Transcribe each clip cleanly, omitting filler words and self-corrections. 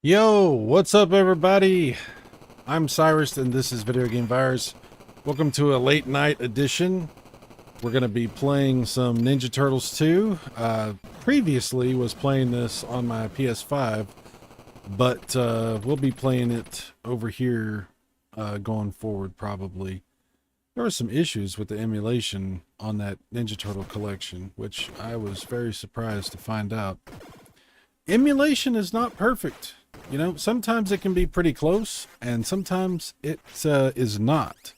Yo, what's up everybody? I'm Cyrus and this is Video Game Virus. Welcome to a late night edition. We're going to be playing some Ninja Turtles 2. Previously was playing this on my PS5, but we'll be playing it over here going forward probably. There were some issues with the emulation on that Ninja Turtle collection, which I was very surprised to find out. Emulation is not perfect. You know, sometimes it can be pretty close, and sometimes it is not.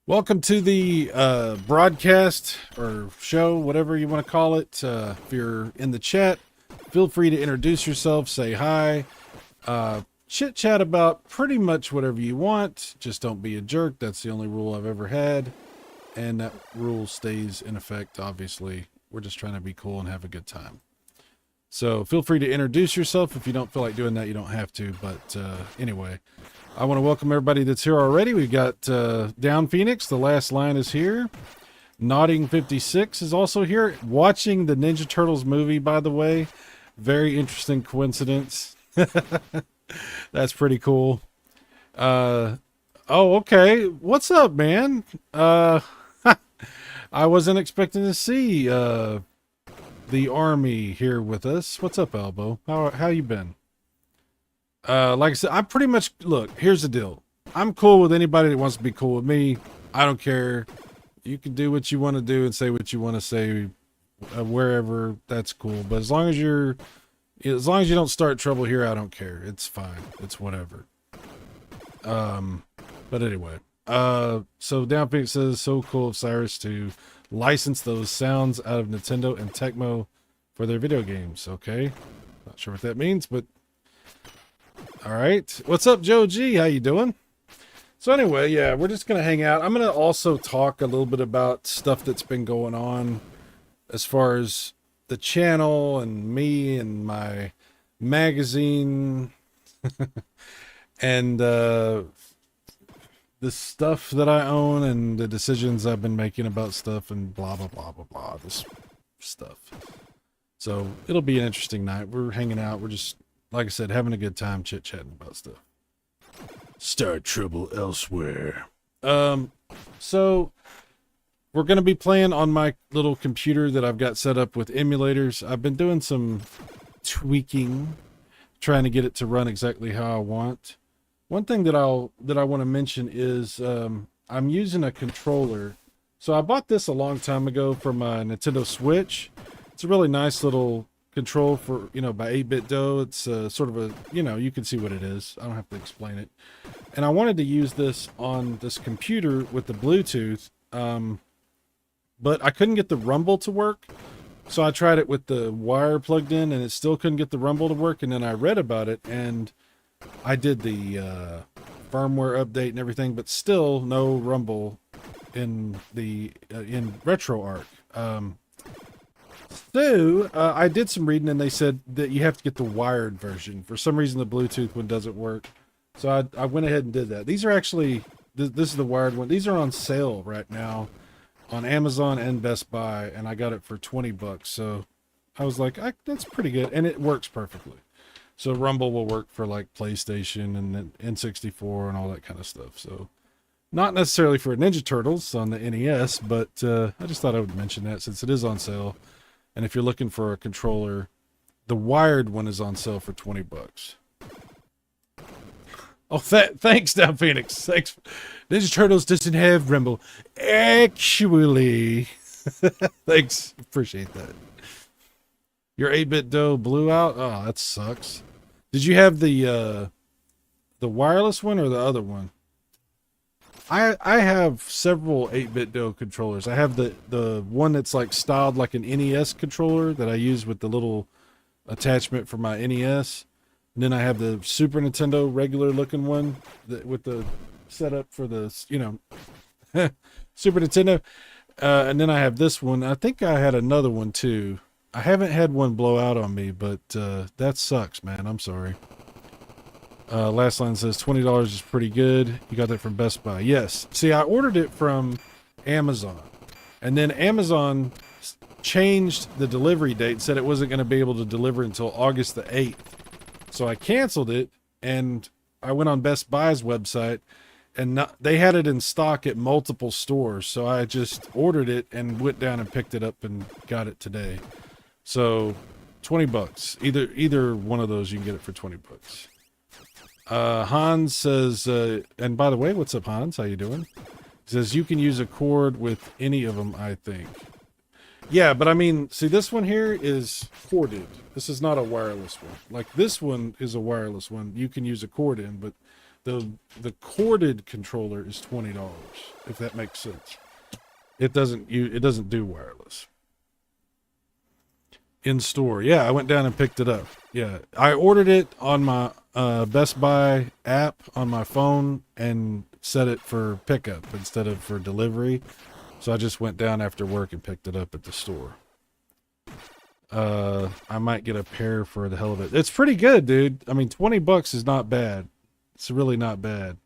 Welcome to the broadcast or show, whatever you want to call it. If you're in the chat, feel free to introduce yourself, say hi, chit chat about pretty much whatever you want. Just don't be a jerk. That's the only rule I've ever had, and that rule stays in effect. Obviously, we're just trying to be cool and have a good time. So feel free to introduce yourself. If you don't feel like doing that, you don't have to. But anyway, I want to welcome everybody that's here already. We've got Down Phoenix. The last line is here. Nodding 56 is also here. Watching the Ninja Turtles movie, by the way. Very interesting coincidence. That's pretty cool. Oh, okay. What's up, man? I wasn't expecting to see the army here with us. What's up, Elbow? How you been? Like I said, I'm pretty much, look, here's the deal. I'm cool with anybody that wants to be cool with me. I don't care. You can do what you want to do and say what you want to say wherever. That's cool. But as long as you don't start trouble here, I don't care. It's fine. It's whatever. But anyway, so Down Phoenix says, so cool of Cyrus to license those sounds out of Nintendo and Tecmo for their video games. Okay, not sure what that means, but all right. What's up, Joe G? How you doing? So anyway, yeah, we're just gonna hang out. I'm gonna also talk a little bit about stuff that's been going on as far as the channel and me and my magazine and the stuff that I own and the decisions I've been making about stuff and blah, blah, blah, blah, blah, this stuff. So it'll be an interesting night. We're hanging out. We're just, like I said, having a good time chit-chatting about stuff. Start trouble elsewhere. So we're going to be playing on my little computer that I've got set up with emulators. I've been doing some tweaking, trying to get it to run exactly how I want. One thing that I want to mention is I'm using a controller. So I bought this a long time ago from my Nintendo Switch. It's a really nice little control for, by 8BitDo. It's sort of a, you can see what it is. I don't have to explain it. And I wanted to use this on this computer with the Bluetooth, but I couldn't get the rumble to work. So I tried it with the wire plugged in and it still couldn't get the rumble to work. And then I read about it and I did the firmware update and everything, but still no rumble in the in RetroArch. I did some reading and they said that you have to get the wired version. For some reason, the Bluetooth one doesn't work. So I went ahead and did that. These are actually, this is the wired one. These are on sale right now on Amazon and Best Buy, and I got it for 20 bucks. So I was like, that's pretty good, and it works perfectly. So Rumble will work for like PlayStation and N64 and all that kind of stuff. So not necessarily for Ninja Turtles on the NES, but I just thought I would mention that since it is on sale. And if you're looking for a controller, the wired one is on sale for 20 bucks. Oh, thanks, Down Phoenix. Thanks. Ninja Turtles doesn't have Rumble. Actually, thanks. Appreciate that. Your 8BitDo blew out? Oh, that sucks. Did you have the wireless one or the other one? I have several 8BitDo controllers. I have the one that's like styled like an NES controller that I use with the little attachment for my NES. And then I have the Super Nintendo regular looking one with the setup for the, Super Nintendo. And then I have this one. I think I had another one too. I haven't had one blow out on me, but that sucks, man. I'm sorry. Last line says $20 is pretty good. You got that from Best Buy. Yes. See, I ordered it from Amazon. And then Amazon changed the delivery date, said it wasn't going to be able to deliver until August the 8th. So I canceled it, and I went on Best Buy's website, and they had it in stock at multiple stores. So I just ordered it and went down and picked it up and got it today. So $20. Either one of those, you can get it for $20. Hans says, and by the way, what's up, Hans? How you doing? He says you can use a cord with any of them, I think. Yeah, but I mean, see, this one here is corded. This is not a wireless one. Like, this one is a wireless one. You can use a cord in, but the corded controller is $20, if that makes sense. It doesn't do wireless. In store. Yeah, I went down and picked it up. Yeah, I ordered it on my Best Buy app on my phone and set it for pickup instead of for delivery. So I just went down after work and picked it up at the store. I might get a pair for the hell of it. It's pretty good, dude. I mean, $20 is not bad. It's really not bad.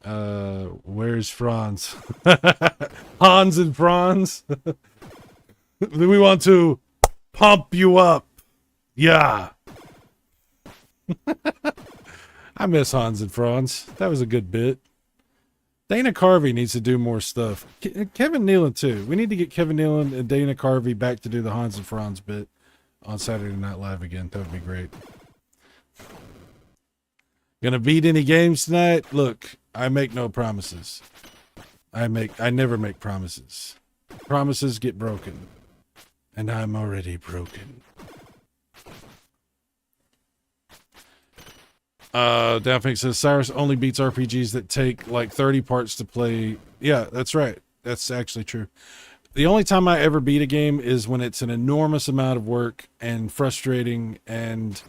Where's Franz? Hans and Franz. We want to pump you up. Yeah. I miss Hans and Franz. That was a good bit. Dana Carvey needs to do more stuff. Kevin Nealon, too. We need to get Kevin Nealon and Dana Carvey back to do the Hans and Franz bit on Saturday Night Live again. That would be great. Gonna beat any games tonight? Look, I make no promises. I never make promises. Promises get broken. And I'm already broken. Downfink says Cyrus only beats RPGs that take like 30 parts to play. Yeah, that's right. That's actually true. The only time I ever beat a game is when it's an enormous amount of work and frustrating, and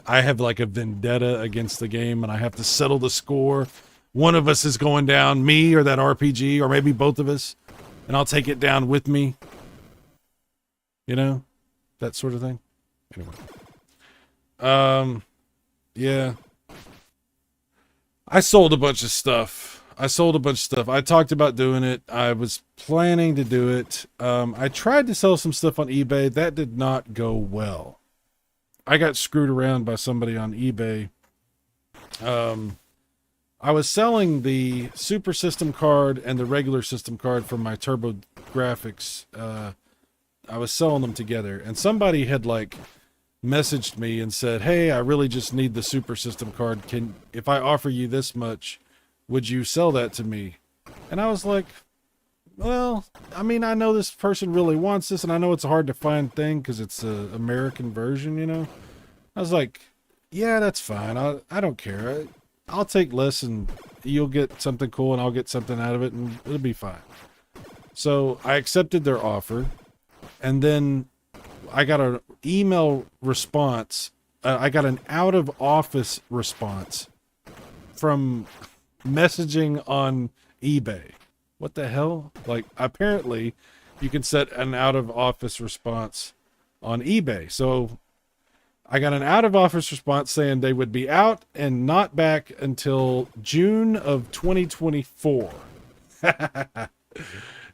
I have like a vendetta against the game and I have to settle the score. One of us is going down, me or that RPG, or maybe both of us, and I'll take it down with me. You know, that sort of thing. Anyway. Yeah. I sold a bunch of stuff. I talked about doing it. I was planning to do it. I tried to sell some stuff on eBay. That did not go well. I got screwed around by somebody on eBay. I was selling the Super System card and the regular system card from my Turbo Graphics. I was selling them together, and somebody had like messaged me and said, hey, I really just need the Super System card. If I offer you this much, would you sell that to me? And I was like, well, I mean, I know this person really wants this, and I know it's a hard to find thing because it's a American version, you know? I was like, yeah, that's fine. I don't care. I'll take less, and you'll get something cool, and I'll get something out of it, and it'll be fine. So I accepted their offer, and then I got an email response. I got an out-of-office response from messaging on eBay. What the hell? Like, apparently, you can set an out-of-office response on eBay. So I got an out-of-office response saying they would be out and not back until June of 2024.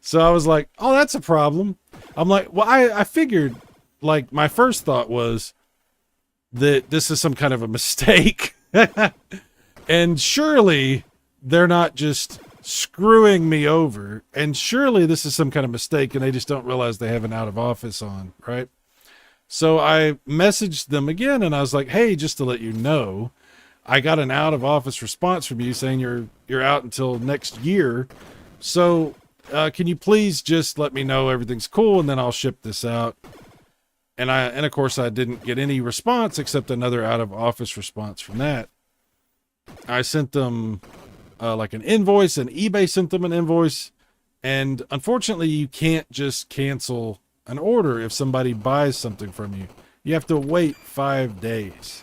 So I was like, oh, that's a problem. I'm like, well, I figured, like, my first thought was that this is some kind of a mistake. And surely they're not just screwing me over. And surely this is some kind of mistake and they just don't realize they have an out of office on, right? So I messaged them again and I was like, hey, just to let you know, I got an out of office response from you saying you're out until next year. So can you please just let me know everything's cool and then I'll ship this out. And of course I didn't get any response except another out of office response from that. I sent them like an invoice, and eBay sent them an invoice. And unfortunately you can't just cancel an order if somebody buys something from you. You have to wait 5 days.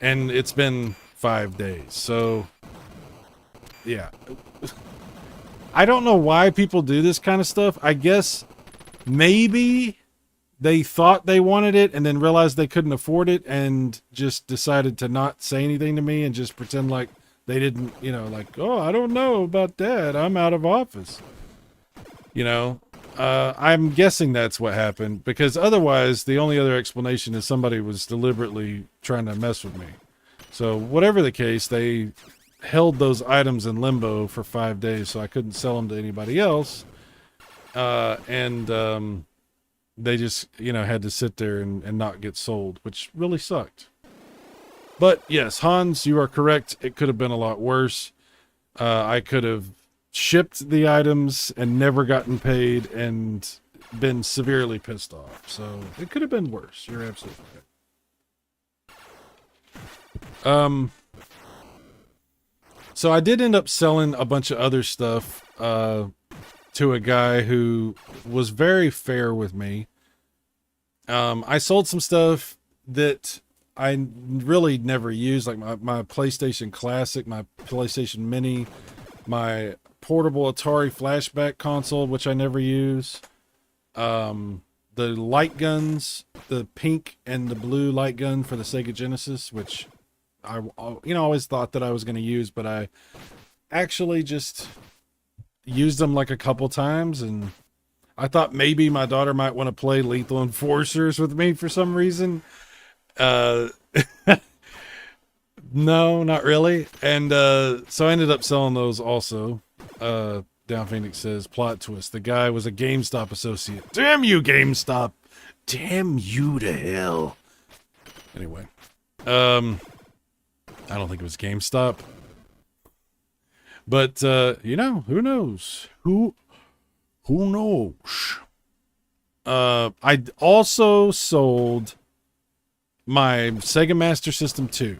And it's been 5 days. So yeah. I don't know why people do this kind of stuff. I guess maybe they thought they wanted it and then realized they couldn't afford it and just decided to not say anything to me and just pretend like they didn't, you know, like, oh, I don't know about that. I'm out of office. You know, I'm guessing that's what happened, because otherwise the only other explanation is somebody was deliberately trying to mess with me. So whatever the case, they held those items in limbo for 5 days, so I couldn't sell them to anybody else. They just, had to sit there and not get sold, which really sucked. But yes, Hans, you are correct. It could have been a lot worse. I could have shipped the items and never gotten paid and been severely pissed off. So it could have been worse. You're absolutely right. So I did end up selling a bunch of other stuff to a guy who was very fair with me. I sold some stuff that I really never used, like my PlayStation Classic, my PlayStation Mini, my portable Atari flashback console, which I never use. The light guns, the pink and the blue light gun for the Sega Genesis, which I always thought that I was going to use, but I actually just used them like a couple times, and I thought maybe my daughter might want to play Lethal Enforcers with me for some reason. No, not really. And so I ended up selling those also. Down Phoenix says, plot twist, the guy was a GameStop associate. Damn you, GameStop. Damn you to hell. Anyway. I don't think it was GameStop. But, who knows? Who knows? I also sold my Sega Master System 2.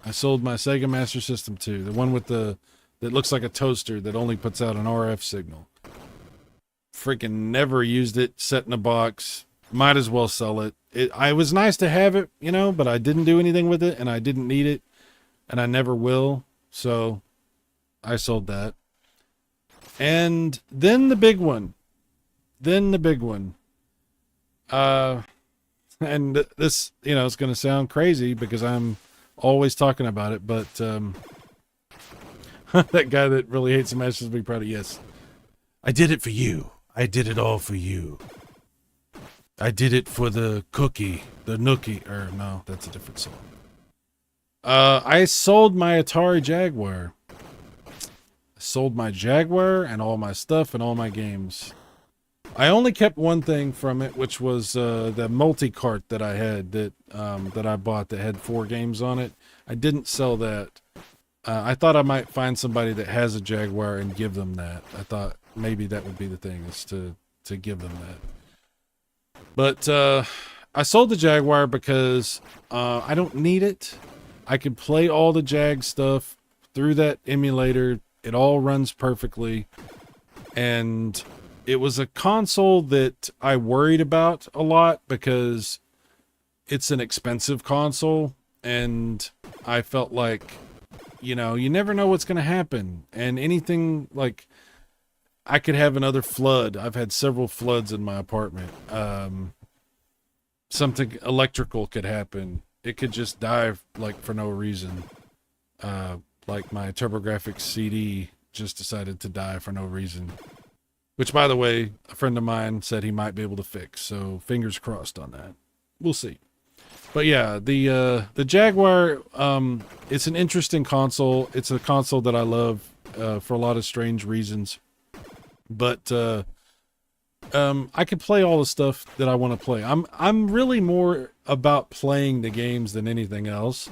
I sold my Sega Master System 2, the one with that looks like a toaster that only puts out an RF signal. Freaking never used it, set in a box. Might as well sell it. I was nice to have it, but I didn't do anything with it, and I didn't need it, and I never will. So I sold that. And then the big one. And this, it's going to sound crazy because I'm always talking about it, but that guy that really hates the Masters will be proud of. Yes, I did it for you. I did it all for you. I did it for the cookie, the nookie, or no, that's a different song. I sold my Atari Jaguar. I sold my Jaguar and all my stuff and all my games. I only kept one thing from it, which was the multi-cart that I had that I bought that had 4 games on it. I didn't sell that. I thought I might find somebody that has a Jaguar and give them that. I thought maybe that would be the thing, is to give them that. But I sold the Jaguar because I don't need it. I can play all the Jag stuff through that emulator. It all runs perfectly. And it was a console that I worried about a lot because it's an expensive console, and I felt like, you never know what's going to happen. And anything, like, I could have another flood. I've had several floods in my apartment. Something electrical could happen. It could just die, like, for no reason. Like my TurboGrafx CD just decided to die for no reason. Which, by the way, a friend of mine said he might be able to fix, so fingers crossed on that. We'll see. But yeah, the Jaguar, it's an interesting console. It's a console that I love for a lot of strange reasons. But I can play all the stuff that I want to play. I'm really more about playing the games than anything else.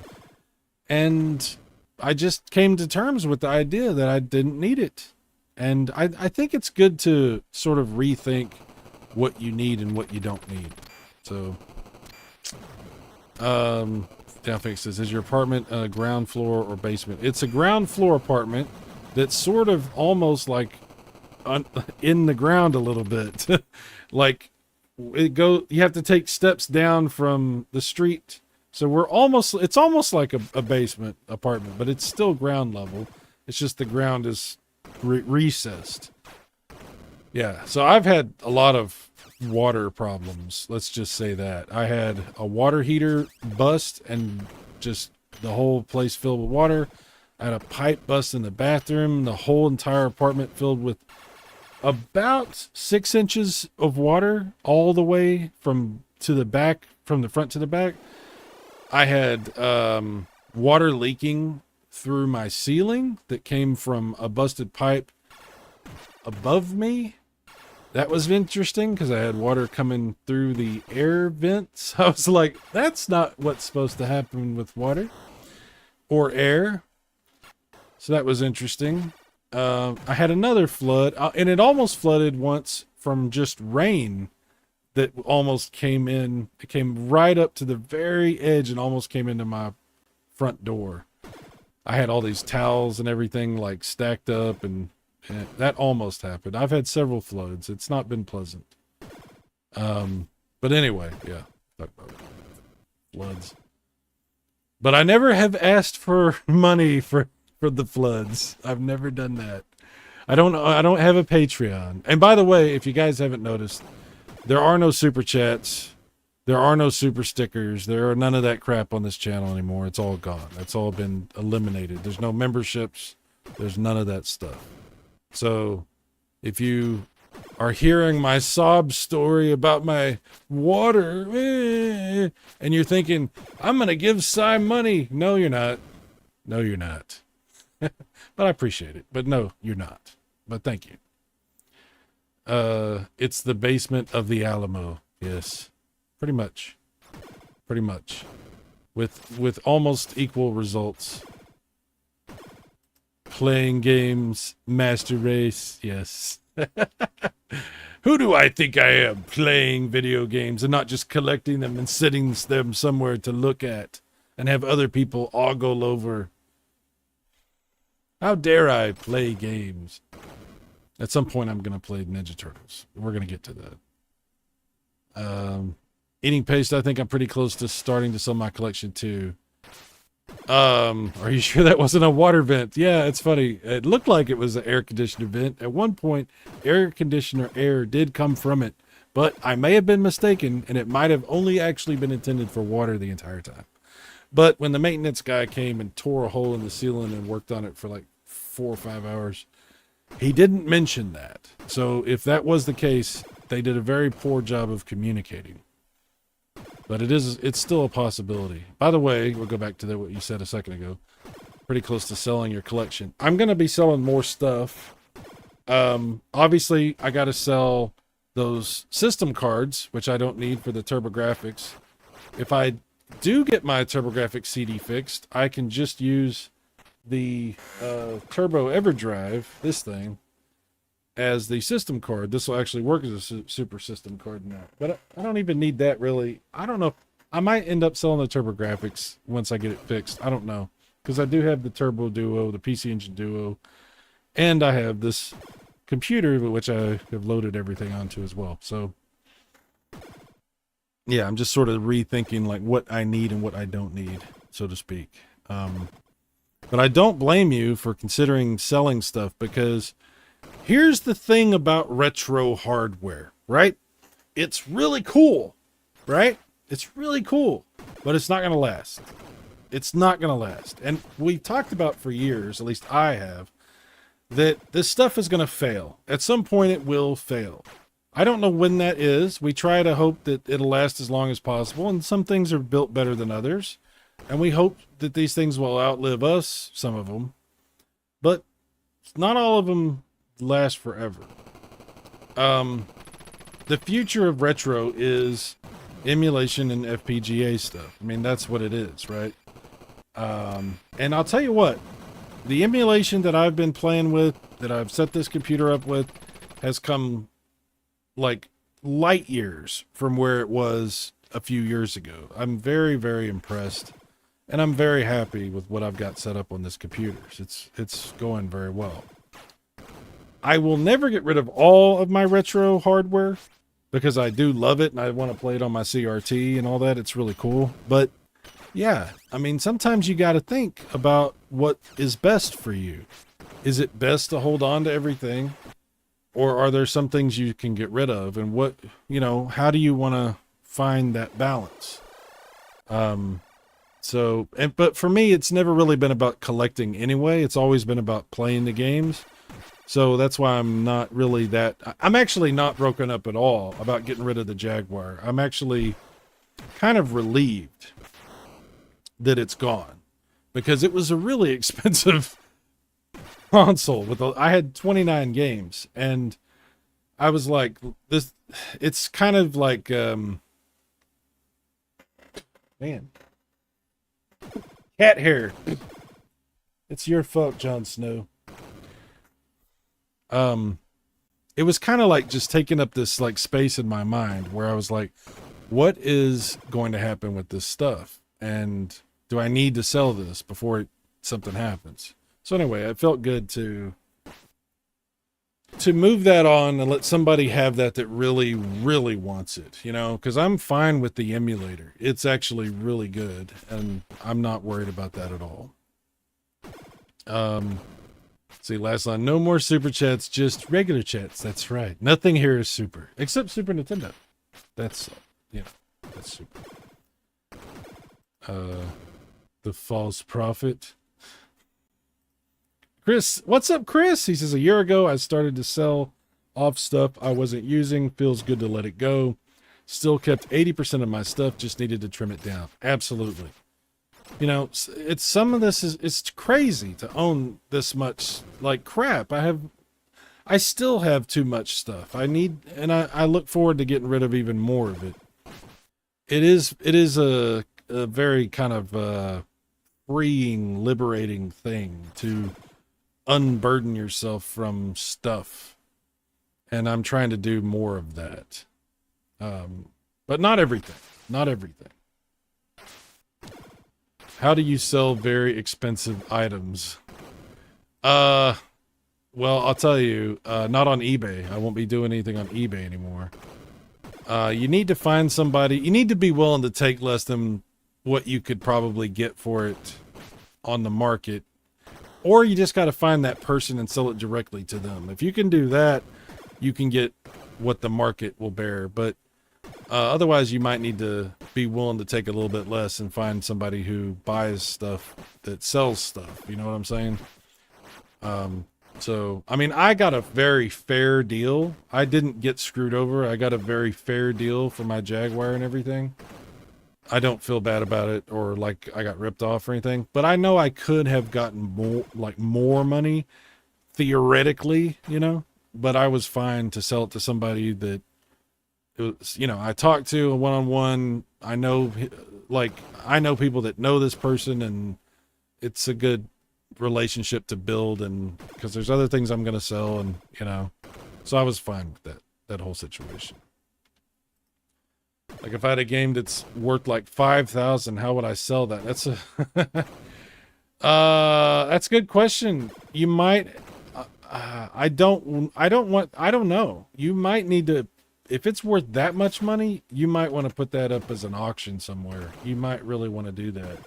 And I just came to terms with the idea that I didn't need it. And I think it's good to sort of rethink what you need and what you don't need. So, Downfix says, is your apartment ground floor or basement? It's a ground floor apartment that's sort of almost like in the ground a little bit. Like you have to take steps down from the street. So it's almost like a basement apartment, but it's still ground level. It's just the ground is recessed. Yeah, so I've had a lot of water problems. Let's just say that. I had a water heater bust and just the whole place filled with water. I had a pipe bust in the bathroom, the whole entire apartment filled with about 6 inches of water all the way from the front to the back. I had water leaking through my ceiling that came from a busted pipe above me. That was interesting because I had water coming through the air vents. I was like, that's not what's supposed to happen with water or air. So that was interesting. I had another flood, and it almost flooded once from just rain that almost came in. It came right up to the very edge and almost came into my front door. I had all these towels and everything like stacked up, and that almost happened. I've had several floods. It's not been pleasant. But anyway, yeah, talk about floods. But I never have asked for money for the floods. I've never done that. I don't have a Patreon. And by the way, if you guys haven't noticed, there are no super chats. There are no super stickers. There are none of that crap on this channel anymore. It's all gone. It's all been eliminated. There's no memberships. There's none of that stuff. So if you are hearing my sob story about my water, and you're thinking, I'm going to give Cy money. No, you're not. No, you're not. But I appreciate it. But no, you're not. But thank you. It's the basement of the Alamo. Yes. Pretty much. Pretty much. With almost equal results. Playing games, master race, yes. Who do I think I am, playing video games and not just collecting them and sitting them somewhere to look at and have other people ogle over? How dare I play games? At some point, I'm going to play Ninja Turtles. We're going to get to that. Eating paste, I think I'm pretty close to starting to sell my collection too. Are you sure that wasn't a water vent? Yeah, it's funny. It looked like it was an air conditioner vent. At one point, air conditioner air did come from it, but I may have been mistaken, and it might have only actually been intended for water the entire time. But when the maintenance guy came and tore a hole in the ceiling and worked on it for like 4 or 5 hours, he didn't mention that. So if that was the case, they did a very poor job of communicating. But it's still a possibility. By the way, we'll go back to what you said a second ago. Pretty close to selling your collection. I'm going to be selling more stuff. Obviously, I got to sell those system cards, which I don't need for the TurboGrafx. If I do get my TurboGrafx CD fixed, I can just use the Turbo EverDrive, this thing, as the system card. This will actually work as a super system card now. But I don't even need that really. I don't know. I might end up selling the TurboGrafx once I get it fixed. I don't know. Because I do have the Turbo Duo, the PC Engine Duo, and I have this computer, which I have loaded everything onto as well. So, yeah, I'm just sort of rethinking like what I need and what I don't need, so to speak. But I don't blame you for considering selling stuff, because here's the thing about retro hardware, right? It's really cool, right? It's really cool, but it's not going to last. It's not going to last. And we talked about for years, at least I have, that this stuff is going to fail. At some point it will fail. I don't know when that is. We try to hope that it'll last as long as possible, and some things are built better than others. And we hope that these things will outlive us, some of them. But not all of them last forever. The future of retro is emulation and FPGA stuff. I mean, that's what it is, right? And I'll tell you what, the emulation that I've been playing with, that I've set this computer up with, has come like light years from where it was a few years ago. I'm very, very impressed, and I'm very happy with what I've got set up on this computer. It's going very well. I will never get rid of all of my retro hardware, because I do love it and I want to play it on my CRT and all that. It's really cool. But yeah, I mean, sometimes you got to think about what is best for you. Is it best to hold on to everything, or are there some things you can get rid of? And what, you know, how do you want to find that balance? But for me, it's never really been about collecting anyway. It's always been about playing the games. So that's why I'm not really I'm actually not broken up at all about getting rid of the Jaguar. I'm actually kind of relieved that it's gone, because it was a really expensive console I had 29 games, and I was like, it's kind of like, man, cat hair. It's your fault, Jon Snow. It was kind of like just taking up this like space in my mind where I was like, what is going to happen with this stuff? And do I need to sell this before something happens? So anyway, it felt good to move that on and let somebody have that really, really wants it, you know, because I'm fine with the emulator. It's actually really good, and I'm not worried about that at all. See, last line, no more super chats, just regular chats. That's right. Nothing here is super, except Super Nintendo. That's, you know, that's super. The false prophet. Chris, what's up, Chris? He says, a year ago, I started to sell off stuff I wasn't using. Feels good to let it go. Still kept 80% of my stuff, just needed to trim it down. Absolutely. You know, it's some of this it's crazy to own this much like crap. I still have too much stuff. I look forward to getting rid of even more of it. It is a very kind of freeing, liberating thing to unburden yourself from stuff. And I'm trying to do more of that. But not everything. Not everything. How do you sell very expensive items? Well, I'll tell you, not on eBay. I won't be doing anything on eBay anymore. You need to find somebody, you need to be willing to take less than what you could probably get for it on the market. Or you just got to find that person and sell it directly to them. If you can do that, you can get what the market will bear. But otherwise, you might need to be willing to take a little bit less and find somebody who buys stuff that sells stuff. You know what I'm saying? So, I mean, I got a very fair deal. I didn't get screwed over. I got a very fair deal for my Jaguar and everything. I don't feel bad about it or like I got ripped off or anything. But I know I could have gotten more money, theoretically, you know. But I was fine to sell it to somebody that, it was, you know, I talked to a one-on-one. I know people that know this person, and it's a good relationship to build, and because there's other things I'm going to sell, and, you know, so I was fine with that whole situation. Like if I had a game that's worth like 5,000, how would I sell that? That's a good question. You might, I don't know. You might need to, if it's worth that much money, you might want to put that up as an auction somewhere. You might really want to do that.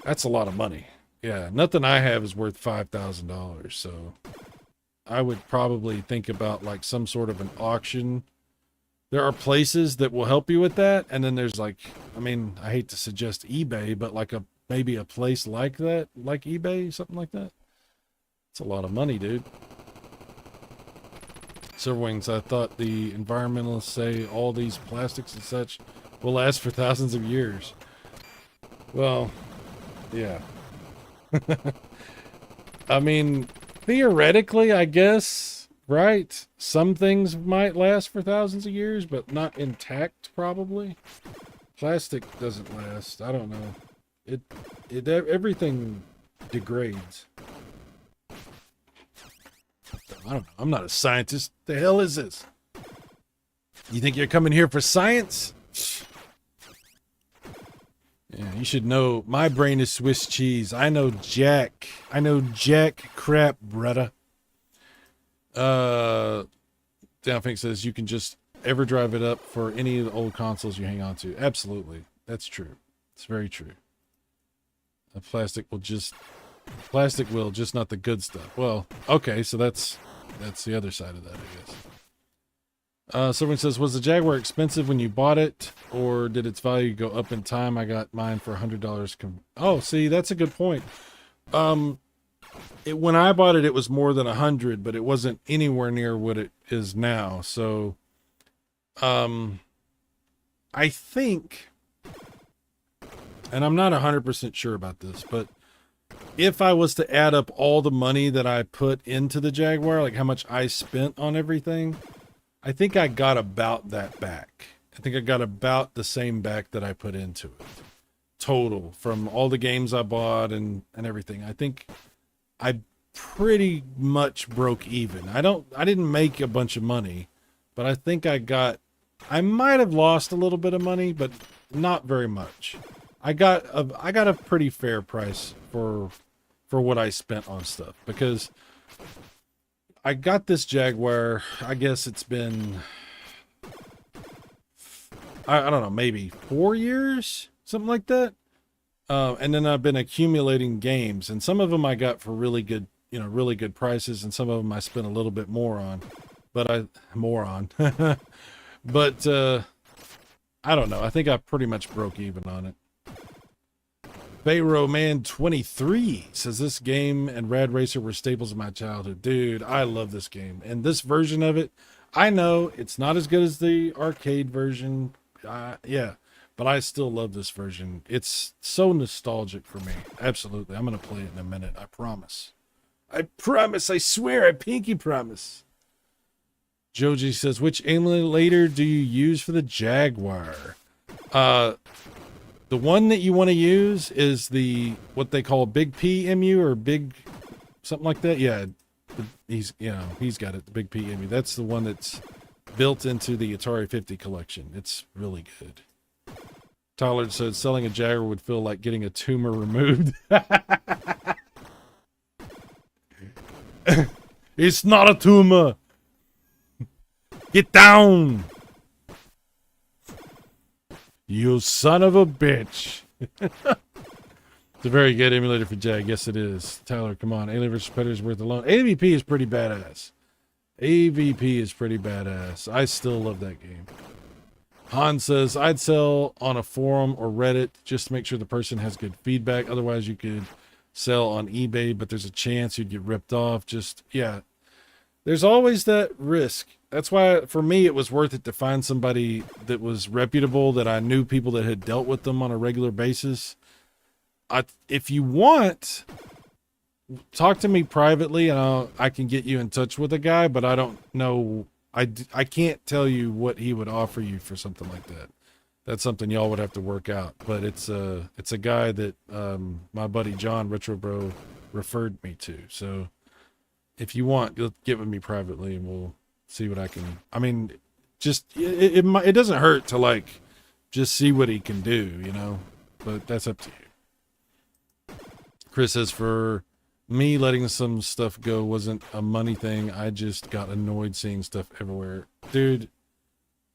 That's a lot of money. Yeah, nothing I have is worth $5,000. So I would probably think about like some sort of an auction. There are places that will help you with that. And then there's like, I mean, I hate to suggest eBay, but like maybe a place like that, like eBay, something like that. It's a lot of money, dude. Silverwings, I thought the environmentalists say all these plastics and such will last for thousands of years. Well, yeah. I mean, theoretically, I guess, right? Some things might last for thousands of years, but not intact, probably. Plastic doesn't last. I don't know. Everything degrades. I don't know. I'm not a scientist. The hell is this? You think you're coming here for science? Yeah, you should know. My brain is Swiss cheese. I know Jack. Crap, brother. Downfink says you can just ever drive it up for any of the old consoles you hang on to. Absolutely. That's true. It's very true. Plastic will, just not the good stuff. Well, okay, so that's the other side of that, I guess. Someone says, was the Jaguar expensive when you bought it, or did its value go up in time? I got mine for $100. Oh, see, that's a good point. when I bought it, it was more than 100, but it wasn't anywhere near what it is now. So, I think, and I'm not 100% sure about this, but if I was to add up all the money that I put into the Jaguar, like how much I spent on everything, I think I got about that back. I think I got about the same back that I put into it. Total, from all the games I bought and everything. I think I pretty much broke even. I didn't make a bunch of money, but I think I might have lost a little bit of money, but not very much. I got a pretty fair price for what I spent on stuff, because I got this Jaguar, I guess it's been, I don't know, maybe 4 years, something like that. And then I've been accumulating games, and some of them I got for really good, really good prices, and some of them I spent a little bit more on, but but I don't know. I think I pretty much broke even on it. Pharaoh Man 23 says this game and Rad Racer were staples of my childhood. Dude, I love this game. And this version of it, I know it's not as good as the arcade version. Yeah, but I still love this version. It's so nostalgic for me. Absolutely. I'm going to play it in a minute. I promise. I promise. I swear. I pinky promise. Joji says, which emulator do you use for the Jaguar? The one that you want to use is what they call Big P MU, or Big something like that. Yeah, he's got it, the Big P MU. That's the one that's built into the Atari 50 collection. It's really good. Tyler said selling a Jaguar would feel like getting a tumor removed. It's not a tumor. Get down. You son of a bitch. It's a very good emulator for Jag. Yes, it is. Tyler, come on. Alien vs. Predator is worth alone. AVP is pretty badass. AVP is pretty badass. I still love that game. Han says, I'd sell on a forum or Reddit just to make sure the person has good feedback. Otherwise, you could sell on eBay, but there's a chance you'd get ripped off. Yeah. There's always that risk. That's why, for me, it was worth it to find somebody that was reputable, that I knew people that had dealt with them on a regular basis. If you want, talk to me privately, and I can get you in touch with a guy, but I don't know. I can't tell you what he would offer you for something like that. That's something y'all would have to work out. But it's a guy that my buddy John Retro Bro referred me to. So if you want, get with me privately, and we'll see what I can. I mean, just it doesn't hurt to just see what he can do, But that's up to you. Chris says, for me, letting some stuff go wasn't a money thing. I just got annoyed seeing stuff everywhere, dude.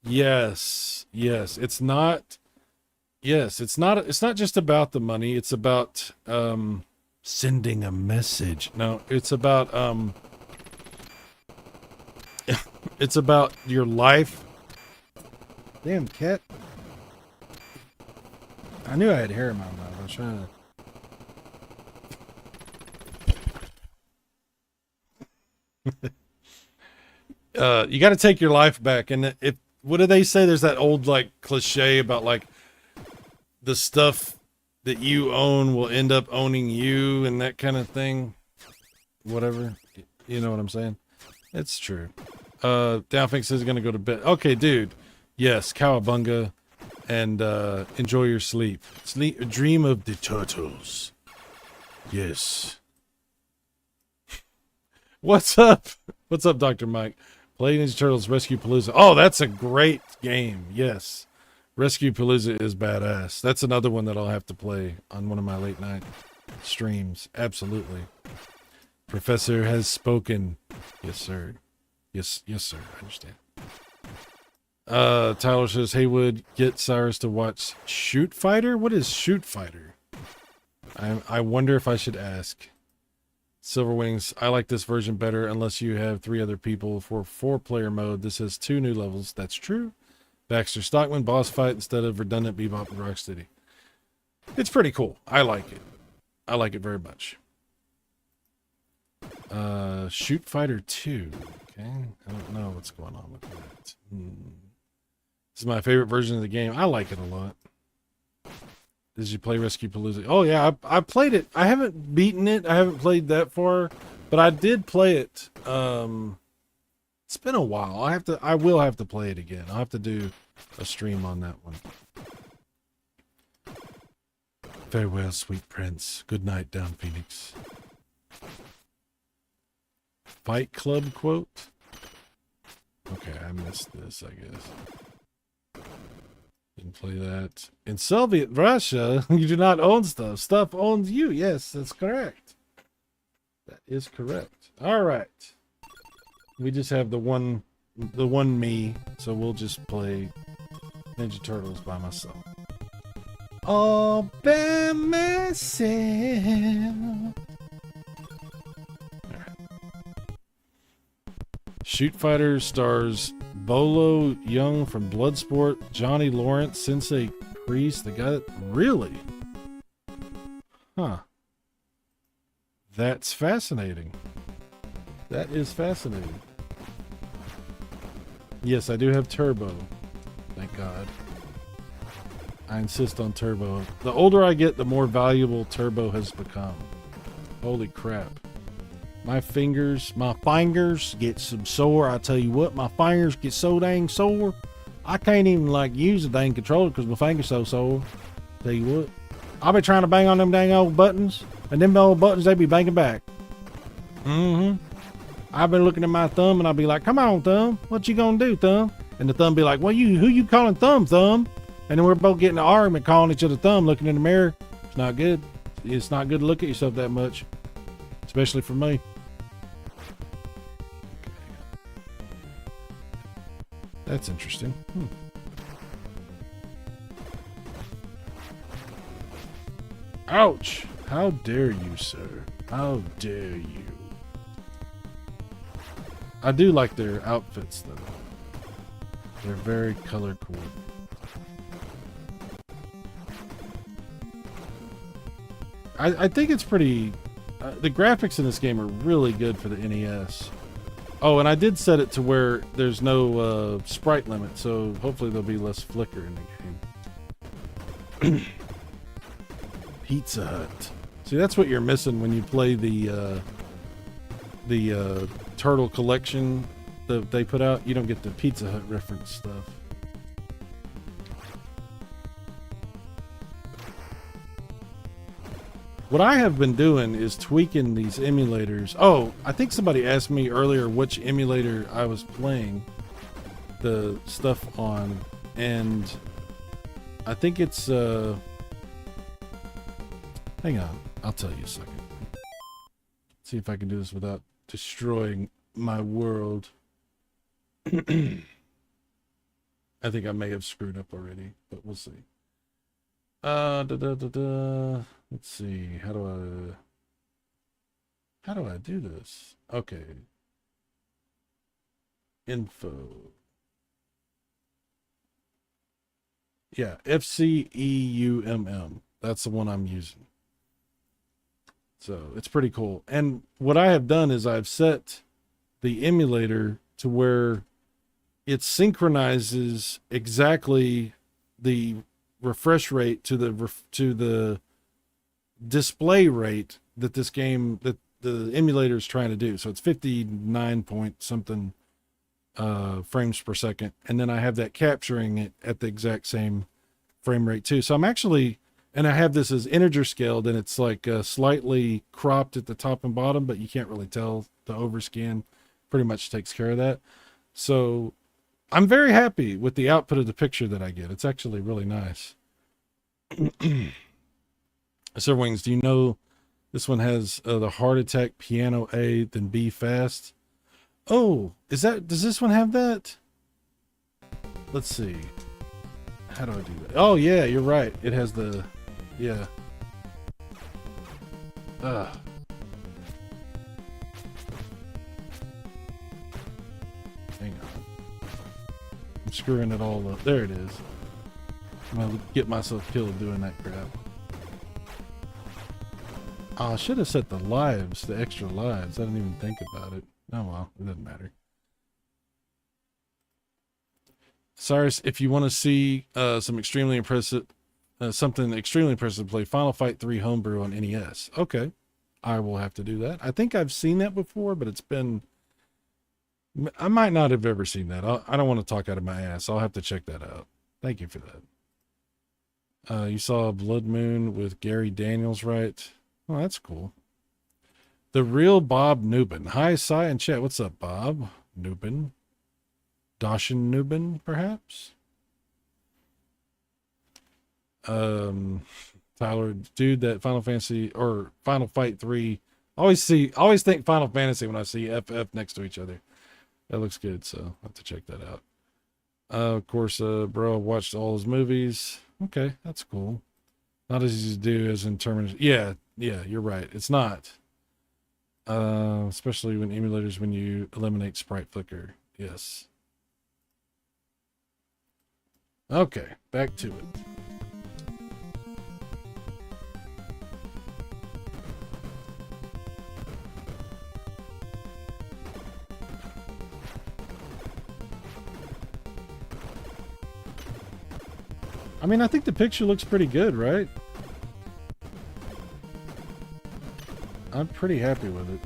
Yes. It's not just about the money. It's about sending a message. No, it's about it's about your life. Damn cat. I knew I had hair in my mouth. I was trying to you got to take your life back. And what do they say? There's that old cliche about the stuff that you own will end up owning you, and that kind of thing. Whatever, you know what I'm saying? It's true. Downfink says he's gonna go to bed. Okay, dude. Yes, cowabunga, and enjoy your sleep. Dream of the turtles. Yes. What's up? What's up, Dr. Mike? Play Ninja Turtles Rescue Palooza. Oh, that's a great game. Yes. Rescue Palooza is badass. That's another one that I'll have to play on one of my late night streams. Absolutely. Professor has spoken. Yes, sir. Yes, sir. I understand. Tyler says, Haywood, get Cyrus to watch Shoot Fighter? What is Shoot Fighter? I wonder if I should ask. Silver Wings, I like this version better unless you have 3 other people. For 4-player mode, this has 2 new levels. That's true. Baxter Stockman, boss fight instead of redundant Bebop and Rocksteady. It's pretty cool. I like it. I like it very much. Shoot Fighter 2. Okay, I don't know what's going on with that. This is my favorite version of the game. I like it a lot. Did you play Rescue Palooza? Oh yeah, I played it. I haven't beaten it. I haven't played that far, but I did play it. It's been a while. I will have to play it again. I'll have to do a stream on that one. Farewell, sweet prince. Good night, down Phoenix. Fight Club quote? Okay, I missed this, I guess. Didn't play that. In Soviet Russia, you do not own stuff. Stuff owns you. Yes, that's correct. That is correct. All right. We just have the one me, so we'll just play Ninja Turtles by myself. All by myself. Shoot Fighter stars Bolo Young from Bloodsport, Johnny Lawrence, Sensei Priest, the guy that... Really? Huh. That's fascinating. That is fascinating. Yes, I do have Turbo. Thank God. I insist on Turbo. The older I get, the more valuable Turbo has become. Holy crap. My fingers get some sore. I tell you what, my fingers get so dang sore. I can't even like use the dang controller because my finger's so sore. Tell you what, I'll be trying to bang on them dang old buttons, and them old buttons, they be banging back. I've been looking at my thumb and I'll be like, come on, thumb. What you gonna do, thumb? And the thumb be like, well, who you calling thumb? And then we're both getting an argument calling each other thumb, looking in the mirror. It's not good. It's not good to look at yourself that much, especially for me. That's interesting. Ouch! How dare you, sir? How dare you? I do like their outfits, though. They're very color coordinated. I think it's pretty... the graphics in this game are really good for the NES. Oh, and I did set it to where there's no sprite limit, so hopefully there'll be less flicker in the game. Pizza Hut. See, that's what you're missing when you play the Turtle collection that they put out. You don't get the Pizza Hut reference stuff. What I have been doing is tweaking these emulators. Oh, I think somebody asked me earlier which emulator I was playing the stuff on, and I think it's hang on, I'll tell you a second. See if I can do this without destroying my world. I think I may have screwed up already, but we'll see. Let's see. How do I do this? Okay. Info. Yeah, FCEUMM. That's the one I'm using. So it's pretty cool. And what I have done is I've set the emulator to where it synchronizes exactly the refresh rate to the display rate that this game, that the emulator is trying to do. So it's 59 point something frames per second, and then I have that capturing it at the exact same frame rate too. So I'm actually, and I have this as integer scaled, and it's like slightly cropped at the top and bottom, but you can't really tell. The overscan pretty much takes care of that. So I'm very happy with the output of the picture that I get. It's actually really nice. Sir Wings, do you know this one has the heart attack piano A, then B fast? Oh, does this one have that? Let's see. How do I do that? Oh yeah, you're right. It has the, yeah. Hang on. I'm screwing it all up. There it is. I'm gonna get myself killed doing that crap. Oh, I should have set the lives, the extra lives. I didn't even think about it. Oh well, it doesn't matter. Cyrus, if you want to see some extremely impressive, something extremely impressive, play Final Fight 3 Homebrew on NES. Okay, I will have to do that. I think I've seen that before, but it's been. I might not have ever seen that. I don't want to talk out of my ass. I'll have to check that out. Thank you for that. You saw Blood Moon with Gary Daniels, right? Oh, that's cool. The real Bob Newbin. Hi, Cy and chat. What's up, Bob Newbin? Dashin Newbin, perhaps? Tyler, dude, that Final Fantasy or Final Fight 3. Always think Final Fantasy when I see FF next to each other. That looks good, so I'll have to check that out. Of course, bro, I watched all his movies. Okay, that's cool. Not as easy to do as in terms. Yeah, you're right. It's not. Especially when emulators, when you eliminate sprite flicker. Yes. Okay, back to it. I mean, I think the picture looks pretty good, right? I'm pretty happy with it.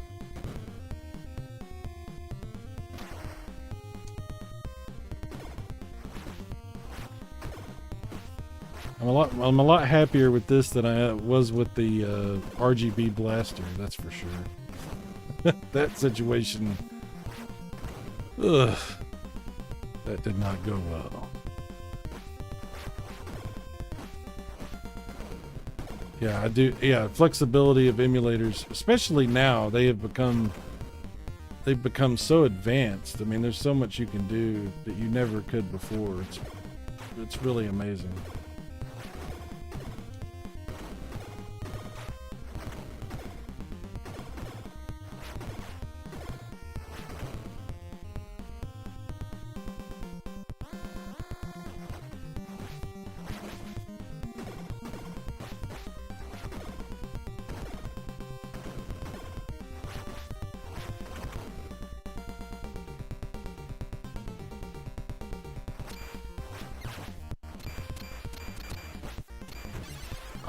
I'm a lot happier with this than I was with the RGB blaster, that's for sure. That situation, ugh, that did not go well. Yeah, I do. Yeah, flexibility of emulators, especially now, they've become so advanced. I mean, there's so much you can do that you never could before. It's really amazing.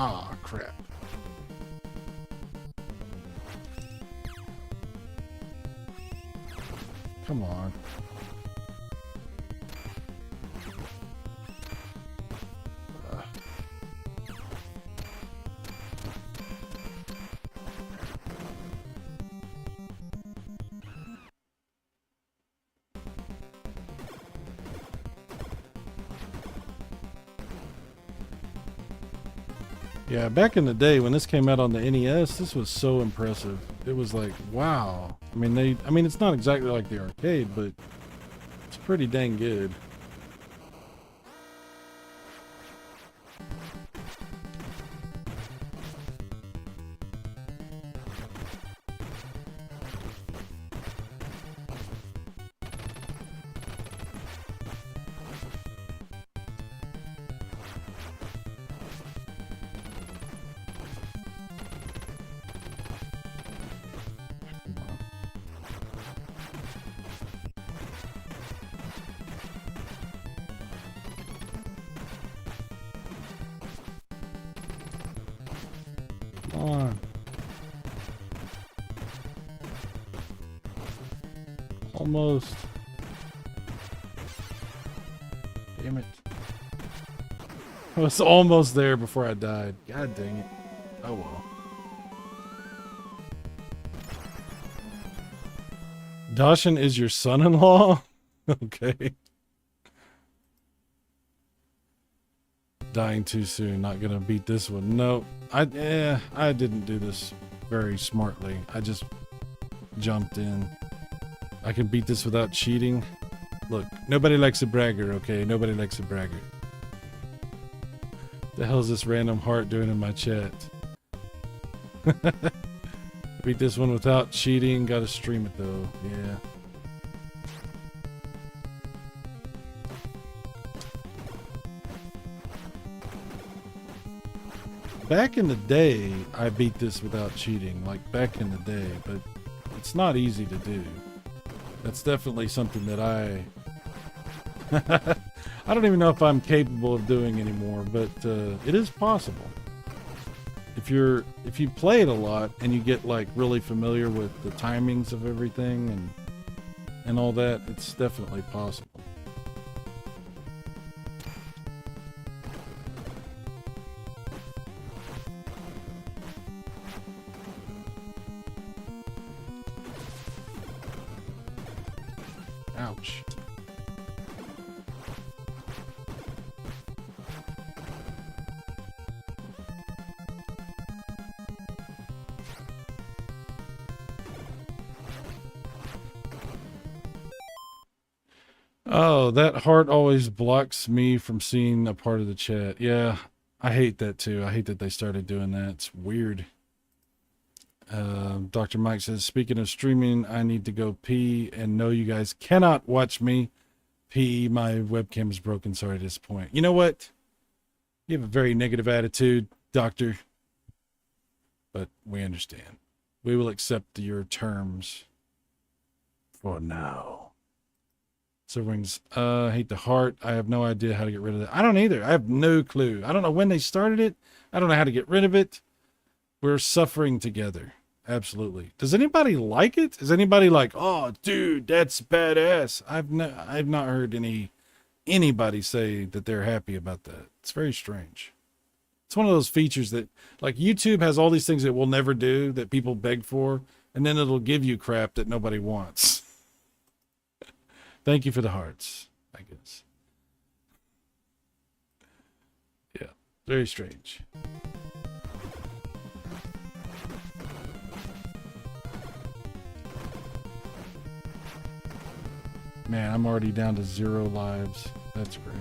Ah, crap. Come on. Yeah, back in the day when this came out on the NES, this was so impressive. It was like, wow. I mean, it's not exactly like the arcade, but it's pretty dang good. Come on. Almost. Damn it. I was almost there before I died. God dang it. Oh well. Dashin is your son-in-law? Okay. Dying too soon. Not gonna beat this one. No. I didn't do this very smartly. I just jumped in. I can beat this without cheating. Look, nobody likes a bragger, okay? Nobody likes a bragger. The hell's this random heart doing in my chat? Beat this one without cheating. Gotta stream it though. Yeah. Back in the day, I beat this without cheating, like back in the day, but it's not easy to do. That's definitely something that I don't even know if I'm capable of doing anymore, but it is possible. If you play it a lot and you get like really familiar with the timings of everything and all that, it's definitely possible. Ouch. Oh, that heart always blocks me from seeing a part of the chat. Yeah, I hate that too. I hate that they started doing that. It's weird. Dr. Mike says, speaking of streaming, I need to go pee, and no, you guys cannot watch me pee. My webcam is broken. Sorry to disappoint. You know what? You have a very negative attitude, Doctor. But we understand. We will accept your terms for now. So rings, I hate the heart. I have no idea how to get rid of that. I don't either. I have no clue. I don't know when they started it. I don't know how to get rid of it. We're suffering together. Absolutely. Does anybody like it? Is anybody like, oh, dude, that's badass? I've not heard anybody say that they're happy about that. It's very strange. It's one of those features that, like, YouTube has all these things it will never do that people beg for, and then it'll give you crap that nobody wants. Thank you for the hearts, I guess. Yeah, very strange. Man, I'm already down to 0 lives. That's great.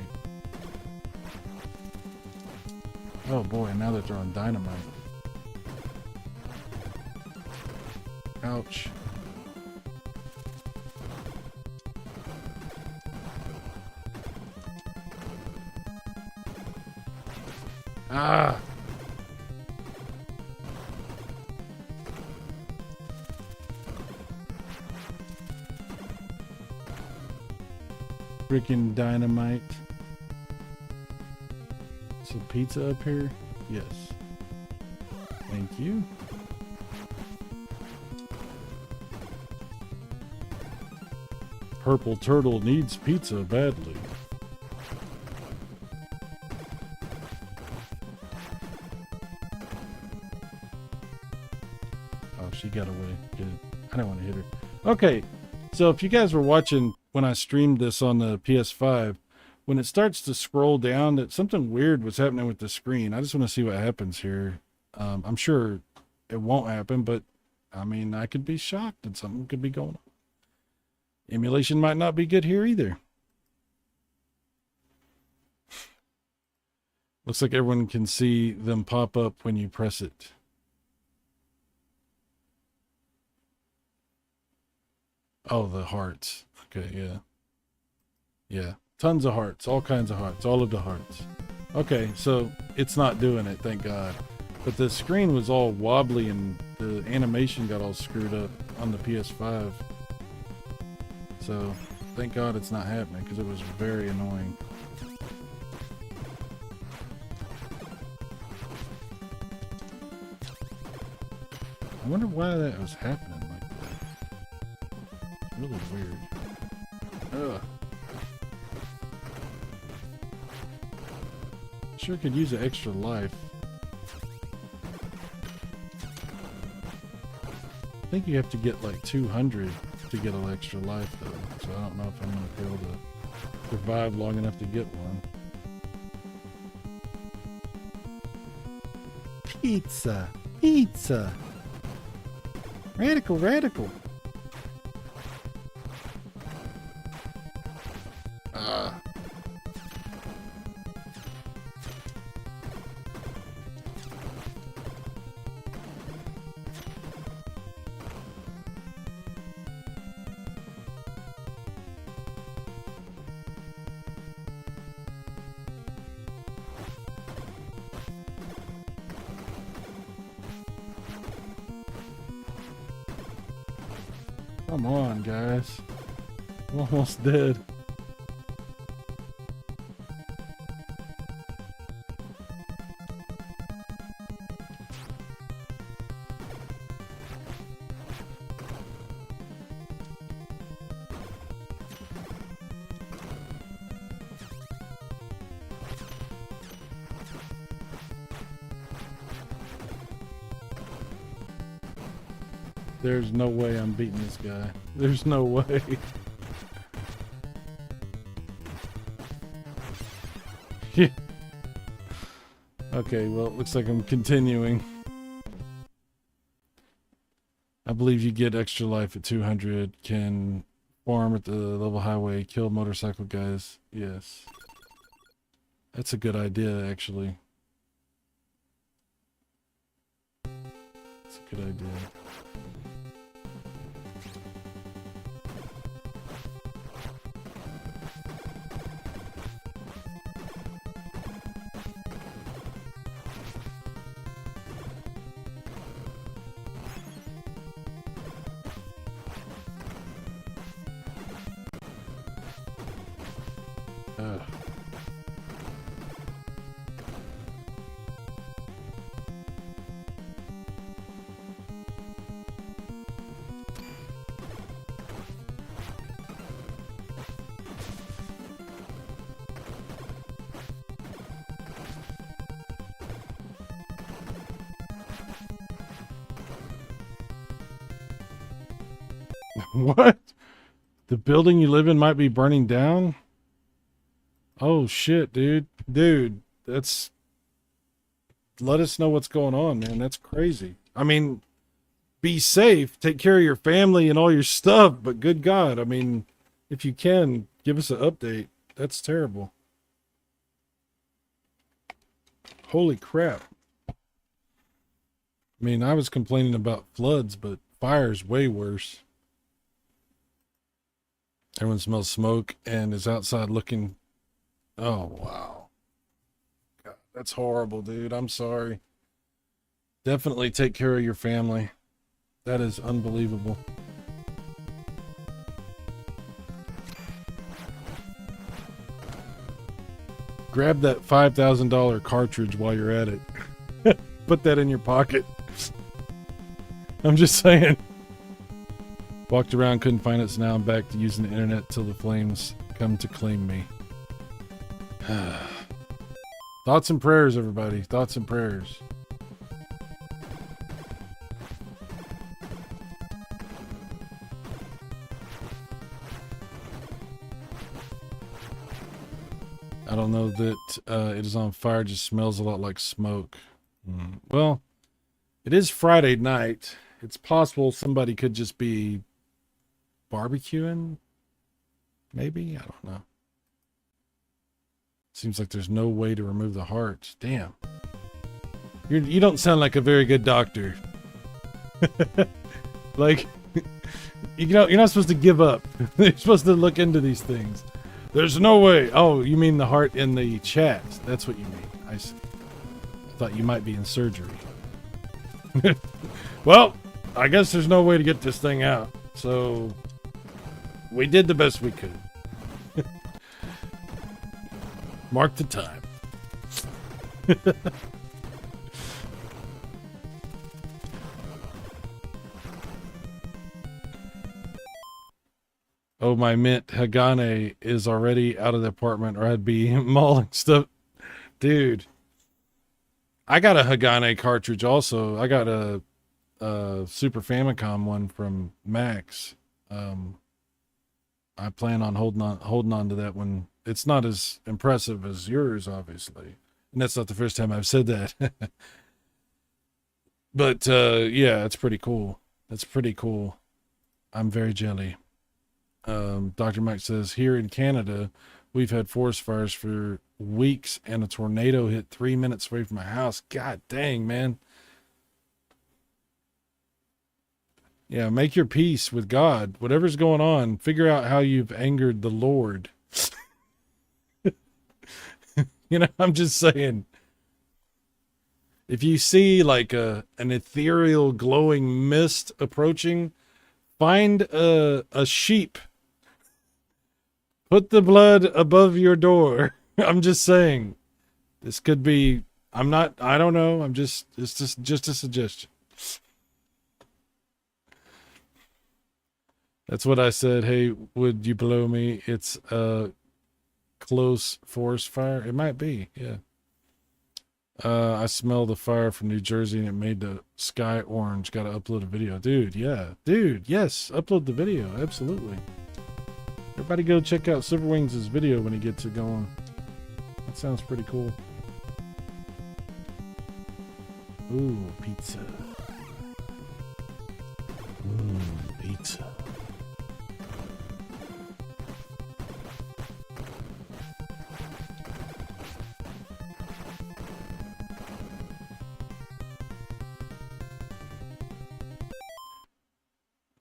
Oh boy, now they're throwing dynamite. Ouch. Ah! Freaking dynamite. Some pizza up here? Yes. Thank you. Purple turtle needs pizza badly. Oh, she got away. Good. I don't want to hit her. Okay, so if you guys were watching when I streamed this on the PS5, when it starts to scroll down, that something weird was happening with the screen. I just want to see what happens here. I'm sure it won't happen, but I mean, I could be shocked that something could be going on. Emulation might not be good here either. Looks like everyone can see them pop up when you press it. Oh, the hearts. Okay, yeah. Yeah, tons of hearts, all kinds of hearts, all of the hearts. Okay, so it's not doing it, thank God. But the screen was all wobbly and the animation got all screwed up on the PS5. So, thank God it's not happening because it was very annoying. I wonder why that was happening like that. It's really weird. Ugh. Sure could use an extra life. I think you have to get like 200 to get an extra life though, so I don't know if I'm going to be able to survive long enough to get one. Pizza! Pizza! Radical, radical! Come on, guys. I'm almost dead. There's no way I'm beating this guy. There's no way. Yeah. Okay, well, it looks like I'm continuing. I believe you get extra life at 200. Can farm at the level highway, kill motorcycle guys. Yes. That's a good idea, actually. That's a good idea. What? The building you live in might be burning down? Oh shit, dude. Dude, that's... Let us know what's going on, man. That's crazy. I mean, be safe, take care of your family and all your stuff, but good God, I mean, if you can, give us an update. That's terrible. Holy crap. I mean, I was complaining about floods, but fire's way worse. Everyone smells smoke and is outside looking. Oh, wow. God, that's horrible, dude. I'm sorry. Definitely take care of your family. That is unbelievable. Grab that $5,000 cartridge while you're at it. Put that in your pocket. I'm just saying. Walked around, couldn't find it, so now I'm back to using the internet till the flames come to claim me. Thoughts and prayers, everybody. Thoughts and prayers. I don't know that it is on fire, just smells a lot like smoke. Well, it is Friday night. It's possible somebody could just be barbecuing, maybe. I don't know. Seems like there's no way to remove the heart. Damn, you don't sound like a very good doctor. Like, you know, you're not supposed to give up. You're supposed to look into these things. There's no way. Oh, you mean the heart in the chat? That's what you mean. I thought you might be in surgery. Well, I guess there's no way to get this thing out, so we did the best we could. Mark the time. Oh, my mint Hagane is already out of the apartment, or I'd be mauling stuff. Dude, I got a Hagane cartridge also. I got a Super Famicom one from Max. I plan on holding on to that one. It's not as impressive as yours, obviously, and that's not the first time I've said that. But yeah, it's pretty cool. That's pretty cool. I'm very jelly. Dr. Mike says, here in Canada, we've had forest fires for weeks, and a tornado hit 3 minutes away from my house. God dang, man. Yeah, make your peace with God. Whatever's going on, figure out how you've angered the Lord. You know, I'm just saying. If you see like an ethereal glowing mist approaching, Find a sheep. Put the blood above your door. I'm just saying. This could be, I don't know. It's just a suggestion. That's what I said. Hey, would you blow me? It's a close forest fire. It might be, yeah. I smell the fire from New Jersey and it made the sky orange. Gotta upload a video. Dude, yeah. Dude, yes. Upload the video. Absolutely. Everybody go check out Silverwings' video when he gets it going. That sounds pretty cool. Ooh, pizza. Ooh, pizza.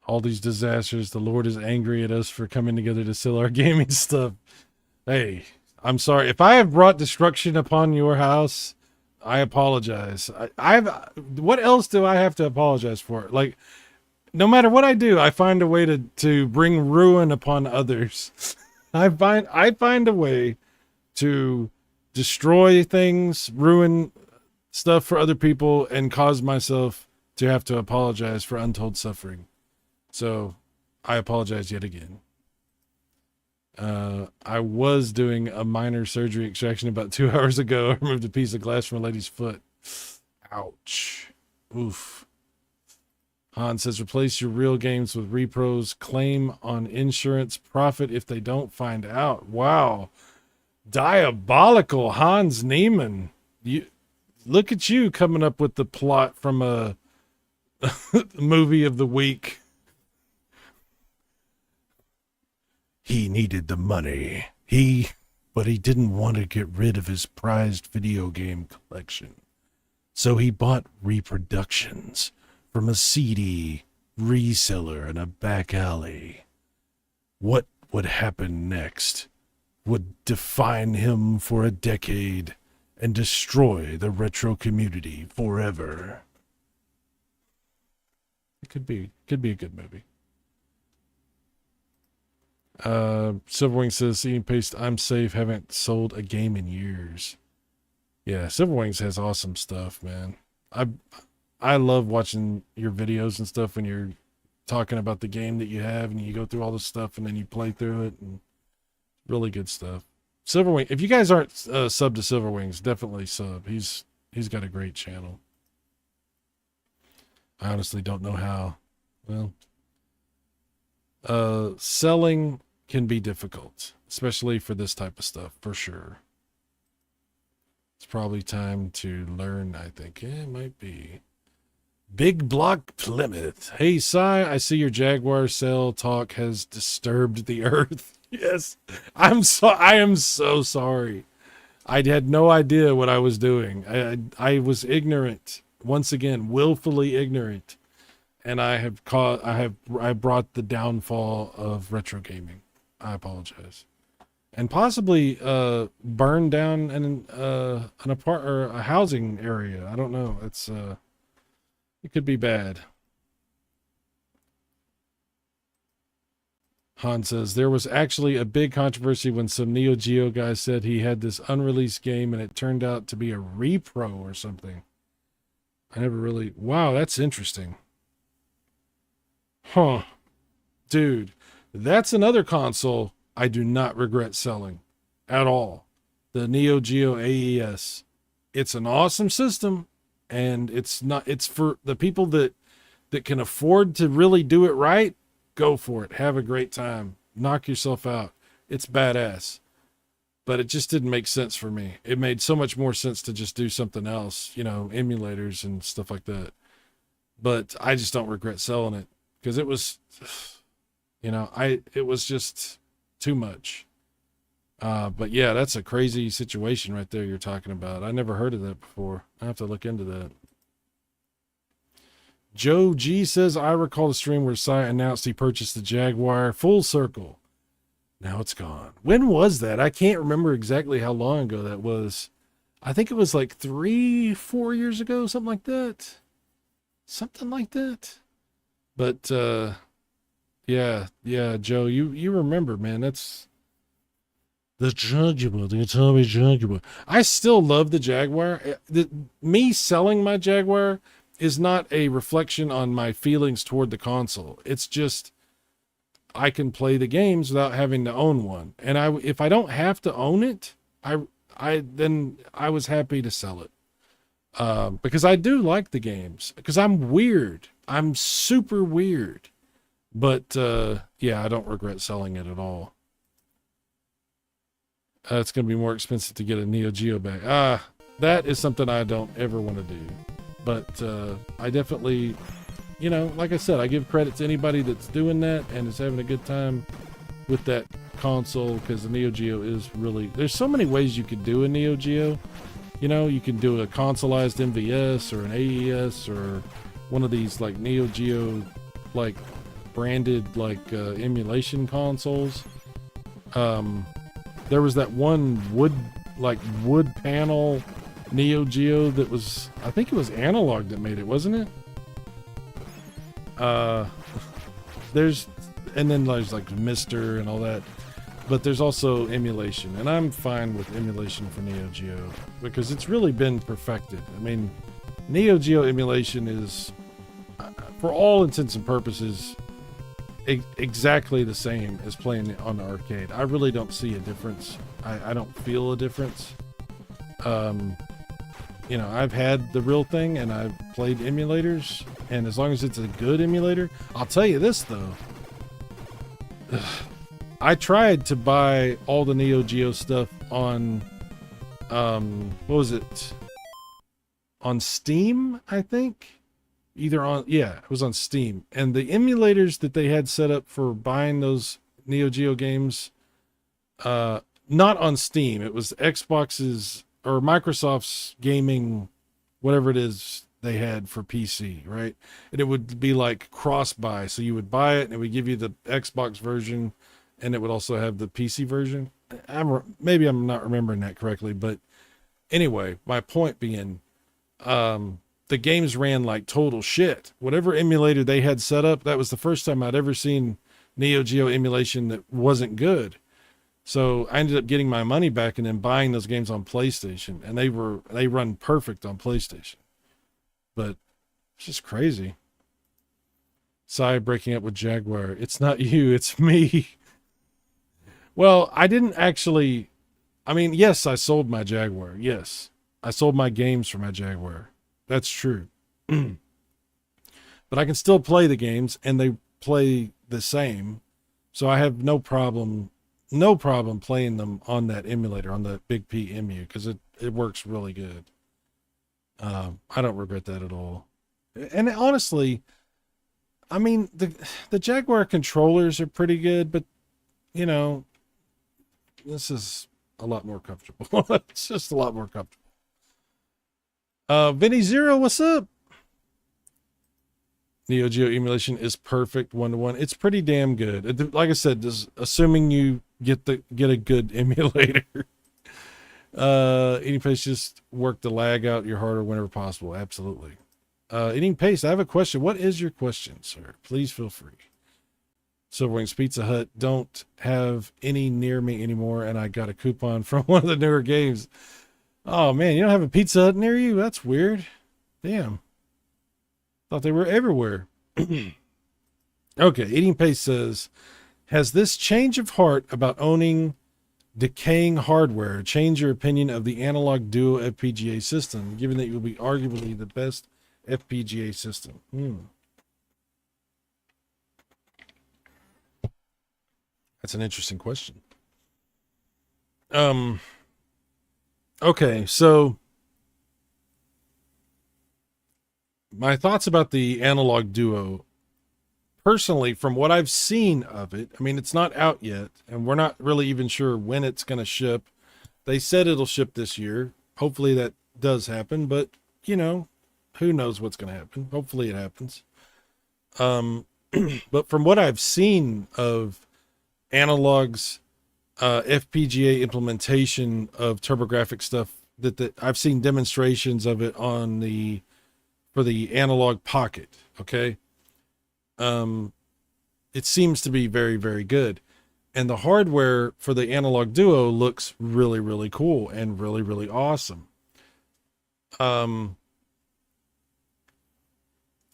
All these disasters, the Lord is angry at us for coming together to sell our gaming stuff. Hey, I'm sorry. If I have brought destruction upon your house, I apologize. What else do I have to apologize for? Like, no matter what I do, I find a way to bring ruin upon others. I find a way to destroy things, ruin stuff for other people, and cause myself to have to apologize for untold suffering. So I apologize yet again. I was doing a minor surgery extraction about 2 hours ago. I removed a piece of glass from a lady's foot. Ouch. Oof. Han says, replace your real games with repros. Claim on insurance. Profit if they don't find out. Wow. Diabolical Hans Niemann. Look at you coming up with the plot from a movie of the week. He needed the money. But he didn't want to get rid of his prized video game collection. So he bought reproductions from a seedy reseller in a back alley. What would happen next would define him for a decade and destroy the retro community forever. It could be a good movie. Silverwing says, eating paste, I'm safe, haven't sold a game in years. Yeah, Silverwings has awesome stuff, man. I love watching your videos and stuff when you're talking about the game that you have and you go through all this stuff and then you play through it, and really good stuff. Silverwing, if you guys aren't sub to Silverwings, definitely sub. He's got a great channel. I honestly don't know how. Well, selling can be difficult, especially for this type of stuff, for sure. It's probably time to learn, I think. Yeah, it might be. Big Block Plymouth. Hey, Cy, I see your Jaguar sale talk has disturbed the earth. Yes, I am so sorry. I had no idea what I was doing. I was ignorant. Once again, willfully ignorant. And I brought the downfall of retro gaming. I apologize. And possibly burn down an apartment or a housing area. I don't know. It could be bad. Han says, there was actually a big controversy when some Neo Geo guys said he had this unreleased game and it turned out to be a repro or something. I never really... Wow, that's interesting. Huh. Dude, that's another console I do not regret selling at all. The Neo Geo AES. It's an awesome system, and it's for the people that can afford to really do it right. Go for it. Have a great time. Knock yourself out. It's badass. But it just didn't make sense for me. It made so much more sense to just do something else, emulators and stuff like that. But I just don't regret selling it because it was, it was just too much. But yeah, that's a crazy situation right there you're talking about. I never heard of that before. I have to look into that. Joe G says, I recall the stream where Cy announced he purchased the Jaguar. Full circle. Now it's gone. When was that? I can't remember exactly how long ago that was. I think it was like 3-4 years ago, something like that. Something like that. But Yeah, yeah, Joe, you remember, man. That's the Jaguar, the Atari Jaguar. I still love the Jaguar. Me selling my Jaguar is not a reflection on my feelings toward the console. It's just I can play the games without having to own one. And if I don't have to own it, then I was happy to sell it. Because I do like the games. Because I'm weird. I'm super weird. But yeah, I don't regret selling it at all. It's going to be more expensive to get a Neo Geo back. That is something I don't ever want to do. But I definitely, you know, like I said, I give credit to anybody that's doing that and is having a good time with that console, because the Neo Geo is really, there's so many ways you could do a Neo Geo. You know, you can do a consoleized MVS or an AES or one of these like Neo Geo like branded like emulation consoles. There was that one wood panel Neo Geo that was, I think it was Analog that made it, wasn't it? And then there's like Mister and all that, but there's also emulation, and I'm fine with emulation for Neo Geo because it's really been perfected. I mean, Neo Geo emulation is, for all intents and purposes, exactly the same as playing on the arcade. I really don't see a difference. I don't feel a difference. You know, I've had the real thing and I've played emulators, and as long as it's a good emulator, I'll tell you this though. I tried to buy all the Neo Geo stuff on, what was it? On Steam, I think? It was on Steam. And the emulators that they had set up for buying those Neo Geo games, not on Steam. It was Xbox's or Microsoft's gaming, whatever it is they had for PC, right? And it would be like cross-buy. So you would buy it and it would give you the Xbox version, and it would also have the PC version. Maybe I'm not remembering that correctly, but anyway, my point being, the games ran like total shit. Whatever emulator they had set up, that was the first time I'd ever seen Neo Geo emulation that wasn't good. So I ended up getting my money back and then buying those games on PlayStation, and they run perfect on PlayStation. But it's just crazy. Sigh, breaking up with Jaguar. It's not you, it's me. Well, I didn't actually, I mean, yes, I sold my Jaguar. Yes. I sold my games for my Jaguar. That's true. But I can still play the games and they play the same. So I have no problem playing them on that emulator, on the Big P Emu, because it works really good. I don't regret that at all. And honestly, I mean, the Jaguar controllers are pretty good, but you know, this is a lot more comfortable. It's just a lot more comfortable. Vinny Zero, what's up? Neo Geo emulation is perfect 1-to-1. It's pretty damn good. Like I said, assuming you get a good emulator. Eating Pace, just work the lag out your harder whenever possible. Absolutely. Eating Pace, I have a question. What is your question, sir? Please feel free. Silverwings Pizza Hut don't have any near me anymore, and I got a coupon from one of the newer games. Oh man, you don't have a Pizza Hut near you? That's weird. Damn. Thought they were everywhere. Okay, Eating Pace says, has this change of heart about owning decaying hardware change your opinion of the Analog Duo FPGA system, given that it will be arguably the best FPGA system? That's an interesting question. Okay, so my thoughts about the Analog Duo, personally, from what I've seen of it, I mean, it's not out yet, and we're not really even sure when it's going to ship. They said it'll ship this year. Hopefully that does happen, but, you know, who knows what's going to happen. Hopefully it happens. But from what I've seen of Analog's FPGA implementation of TurboGrafx stuff, that I've seen demonstrations of it for the Analog Pocket. Okay. it seems to be very, very good. And the hardware for the Analog Duo looks really, really cool and really, really awesome.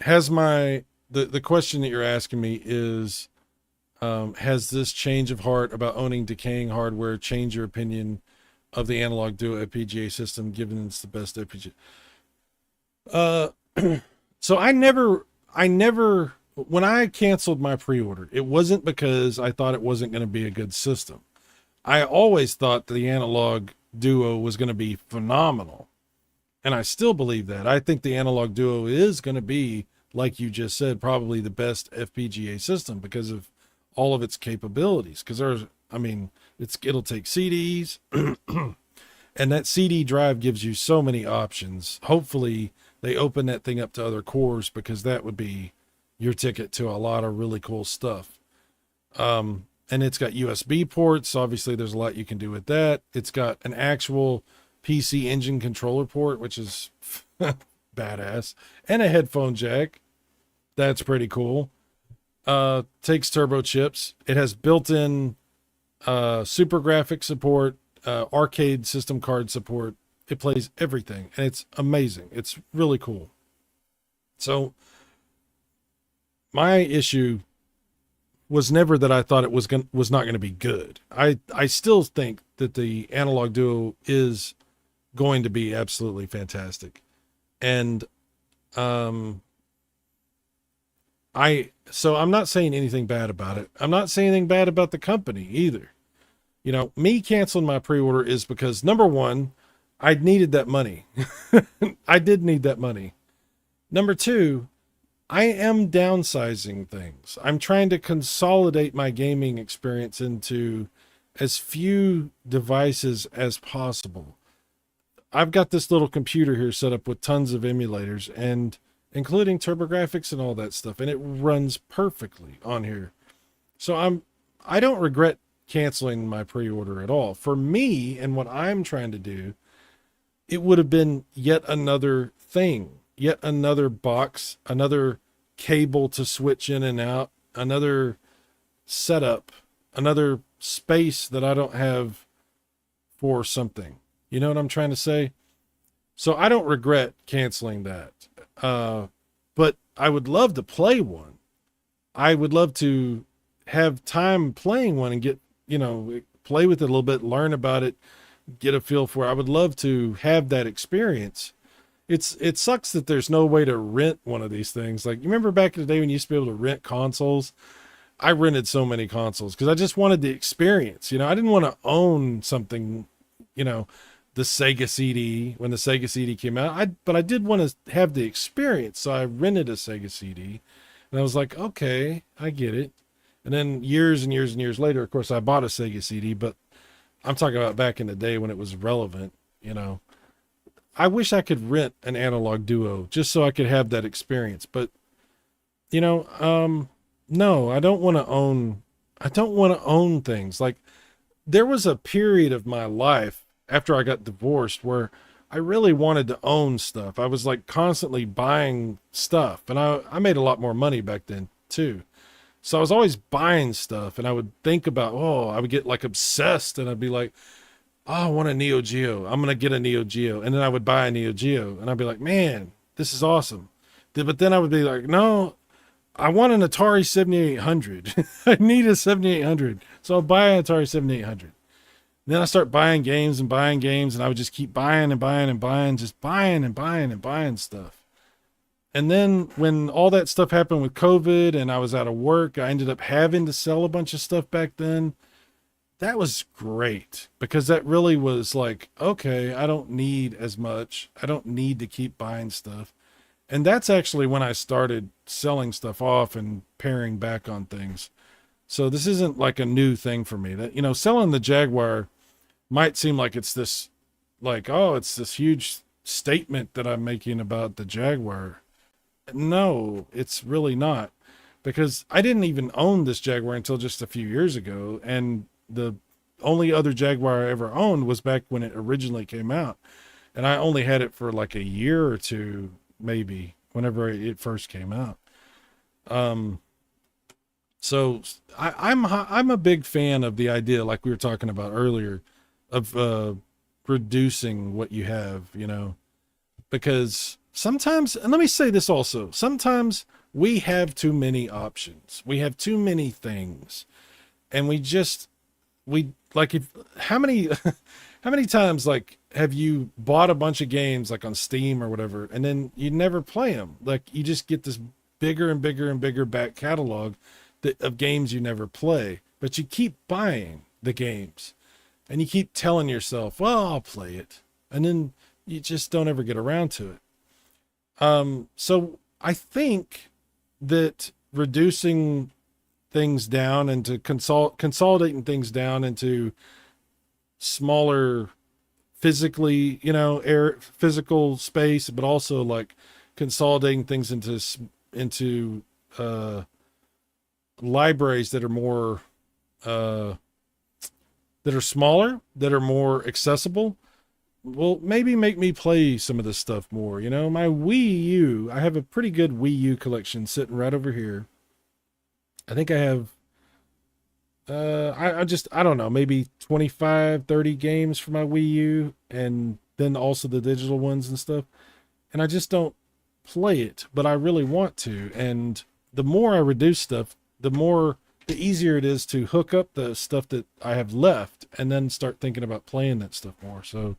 Has my the question that you're asking me is, has this change of heart about owning decaying hardware changed your opinion of the Analog Duo FPGA system, given it's the best FPGA? So I never, when I canceled my pre-order, it wasn't because I thought it wasn't going to be a good system. I always thought the Analog Duo was going to be phenomenal. And I still believe that. I think the Analog Duo is going to be, like you just said, probably the best FPGA system because of all of its capabilities. Because it'll take CDs, and that CD drive gives you so many options. Hopefully, they open that thing up to other cores, because that would be your ticket to a lot of really cool stuff. And it's got USB ports. Obviously, there's a lot you can do with that. It's got an actual PC engine controller port, which is badass, and a headphone jack. That's pretty cool. Takes turbo chips. It has built-in super graphic support, arcade system card support. It plays everything, and it's amazing. It's really cool. So my issue was never that I thought it was not going to be good. I still think that the Analog Duo is going to be absolutely fantastic. And I'm not saying anything bad about it. I'm not saying anything bad about the company either. You know, me canceling my pre-order is because, number one, I needed that money. I did need that money. Number two, I am downsizing things. I'm trying to consolidate my gaming experience into as few devices as possible. I've got this little computer here set up with tons of emulators, and including TurboGrafx and all that stuff, and it runs perfectly on here. So I don't regret canceling my pre-order at all. For me and what I'm trying to do, it would have been yet another thing, yet another box, another cable to switch in and out, another setup, another space that I don't have for something. You know what I'm trying to say? So I don't regret canceling that. But I would love to play one. I would love to have time playing one and get, play with it a little bit, learn about it, get a feel for it. I would love to have that experience. It sucks that there's no way to rent one of these things. Like, you remember back in the day when you used to be able to rent consoles? I rented so many consoles because I just wanted the experience. I didn't want to own something, the Sega CD when the Sega CD came out. But I did want to have the experience. So I rented a Sega CD, and I was like, okay, I get it. And then years and years and years later, of course, I bought a Sega CD, but I'm talking about back in the day when it was relevant. I wish I could rent an Analog Duo just so I could have that experience. But, no, I don't want to own things. Like, there was a period of my life after I got divorced where I really wanted to own stuff. I was like constantly buying stuff, and I made a lot more money back then too. So I was always buying stuff, and I would think about, I would get like obsessed, and I'd be like, I want a Neo Geo. I'm going to get a Neo Geo. And then I would buy a Neo Geo, and I'd be like, man, this is awesome. But then I would be like, no, I want an Atari 7800. I need a 7800. So I'll buy an Atari 7800. Then I start buying games, and I would just keep buying and buying and buying, just buying and buying and buying stuff. And then when all that stuff happened with COVID and I was out of work, I ended up having to sell a bunch of stuff back then. That was great because that really was like, okay, I don't need as much. I don't need to keep buying stuff. And that's actually when I started selling stuff off and paring back on things. So this isn't like a new thing for me. That, selling the Jaguar might seem like it's this, like, it's this huge statement that I'm making about the Jaguar. No, it's really not, because I didn't even own this Jaguar until just a few years ago. And the only other Jaguar I ever owned was back when it originally came out. And I only had it for like a year or two, maybe, whenever it first came out. So I'm a big fan of the idea, like we were talking about earlier, of reducing what you have, you know, because sometimes, and let me say this also, sometimes we have too many options. We have too many things, and we like, if how many how many times, like, have you bought a bunch of games like on Steam or whatever, and then you never play them? Like, you just get this bigger and bigger and bigger back catalog of games you never play, but you keep buying the games and you keep telling yourself, well, I'll play it, and then you just don't ever get around to it. So I think that reducing things down into consolidating things down into smaller physically, you know, physical space, but also like consolidating things into libraries that are more uh that are smaller, that are more accessible, will maybe make me play some of this stuff more. You know, my Wii U, I have a pretty good Wii U collection sitting right over here. I think I have I don't know, maybe 25, 30 games for my Wii U, and then also the digital ones and stuff. And I just don't play it, but I really want to. And the more I reduce stuff, the easier it is to hook up the stuff that I have left and then start thinking about playing that stuff more. So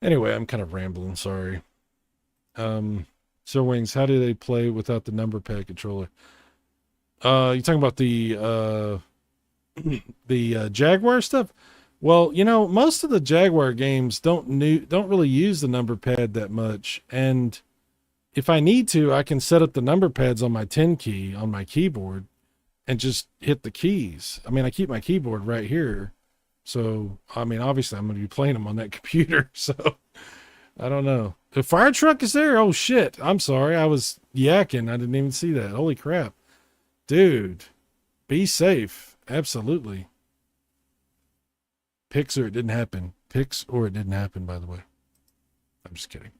anyway, I'm kind of rambling, sorry. So Wings, how do they play without the number pad controller? You talking about the Jaguar stuff? Well, you know, most of the Jaguar games don't really use the number pad that much, and if I need to, I can set up the number pads on my 10 key on my keyboard and just hit the keys. I mean, I keep my keyboard right here, so I mean, obviously, I'm going to be playing them on that computer. So I don't know. The fire truck is there. Oh shit! I'm sorry, I was yakking. I didn't even see that. Holy crap, dude! Be safe. Absolutely. Pix or it didn't happen. Pix or it didn't happen, by the way. I'm just kidding.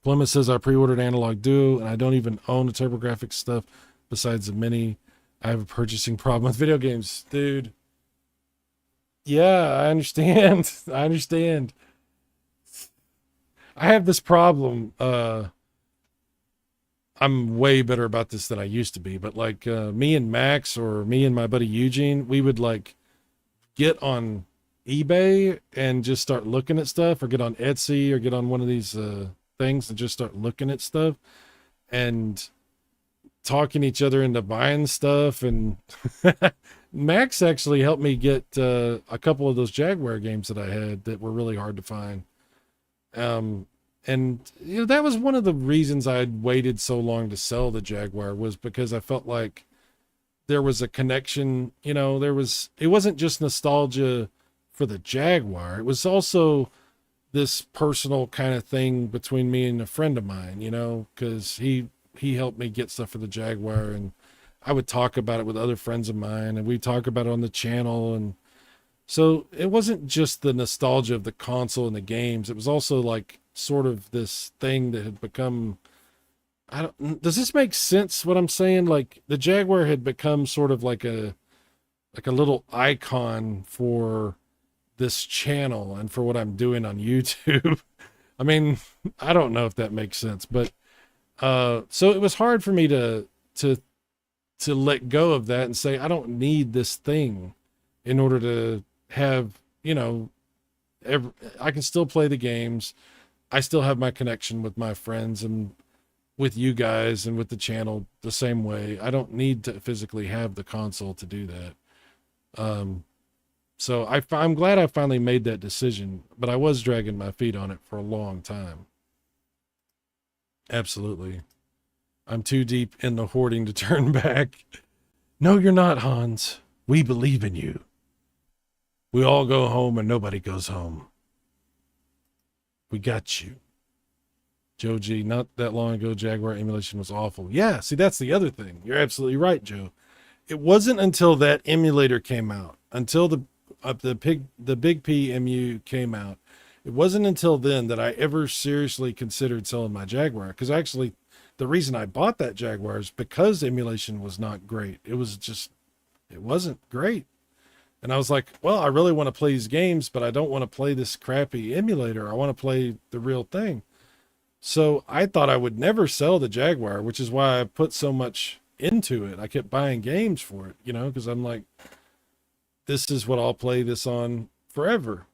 Plymouth says I pre-ordered Analog Duo and I don't even own the TurboGrafx stuff besides the Mini. I have a purchasing problem with video games, dude. Yeah, I understand. I understand. I have this problem. I'm way better about this than I used to be, but like me and Max, or me and my buddy Eugene, we would like get on eBay and just start looking at stuff, or get on Etsy, or get on one of these things and just start looking at stuff and talking each other into buying stuff. And Max actually helped me get a couple of those Jaguar games that I had that were really hard to find. And you know, that was one of the reasons I had waited so long to sell the Jaguar, was because I felt like there was a connection. You know, it wasn't just nostalgia for the Jaguar. It was also this personal kind of thing between me and a friend of mine, you know, because he helped me get stuff for the Jaguar, and I would talk about it with other friends of mine, and we'd talk about it on the channel. And so it wasn't just the nostalgia of the console and the games. It was also like sort of this thing that had become, does this make sense what I'm saying? Like the Jaguar had become sort of like a little icon for this channel and for what I'm doing on YouTube. I mean, I don't know if that makes sense, but so it was hard for me to let go of that and say, I don't need this thing in order to have, you know, I can still play the games. I still have my connection with my friends and with you guys and with the channel the same way. I don't need to physically have the console to do that. So I'm glad I finally made that decision, but I was dragging my feet on it for a long time. Absolutely. I'm too deep in the hoarding to turn back. No, you're not, Hans. We believe in you. We all go home and nobody goes home. We got you. Joe G, not that long ago, Jaguar emulation was awful. Yeah, see, that's the other thing. You're absolutely right, Joe. It wasn't until that emulator came out, until the Big P EMU came out. It wasn't until then that I ever seriously considered selling my Jaguar, because actually the reason I bought that Jaguar is because emulation was not great. It wasn't great. And I was like, well, I really want to play these games, but I don't want to play this crappy emulator. I want to play the real thing. So I thought I would never sell the Jaguar, which is why I put so much into it. I kept buying games for it, because I'm like, this is what I'll play this on forever.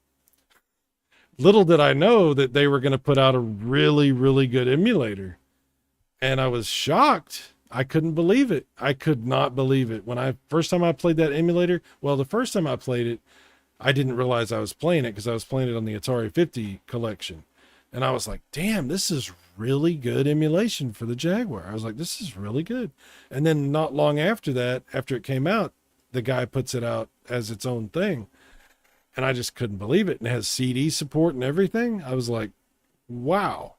Little did I know that they were going to put out a really, really good emulator. And I was shocked. I couldn't believe it. I could not believe it. First time I played that emulator, well, the first time I played it, I didn't realize I was playing it because I was playing it on the Atari 50 collection. And I was like, damn, this is really good emulation for the Jaguar. I was like, this is really good. And then not long after that, after it came out, the guy puts it out as its own thing. And I just couldn't believe it. And it has CD support and everything. I was like, wow.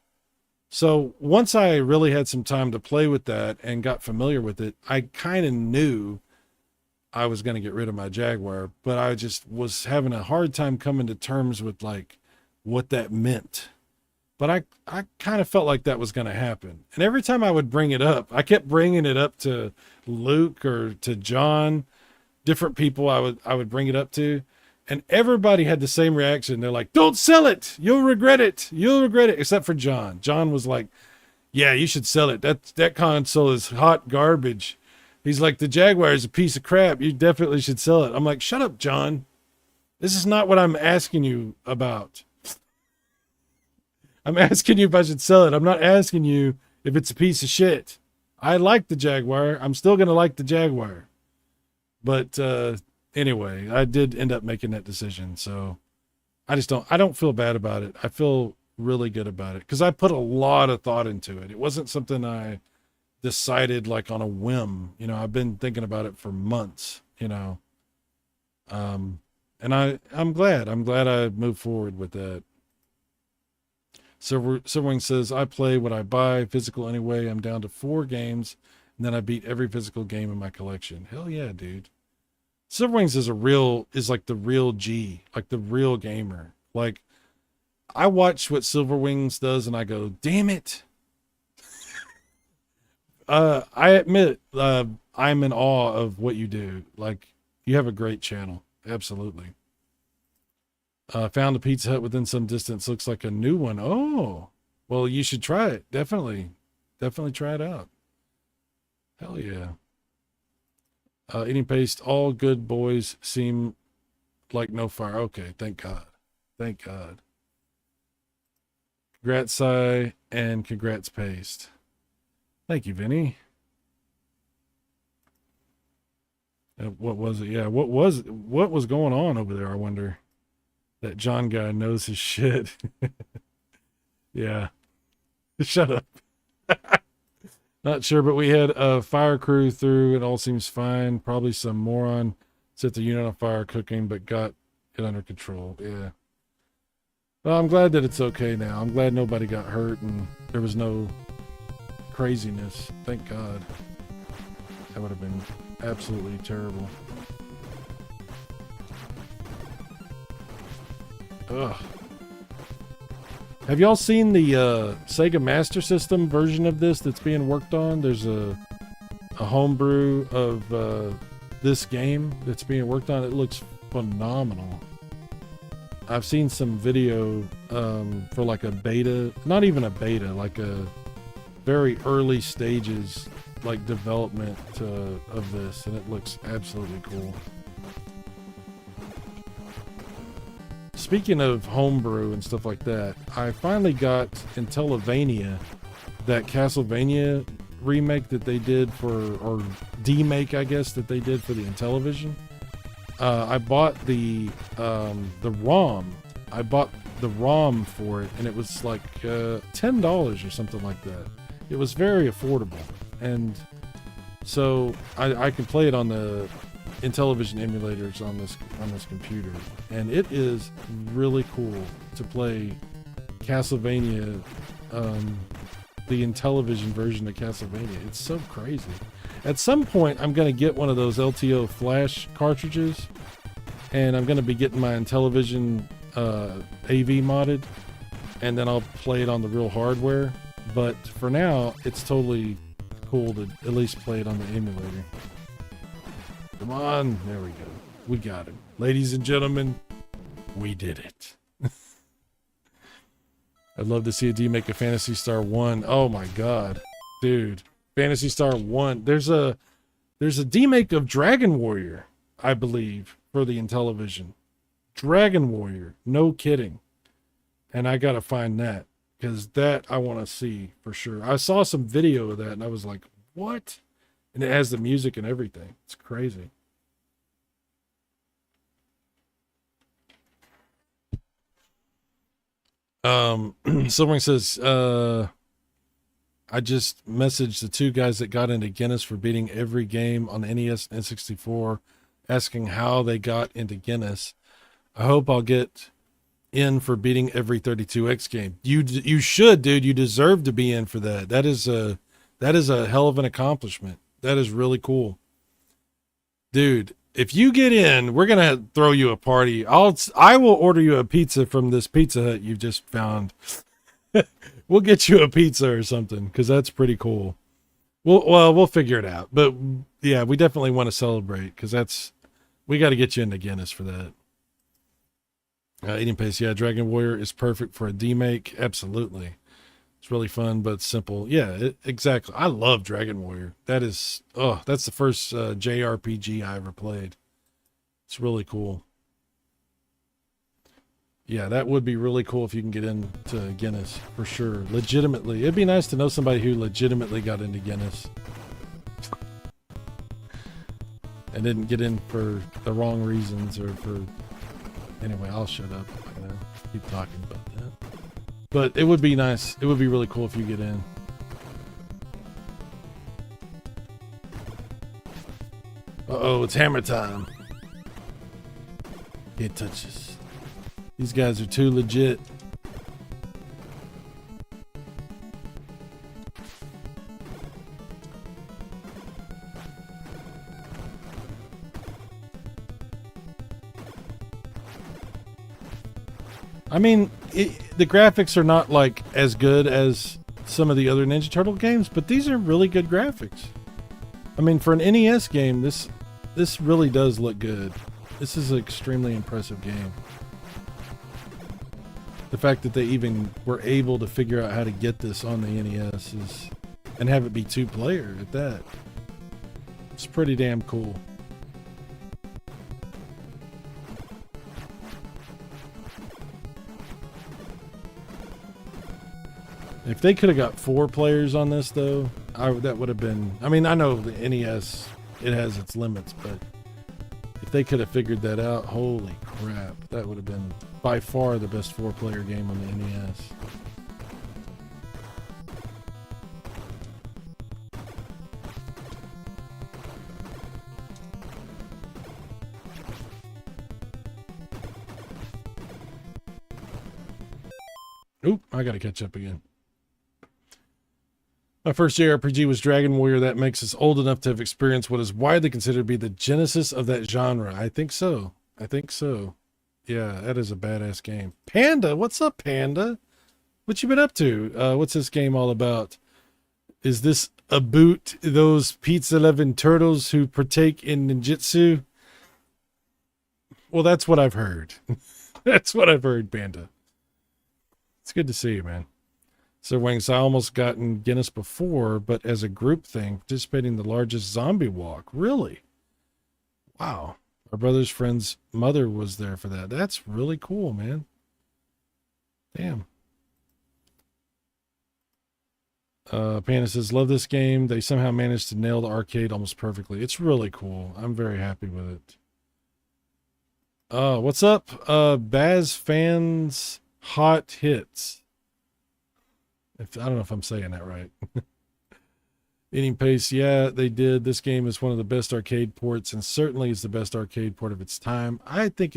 So once I really had some time to play with that and got familiar with it, I kind of knew I was going to get rid of my Jaguar, but I just was having a hard time coming to terms with like what that meant. But I kind of felt like that was going to happen. And every time I would bring it up, I kept bringing it up to Luke or to John, different people I would bring it up to. And everybody had the same reaction. They're like, don't sell it. You'll regret it. You'll regret it. Except for John. John was like, yeah, you should sell it. That console is hot garbage. He's like, the Jaguar is a piece of crap. You definitely should sell it. I'm like, shut up, John. This is not what I'm asking you about. I'm asking you if I should sell it. I'm not asking you if it's a piece of shit. I like the Jaguar. I'm still going to like the Jaguar. But, anyway, I did end up making that decision. So I don't feel bad about it. I feel really good about it because I put a lot of thought into it. It wasn't something I decided like on a whim. I've been thinking about it for months, and I'm glad I moved forward with that. Silverwing says, I play what I buy physical anyway. I'm down to 4 games and then I beat every physical game in my collection. Hell yeah, dude. Silverwings is like the real G, like the real gamer. Like I watch what Silverwings does and I go, damn it. I admit, I'm in awe of what you do. Like you have a great channel. Absolutely. Found a Pizza Hut within some distance. Looks like a new one. Oh, well, you should try it. Definitely try it out. Hell yeah. Eating paste. All good boys seem like no fire. Okay, thank God. Thank God. Congrats, Cy, and congrats, Paste. Thank you, Vinny. What was it? Yeah, what was going on over there? I wonder. That John guy knows his shit. Yeah. Shut up. Not sure, but we had a fire crew through. It all seems fine. Probably some moron set the unit on fire cooking, but got it under control. Yeah. Well, I'm glad that it's okay now. I'm glad nobody got hurt and there was no craziness. Thank God. That would have been absolutely terrible. Ugh. Have y'all seen the Sega Master System version of this that's being worked on? There's a homebrew of this game that's being worked on. It looks phenomenal. I've seen some video for like a beta, not even a beta, like a very early stages like development of this, and it looks absolutely cool. Speaking of homebrew and stuff like that, I finally got Intellavania, that Castlevania remake that they did or demake, I guess, that they did for the Intellivision. I bought the ROM. I bought the ROM for it, and it was like $10 or something like that. It was very affordable, and so I can play it on the Intellivision emulators on this computer, and it is really cool to play Castlevania, the Intellivision version of Castlevania. It's so crazy. At some point, I'm going to get one of those LTO flash cartridges, and I'm going to be getting my Intellivision AV modded, and then I'll play it on the real hardware. But for now, it's totally cool to at least play it on the emulator. Come on, there we go. We got it. Ladies and gentlemen, we did it. I'd love to see a remake of Phantasy Star 1. Oh my god. Dude. Phantasy Star 1. There's a remake of Dragon Warrior, I believe, for the Intellivision. Dragon Warrior. No kidding. And I gotta find that, because that I want to see for sure. I saw some video of that and I was like, what? And it has the music and everything. It's crazy. Someone says, I just messaged the two guys that got into Guinness for beating every game on the NES and N64, asking how they got into Guinness. I hope I'll get in for beating every 32X game. You should, dude. You deserve to be in for that. That is a hell of an accomplishment. That is really cool. Dude, if you get in, we're going to throw you a party. I will order you a pizza from this Pizza Hut you just found. We'll get you a pizza or something, because that's pretty cool. We'll figure it out. But yeah, we definitely want to celebrate, because we got to get you into Guinness for that. Eating Pace, yeah, Dragon Warrior is perfect for a demake. Absolutely. It's really fun, but simple. Yeah, exactly. I love Dragon Warrior. That's the first JRPG I ever played. It's really cool. Yeah, that would be really cool if you can get into Guinness, for sure. Legitimately. It'd be nice to know somebody who legitimately got into Guinness and didn't get in for the wrong reasons or for... Anyway, I'll shut up. I'm gonna keep talking about that. But it would be nice. It would be really cool if you get in. Uh-oh, it's hammer time. Can't touch us. These guys are too legit. I mean, the graphics are not like as good as some of the other Ninja Turtle games, but these are really good graphics. I mean, for an NES game, this really does look good. This is an extremely impressive game. The fact that they even were able to figure out how to get this on the NES and have it be 2-player at that. It's pretty damn cool. If they could have got 4 players on this, though, that would have been... I mean, I know the NES, it has its limits, but if they could have figured that out, holy crap, that would have been by far the best 4-player game on the NES. Oop, I gotta catch up again. My first JRPG was Dragon Warrior. That makes us old enough to have experienced what is widely considered to be the genesis of that genre. I think so. I think so. Yeah, that is a badass game. Panda, what's up, Panda? What you been up to? What's this game all about? Is this about those Pizza 11 turtles who partake in ninjutsu? Well, that's what I've heard. That's what I've heard, Panda. It's good to see you, man. So Wangs, I almost gotten Guinness before, but as a group thing, participating in the largest zombie walk. Really? Wow. Our brother's friend's mother was there for that. That's really cool, man. Damn. Panda says, love this game. They somehow managed to nail the arcade almost perfectly. It's really cool. I'm very happy with it. What's up? Baz Fans Hot Hits. I don't know if I'm saying that right. Eating Pace, yeah, they did. This game is one of the best arcade ports and certainly is the best arcade port of its time. I think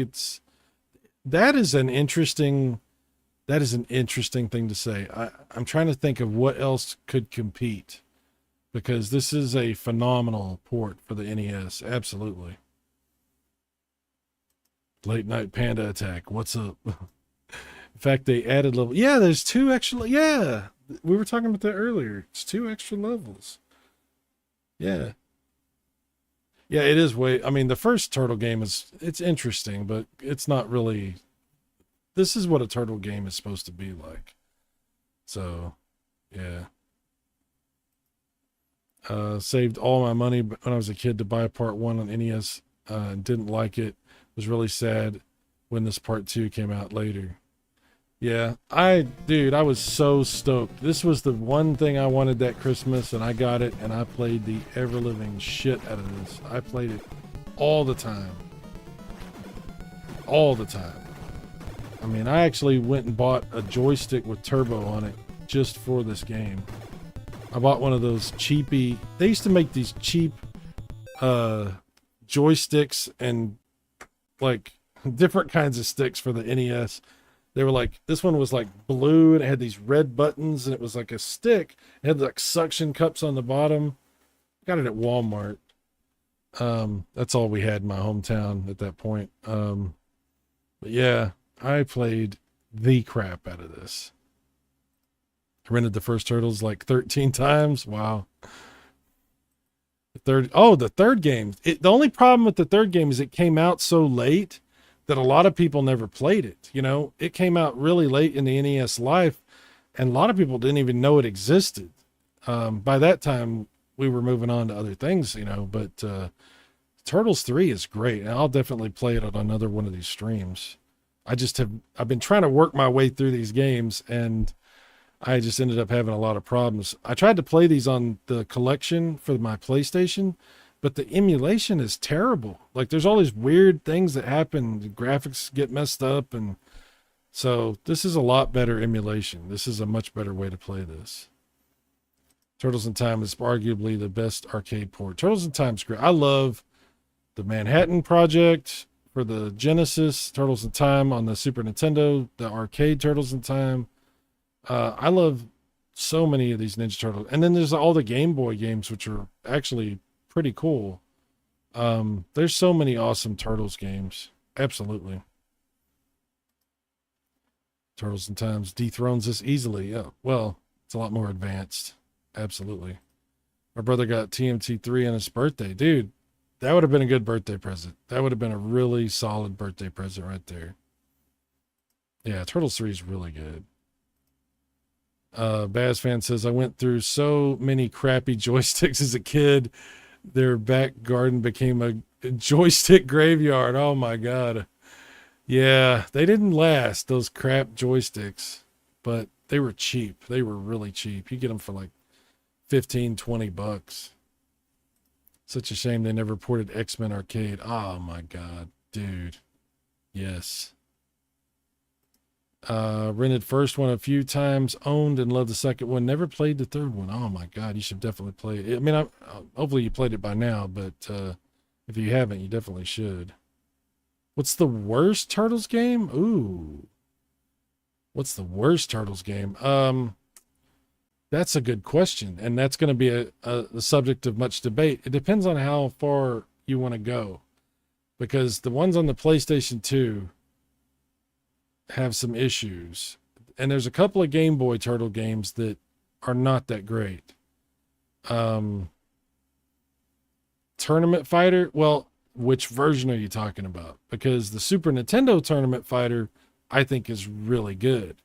that is an interesting thing to say. I'm trying to think of what else could compete, because this is a phenomenal port for the NES. Absolutely. Late Night Panda Attack. What's up? In fact, they added level. Yeah, there's 2 actually. Yeah, We were talking about that earlier. It's 2 extra levels. Yeah. Yeah, it is way. I mean, the first turtle game it's interesting, but it's not really. This is what a turtle game is supposed to be like. So, yeah. Saved all my money when I was a kid to buy part 1 on NES. Didn't like it. Was really sad when this part 2 came out later. Yeah, dude, I was so stoked. This was the one thing I wanted that Christmas, and I got it, and I played the ever-living shit out of this. I played it all the time. All the time. I mean, I actually went and bought a joystick with turbo on it just for this game. I bought one of those cheapy... They used to make these cheap joysticks and, like, different kinds of sticks for the NES. They were like, this one was like blue and it had these red buttons and it was like a stick. It had like suction cups on the bottom. Got it at Walmart. That's all we had in my hometown at that point. But yeah, I played the crap out of this. I rented the first Turtles like 13 times. Wow. The third game. The only problem with the third game is it came out so late that a lot of people never played it. You know, it came out really late in the NES life, and a lot of people didn't even know it existed. By that time, we were moving on to other things, you know, but Turtles 3 is great, and I'll definitely play it on another one of these streams. I've been trying to work my way through these games, and I just ended up having a lot of problems. I tried to play these on the collection for my PlayStation, but the emulation is terrible. Like, there's all these weird things that happen. The graphics get messed up. And so this is a lot better emulation. This is a much better way to play this. Turtles in Time is arguably the best arcade port. Turtles in Time's great. I love the Manhattan Project for the Genesis, Turtles in Time on the Super Nintendo, the arcade Turtles in Time. I love so many of these Ninja Turtles. And then there's all the Game Boy games, which are actually pretty cool. There's so many awesome Turtles games. Absolutely. Turtles in Times dethrones this easily. Yeah, well, it's a lot more advanced. Absolutely. My brother got TMT3 on his birthday. Dude, that would have been a good birthday present. That would have been a really solid birthday present right there. Yeah, Turtles 3 is really good. Baz Fan says, I went through so many crappy joysticks as a kid. Their back garden became a joystick graveyard. Oh my God. Yeah, they didn't last, those crap joysticks, but they were cheap. They were really cheap. You get them for like 15, 20 bucks. Such a shame they never ported X-Men Arcade. Oh my God, dude. Yes. Rented first one a few times, owned and loved the second one, never played the third one. Oh my God, you should definitely play it. I mean, hopefully you played it by now, but if you haven't, you definitely should. What's the worst Turtles game? Ooh. What's the worst Turtles game? That's a good question, and that's going to be a subject of much debate. It depends on how far you want to go, because the ones on the PlayStation 2 have some issues, and there's a couple of Game Boy Turtle games that are not that great. Tournament Fighter, well, which version are you talking about? Because the Super Nintendo Tournament Fighter, I think, is really good.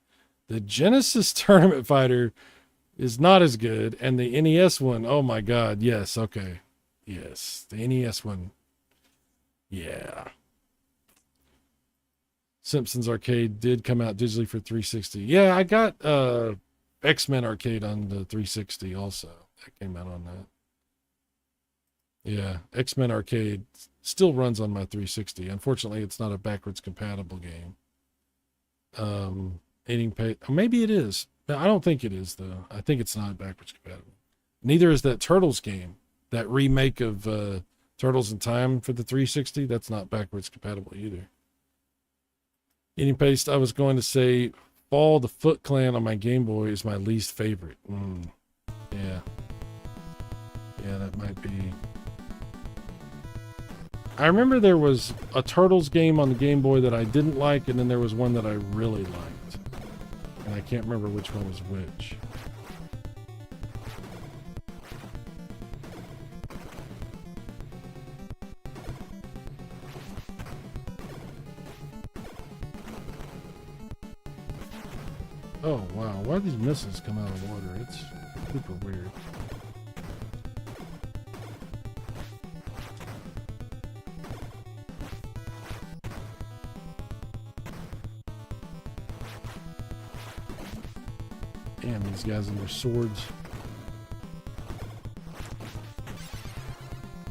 The Genesis Tournament Fighter is not as good, and the NES one, oh my God, yes, okay. Yes, the NES one, yeah. Simpsons Arcade did come out digitally for 360. Yeah, I got X-Men Arcade on the 360 also. That came out on that. Yeah, X-Men Arcade still runs on my 360. Unfortunately, it's not a backwards compatible game. Maybe it is. I don't think it is, though. I think it's not backwards compatible. Neither is that Turtles game. That remake of Turtles in Time for the 360. That's not backwards compatible either. Eating Paste, I was going to say Fall the Foot Clan on my Game Boy is my least favorite. Yeah. Yeah, that might be. I remember there was a Turtles game on the Game Boy that I didn't like, and then there was one that I really liked. And I can't remember which one was which. Oh, wow. Why do these missiles come out of water? It's super weird. Damn, these guys and their swords.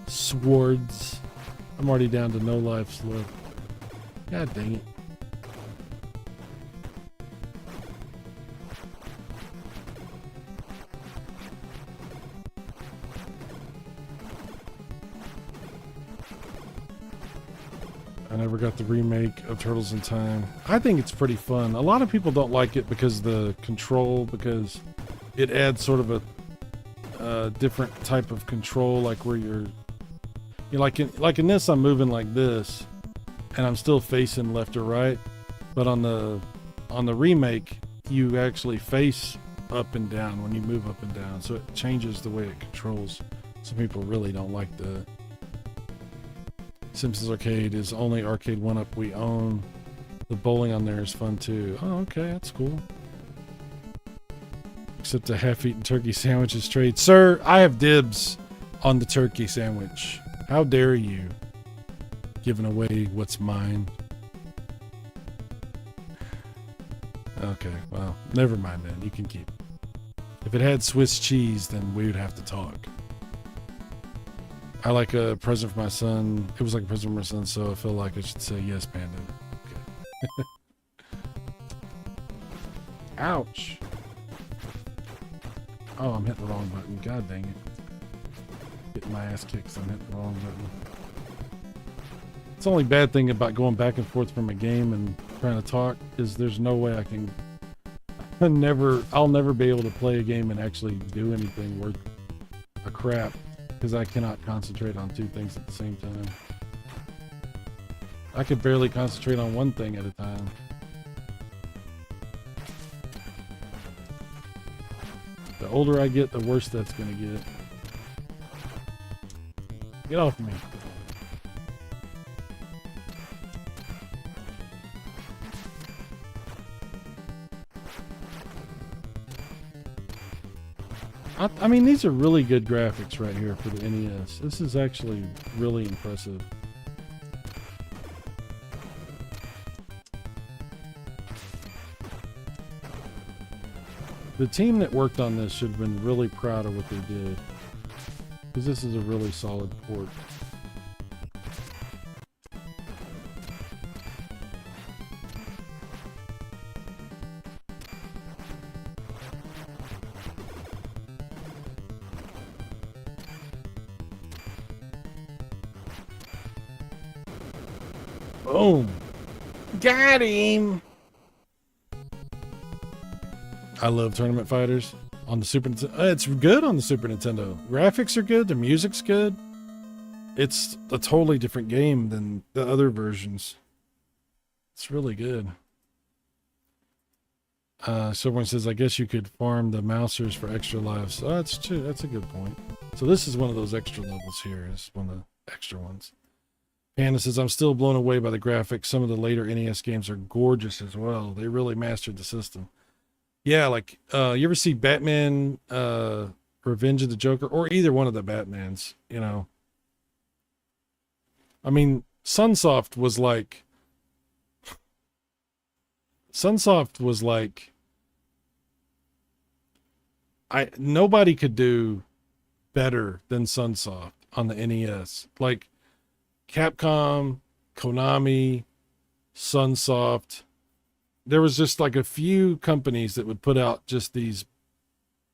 Swords. I'm already down to no lives left. God dang it. I never got the remake of Turtles in Time. I think it's pretty fun. A lot of people don't like it because the control, because it adds sort of a different type of control, like where you're like in this, I'm moving like this, and I'm still facing left or right. But on the remake, you actually face up and down when you move up and down, so it changes the way it controls. Some people really don't like that. Simpsons Arcade is only arcade 1-up we own. The bowling on there is fun too. Oh, okay, that's cool. Except a half-eaten turkey sandwich is trade. Sir, I have dibs on the turkey sandwich. How dare you? Giving away what's mine. Okay, well, never mind then. You can keep it. If it had Swiss cheese, then we would have to talk. I like a present for my son. It was like a present for my son, so I feel like I should say yes, Panda. Okay. Ouch. Oh, I'm hitting the wrong button. God dang it. Getting my ass kicked, so I'm hitting the wrong button. It's the only bad thing about going back and forth from a game and trying to talk is there's no way I can... I'll never be able to play a game and actually do anything worth a crap. Because I cannot concentrate on two things at the same time. I could barely concentrate on one thing at a time. The older I get, the worse that's gonna get. Get off me. I mean, these are really good graphics right here for the NES. This is actually really impressive. The team that worked on this should have been really proud of what they did, because this is a really solid port. Boom. Got him. I love Tournament Fighters on the Super Nintendo. It's good on the Super Nintendo. Graphics are good. The music's good. It's a totally different game than the other versions. It's really good. Someone says, I guess you could farm the mousers for extra lives. Oh, that's true. That's a good point. So this is one of those extra levels here. It's one of the extra ones. Panda says, I'm still blown away by the graphics. Some of the later NES games are gorgeous as well. They really mastered the system. Yeah, like, you ever see Batman, Revenge of the Joker, or either one of the Batmans, you know? I mean, Sunsoft was like, nobody could do better than Sunsoft on the NES. Like, Capcom, Konami, Sunsoft. There was just like a few companies that would put out just these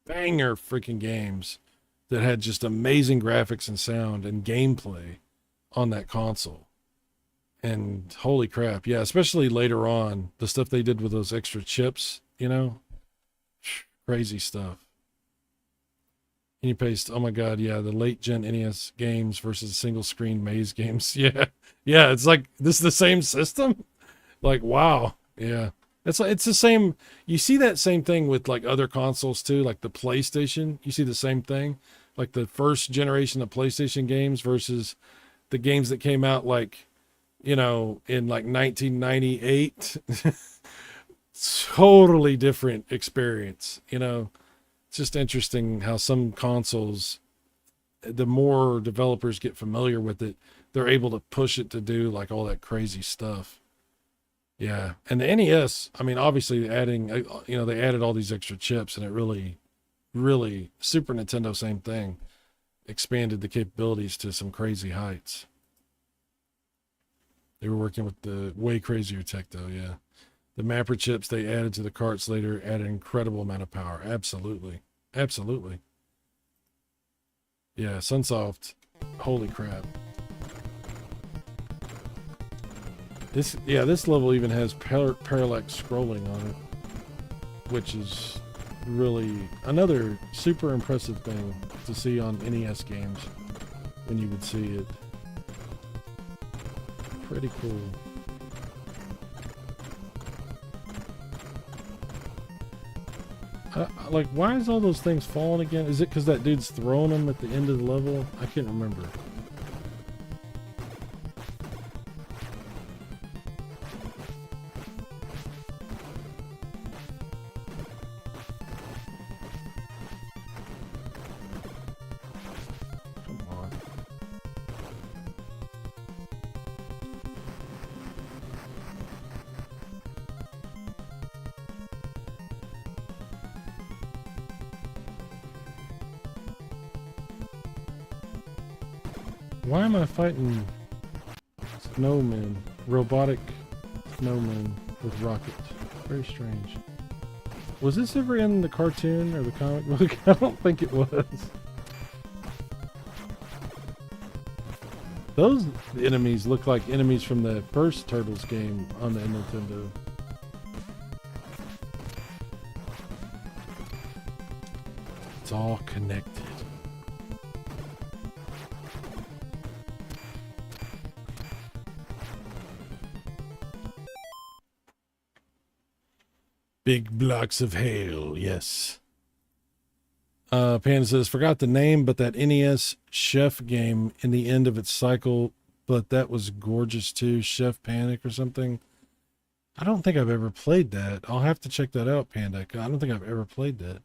banger freaking games that had just amazing graphics and sound and gameplay on that console. And holy crap, yeah, especially later on, the stuff they did with those extra chips, you know? Crazy stuff. Can you paste? Oh my god, yeah, the late gen NES games versus single screen maze games. Yeah, it's like this is the same system. Like, wow, yeah, it's the same. You see that same thing with like other consoles too, like the PlayStation. You see the same thing, like the first generation of PlayStation games versus the games that came out like, you know, in like 1998. totally different experience. You know, it's just interesting how some consoles, the more developers get familiar with it, they're able to push it to do like all that crazy stuff. Yeah. And the NES, I mean, obviously adding, you know, they added all these extra chips and it really, really, Super Nintendo, same thing, expanded the capabilities to some crazy heights. They were working with the way crazier tech though. Yeah. The mapper chips they added to the carts later added an incredible amount of power. Absolutely. Absolutely. Yeah. Sunsoft. Holy crap. This level even has parallax scrolling on it, which is really another super impressive thing to see on NES games when you would see it. Pretty cool. Like, why is all those things falling again? Is it because that dude's throwing them at the end of the level? I can't remember. Why am I fighting snowmen? Robotic snowmen with rockets. Very strange. Was this ever in the cartoon or the comic book? I don't think it was. Those enemies look like enemies from the first Turtles game on the Nintendo. It's all connected. Big blocks of hail, yes. Panda says, forgot the name, but that NES chef game in the end of its cycle, but that was gorgeous too. Chef Panic or something. I don't think I've ever played that. I'll have to check that out, Panda. I don't think I've ever played that.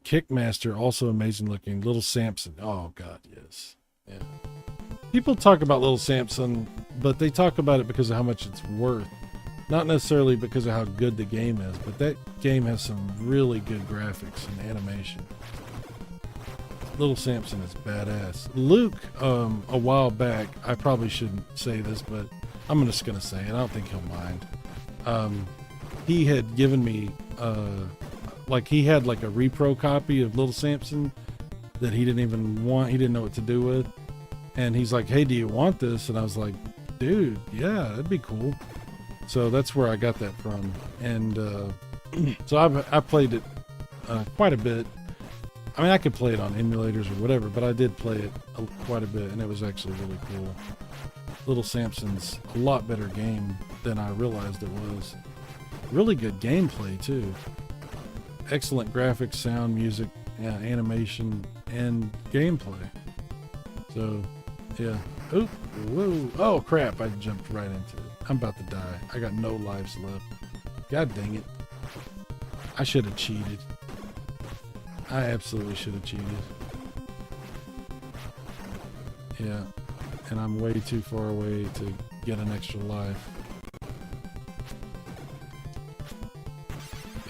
Kickmaster, also amazing looking. Little Samson. Oh, God, yes. Yeah. People talk about Little Samson, but they talk about it because of how much it's worth. Not necessarily because of how good the game is, but that game has some really good graphics and animation. Little Samson is badass. Luke, a while back, I probably shouldn't say this, but I'm just going to say it. I don't think he'll mind. He had given me, he had like a repro copy of Little Samson that he didn't even want. He didn't know what to do with. And he's like, hey, do you want this? And I was like, dude, yeah, that'd be cool. So that's where I got that from. And so I played it quite a bit. I mean, I could play it on emulators or whatever, but I did play it quite a bit, and it was actually really cool. Little Samson's a lot better game than I realized it was. Really good gameplay, too. Excellent graphics, sound, music, yeah, animation, and gameplay. So, yeah. Oop, whoa. Oh, crap. I jumped right into it. I'm about to die. I got no lives left. God dang it. I should have cheated. I absolutely should have cheated. Yeah. And I'm way too far away to get an extra life.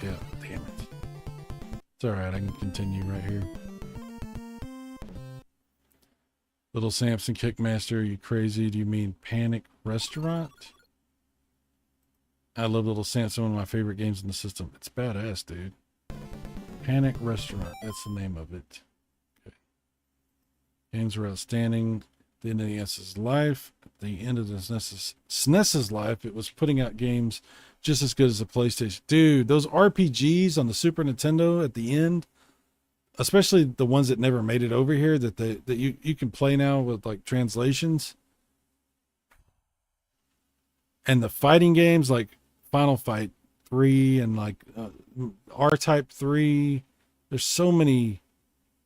Yeah, damn it. It's alright, I can continue right here. Little Samson Kickmaster, you crazy? Do you mean Panic Restaurant? I love Little Samson, one of my favorite games in the system. It's badass, dude. Panic Restaurant, that's the name of it. Okay. Games were outstanding. The end of the NES's life. At the end of the SNES's life, it was putting out games just as good as the PlayStation. Dude, those RPGs on the Super Nintendo at the end, especially the ones that never made it over here, that you can play now with like translations. And the fighting games like Final Fight 3 and like R-Type 3. There's so many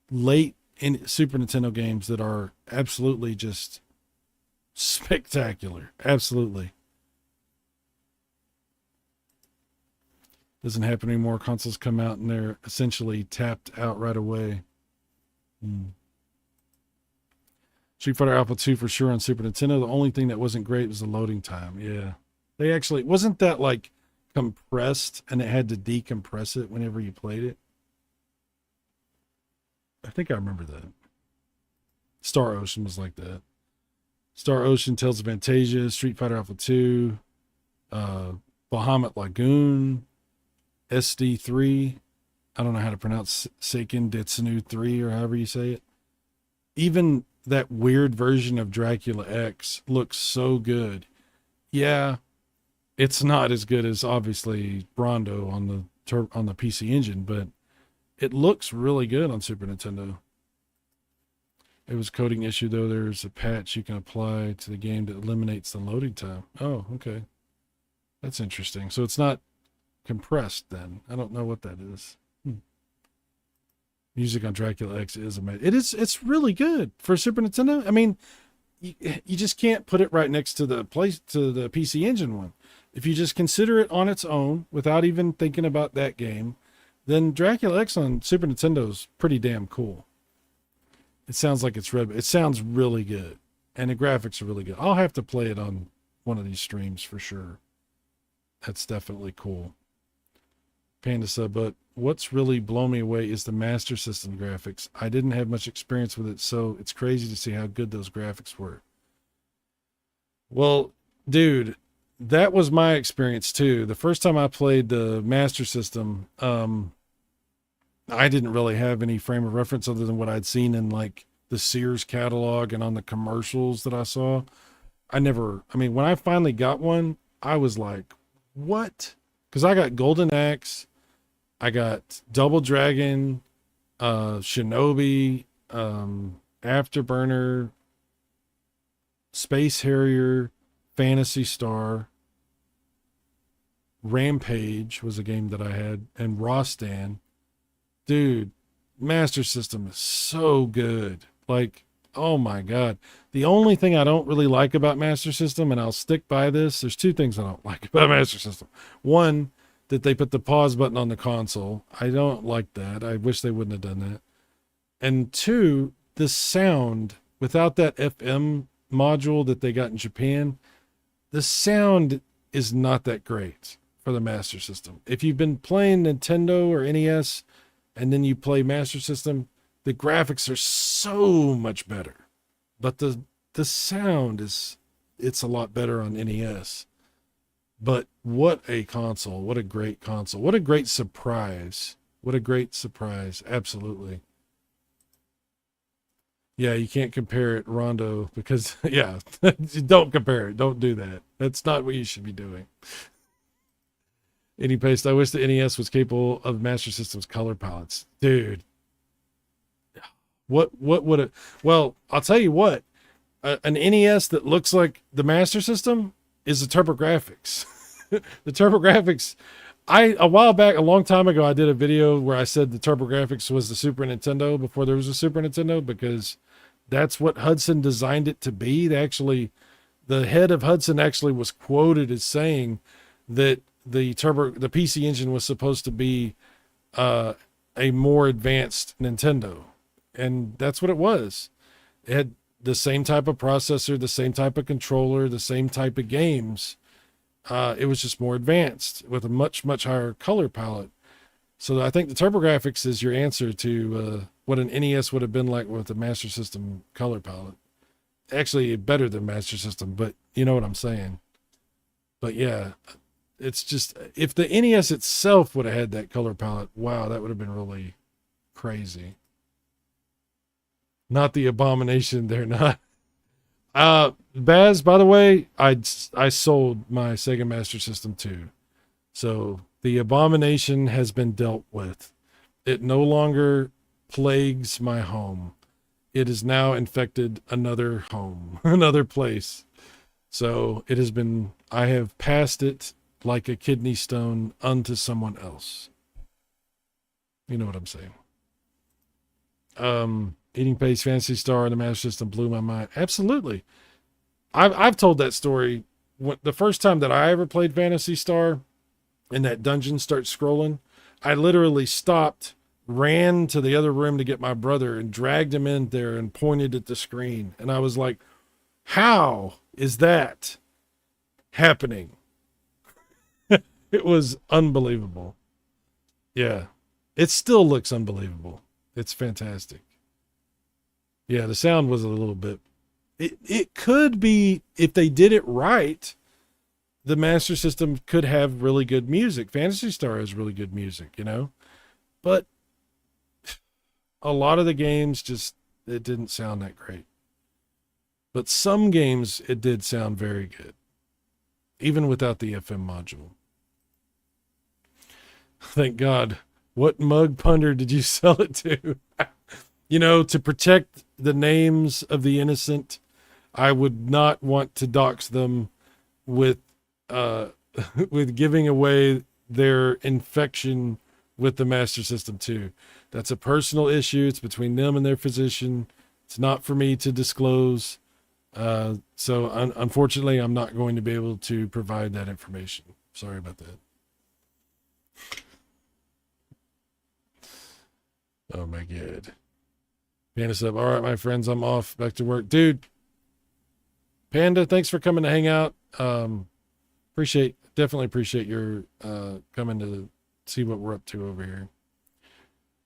late in Super Nintendo games that are absolutely just spectacular. Absolutely. Doesn't happen anymore. Consoles come out and they're essentially tapped out right away. Street Fighter Alpha 2 for sure on Super Nintendo. The only thing that wasn't great was the loading time. Yeah. They actually, wasn't that like compressed and it had to decompress it whenever you played it? I think I remember that. Star Ocean was like that. Star Ocean, Tales of Fantasia, Street Fighter Alpha 2, Bahamut Lagoon, SD3. I don't know how to pronounce Seiken Detsunu 3 or however you say it. Even that weird version of Dracula X looks so good. Yeah, it's not as good as obviously Rondo on the PC Engine, but it looks really good on Super Nintendo. It was a coding issue though. There's a patch you can apply to the game that eliminates the loading time. Oh, okay. That's interesting. So it's not compressed then. I don't know what that is. Music on Dracula X is amazing. It's really good for Super Nintendo. I mean, you just can't put it right next to the PC Engine one. If you just consider it on its own without even thinking about that game, then Dracula X on Super Nintendo is pretty damn cool. It sounds like it's red. It sounds really good, and the graphics are really good. I'll have to play it on one of these streams for sure. That's definitely cool. Panda sub, but what's really blown me away is the Master System graphics. I didn't have much experience with it, so it's crazy to see how good those graphics were. Well, dude, that was my experience too. The first time I played the Master System, I didn't really have any frame of reference other than what I'd seen in like the Sears catalog and on the commercials that I saw. I mean, when I finally got one, I was like, what? Because I got Golden Axe, I got Double Dragon, Shinobi, Afterburner, Space Harrier, Phantasy Star, Rampage was a game that I had, and Rostan. Dude, Master System is so good. Like, oh my God. The only thing I don't really like about Master System, and I'll stick by this, there's two things I don't like about Master System. One, that they put the pause button on the console. I don't like that. I wish they wouldn't have done that. And two, the sound, without that FM module that they got in Japan, the sound is not that great for the Master System. If you've been playing Nintendo or NES and then you play Master System, the graphics are so much better. But the sound it's a lot better on NES. But what a console. What a great console. What a great surprise. What a great surprise. Absolutely. Yeah, you can't compare it, Rondo, because, yeah, don't compare it. Don't do that. That's not what you should be doing. Any paste. I wish the NES was capable of Master System's color palettes. Dude. What would it... Well, I'll tell you what. An NES that looks like the Master System is the TurboGrafx. The TurboGrafx, a while back, a long time ago, I did a video where I said the TurboGrafx was the Super Nintendo before there was a Super Nintendo, because that's what Hudson designed it to be. The head of Hudson actually was quoted as saying that the PC Engine was supposed to be a more advanced Nintendo, and that's what it was. It had the same type of processor, the same type of controller, the same type of games. It was just more advanced with a much, much higher color palette. So I think the TurboGrafx is your answer to what an NES would have been like with the Master System color palette. Actually, better than Master System, but you know what I'm saying. But yeah, it's just, if the NES itself would have had that color palette, wow, that would have been really crazy. Not the Abomination, they're not. Baz, by the way, I sold my Sega Master System too. So the Abomination has been dealt with. It no longer plagues my home. It has now infected another home, another place. So it has been, I have passed it like a kidney stone unto someone else. You know what I'm saying? Eating Pace, Fantasy Star, and the Master System blew my mind. Absolutely. I've told that story. The first time that I ever played Fantasy Star, and that dungeon starts scrolling, I literally stopped, ran to the other room to get my brother and dragged him in there and pointed at the screen. And I was like, how is that happening? It was unbelievable. Yeah. It still looks unbelievable. It's fantastic. Yeah, the sound was a little bit, it could be, if they did it right, the Master System could have really good music. Phantasy Star has really good music, you know? But a lot of the games just, it didn't sound that great. But some games, it did sound very good, even without the FM module. Thank God. What mug punter did you sell it to? You know, to protect the names of the innocent, I would not want to dox them with with giving away their infection with the Master System too. That's a personal issue. It's between them and their physician. It's not for me to disclose. So unfortunately, I'm not going to be able to provide that information. Sorry about that. Oh my God. Panda sub. All right, my friends, I'm off. Back to work. Dude, Panda, thanks for coming to hang out. Definitely appreciate your coming to see what we're up to over here.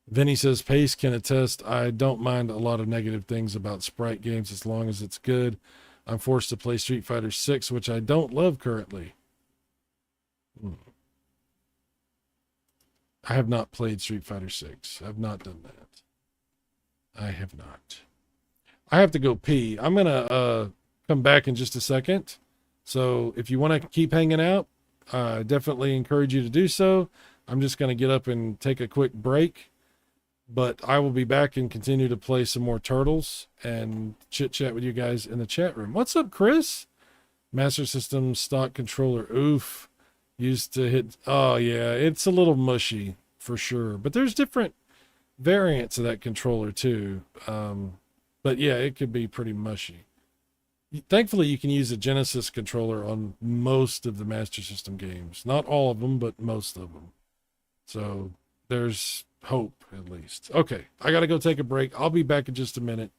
Vinny says, Pace can attest, I don't mind a lot of negative things about Sprite games as long as it's good. I'm forced to play Street Fighter 6, which I don't love currently. I have not played Street Fighter 6. I've not done that. I have not. I have to go pee. I'm going to come back in just a second. So if you want to keep hanging out, I definitely encourage you to do so. I'm just going to get up and take a quick break. But I will be back and continue to play some more Turtles and chit-chat with you guys in the chat room. What's up, Chris? Master System stock controller. Oof. Used to hit. Oh, yeah. It's a little mushy for sure. But there's different variants of that controller, too. But, yeah, it could be pretty mushy. Thankfully, you can use a Genesis controller on most of the Master System games. Not all of them, but most of them. So there's hope, at least. Okay, I got to go take a break. I'll be back in just a minute.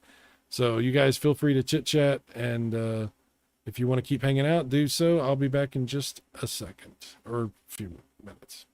So you guys feel free to chit-chat, and if you want to keep hanging out, do so. I'll be back in just a second, or a few minutes.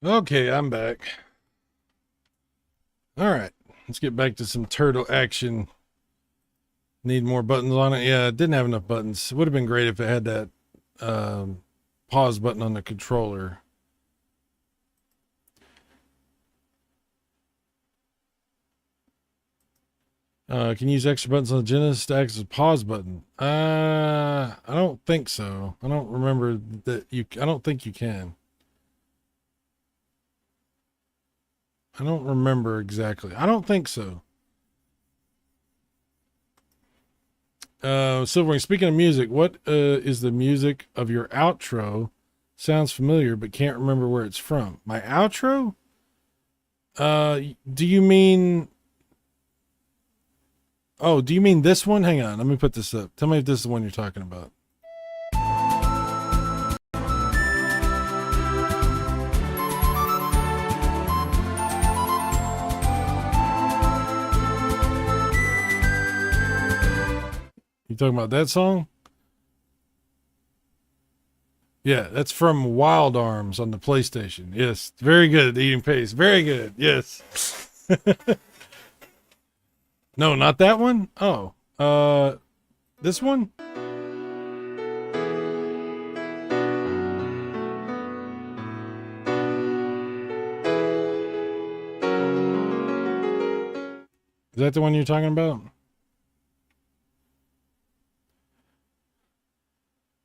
Okay, I'm back. All right, let's get back to some turtle action. Need more buttons on it. Yeah, it didn't have enough buttons. It would have been great if it had that pause button on the controller. Can you use extra buttons on the Genesis to act as a pause button? I don't think so. I don't remember that I don't think you can. I don't remember exactly. I don't think so. Silverwing, speaking of music, what is the music of your outro? Sounds familiar, but can't remember where it's from. My outro? Do you mean... Oh, do you mean this one? Hang on, let me put this up. Tell me if this is the one you're talking about. You talking about that song? Yeah, that's from Wild Arms on the PlayStation. Yes, very good. Eating pace. Very good. Yes. No, not that one. Oh, this one. Is that the one you're talking about?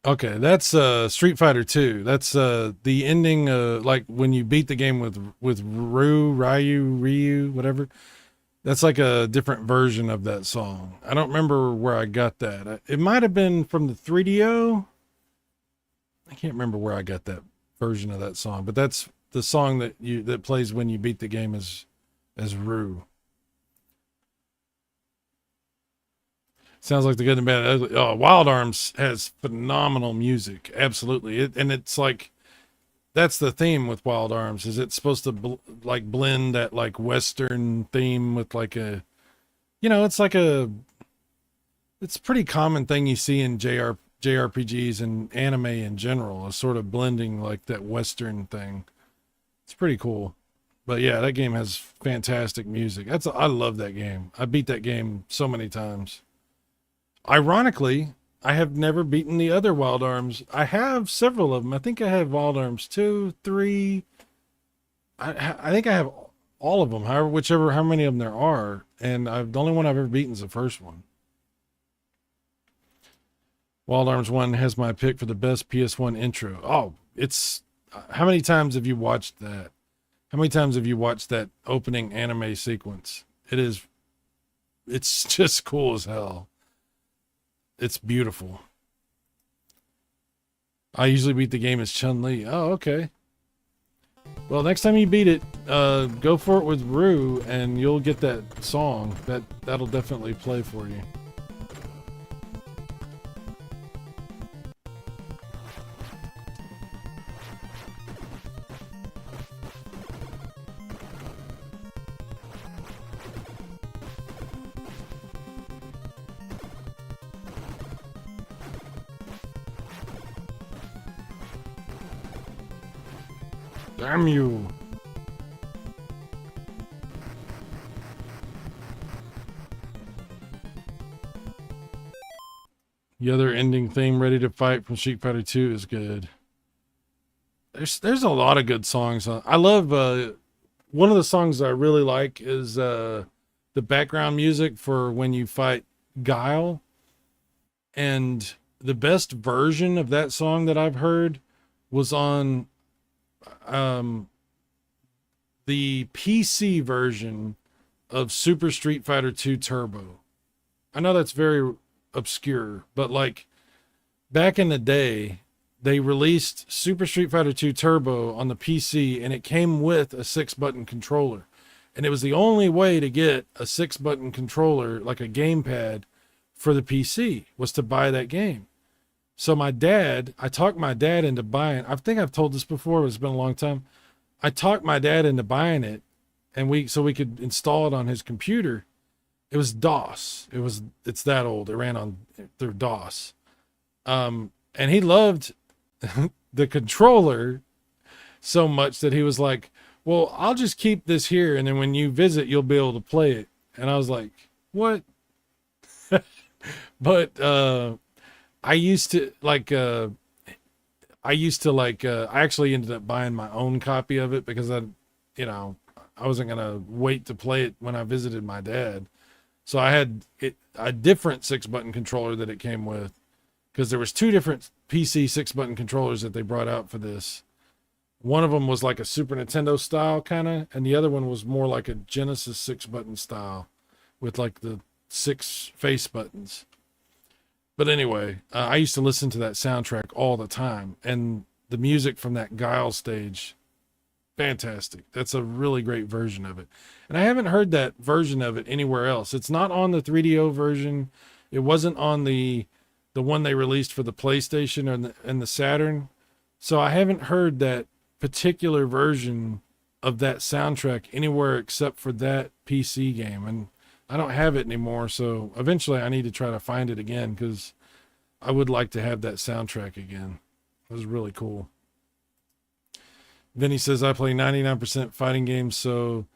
Okay, that's Street Fighter 2. That's the ending, like when you beat the game with Ryu, whatever. That's like a different version of that song. I don't remember where I got that. It might have been from the 3DO. I can't remember where I got that version of that song, but that's the song that plays when you beat the game as Rue. Sounds like the good and bad and ugly. Oh, Wild Arms has phenomenal music. Absolutely. And it's like, that's the theme with Wild Arms, is it's supposed to like blend that like Western theme with like a, it's like it's a pretty common thing you see in JRPGs and anime in general, a sort of blending like that Western thing. It's pretty cool. But yeah, that game has fantastic music. I love that game. I beat that game so many times. Ironically, I have never beaten the other Wild Arms. I have several of them. I think I have Wild Arms 2, 3. I think I have all of them, how many of them there are. And the only one I've ever beaten is the first one. Wild Arms 1 has my pick for the best PS1 intro. Oh, how many times have you watched that? How many times have you watched that opening anime sequence? It's just cool as hell. It's beautiful. I usually beat the game as Chun-Li. Oh, okay. Well, next time you beat it, go for it with Rue, and you'll get that song. That'll definitely play for you. Damn you. The other ending theme, Ready to Fight from Street Fighter 2, is good. There's a lot of good songs. I love one of the songs I really like is the background music for when you fight Guile. And the best version of that song that I've heard was on the PC version of Super Street Fighter 2 Turbo. I know that's very obscure, but like back in the day, they released Super Street Fighter 2 Turbo on the PC, and it came with a 6-button controller. And it was the only way to get a 6-button controller, like a gamepad for the PC, was to buy that game. So I talked my dad into buying, I think I've told this before, but it's been a long time. I talked my dad into buying it, and so we could install it on his computer. It was DOS. It's that old. It ran through DOS. And he loved the controller. so much that he was like, well, I'll just keep this here, and then when you visit, you'll be able to play it. And I was like, what? But I used to like I actually ended up buying my own copy of it because I wasn't gonna wait to play it when I visited my dad. So I had a different 6-button controller that it came with, because there was 2 different PC 6-button controllers that they brought out for this. One of them was like a Super Nintendo style kind of, and the other one was more like a Genesis 6-button style with like the 6 face buttons. But anyway, I used to listen to that soundtrack all the time, and the music from that Guile stage, fantastic. That's a really great version of it. And I haven't heard that version of it anywhere else. It's not on the 3DO version. It wasn't on the one they released for the PlayStation and the Saturn. So I haven't heard that particular version of that soundtrack anywhere except for that PC game. And I don't have it anymore, so eventually I need to try to find it again, because I would like to have that soundtrack again. It was really cool. Then he says, I play 99% fighting games, so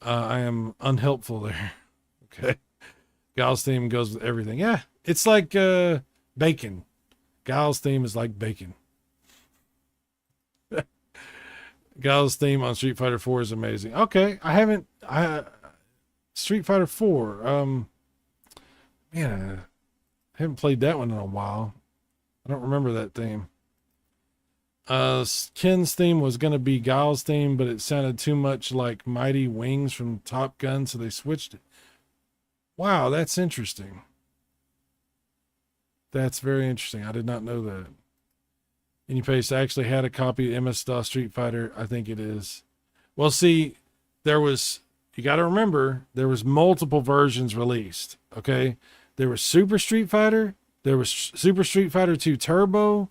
I am unhelpful there. Okay. Guile's theme goes with everything. Yeah, it's like bacon. Guile's theme is like bacon. Guile's theme on Street Fighter 4 is amazing. Okay, Street Fighter 4. Man, I haven't played that one in a while. I don't remember that theme. Ken's theme was going to be Guile's theme, but it sounded too much like Mighty Wings from Top Gun, so they switched it. Wow, that's interesting. That's very interesting. I did not know that. Anypace, I actually had a copy of MS-DOS Street Fighter. I think it is. Well, see, you got to remember, there was multiple versions released, okay? There was Super Street Fighter. There was Super Street Fighter 2 Turbo.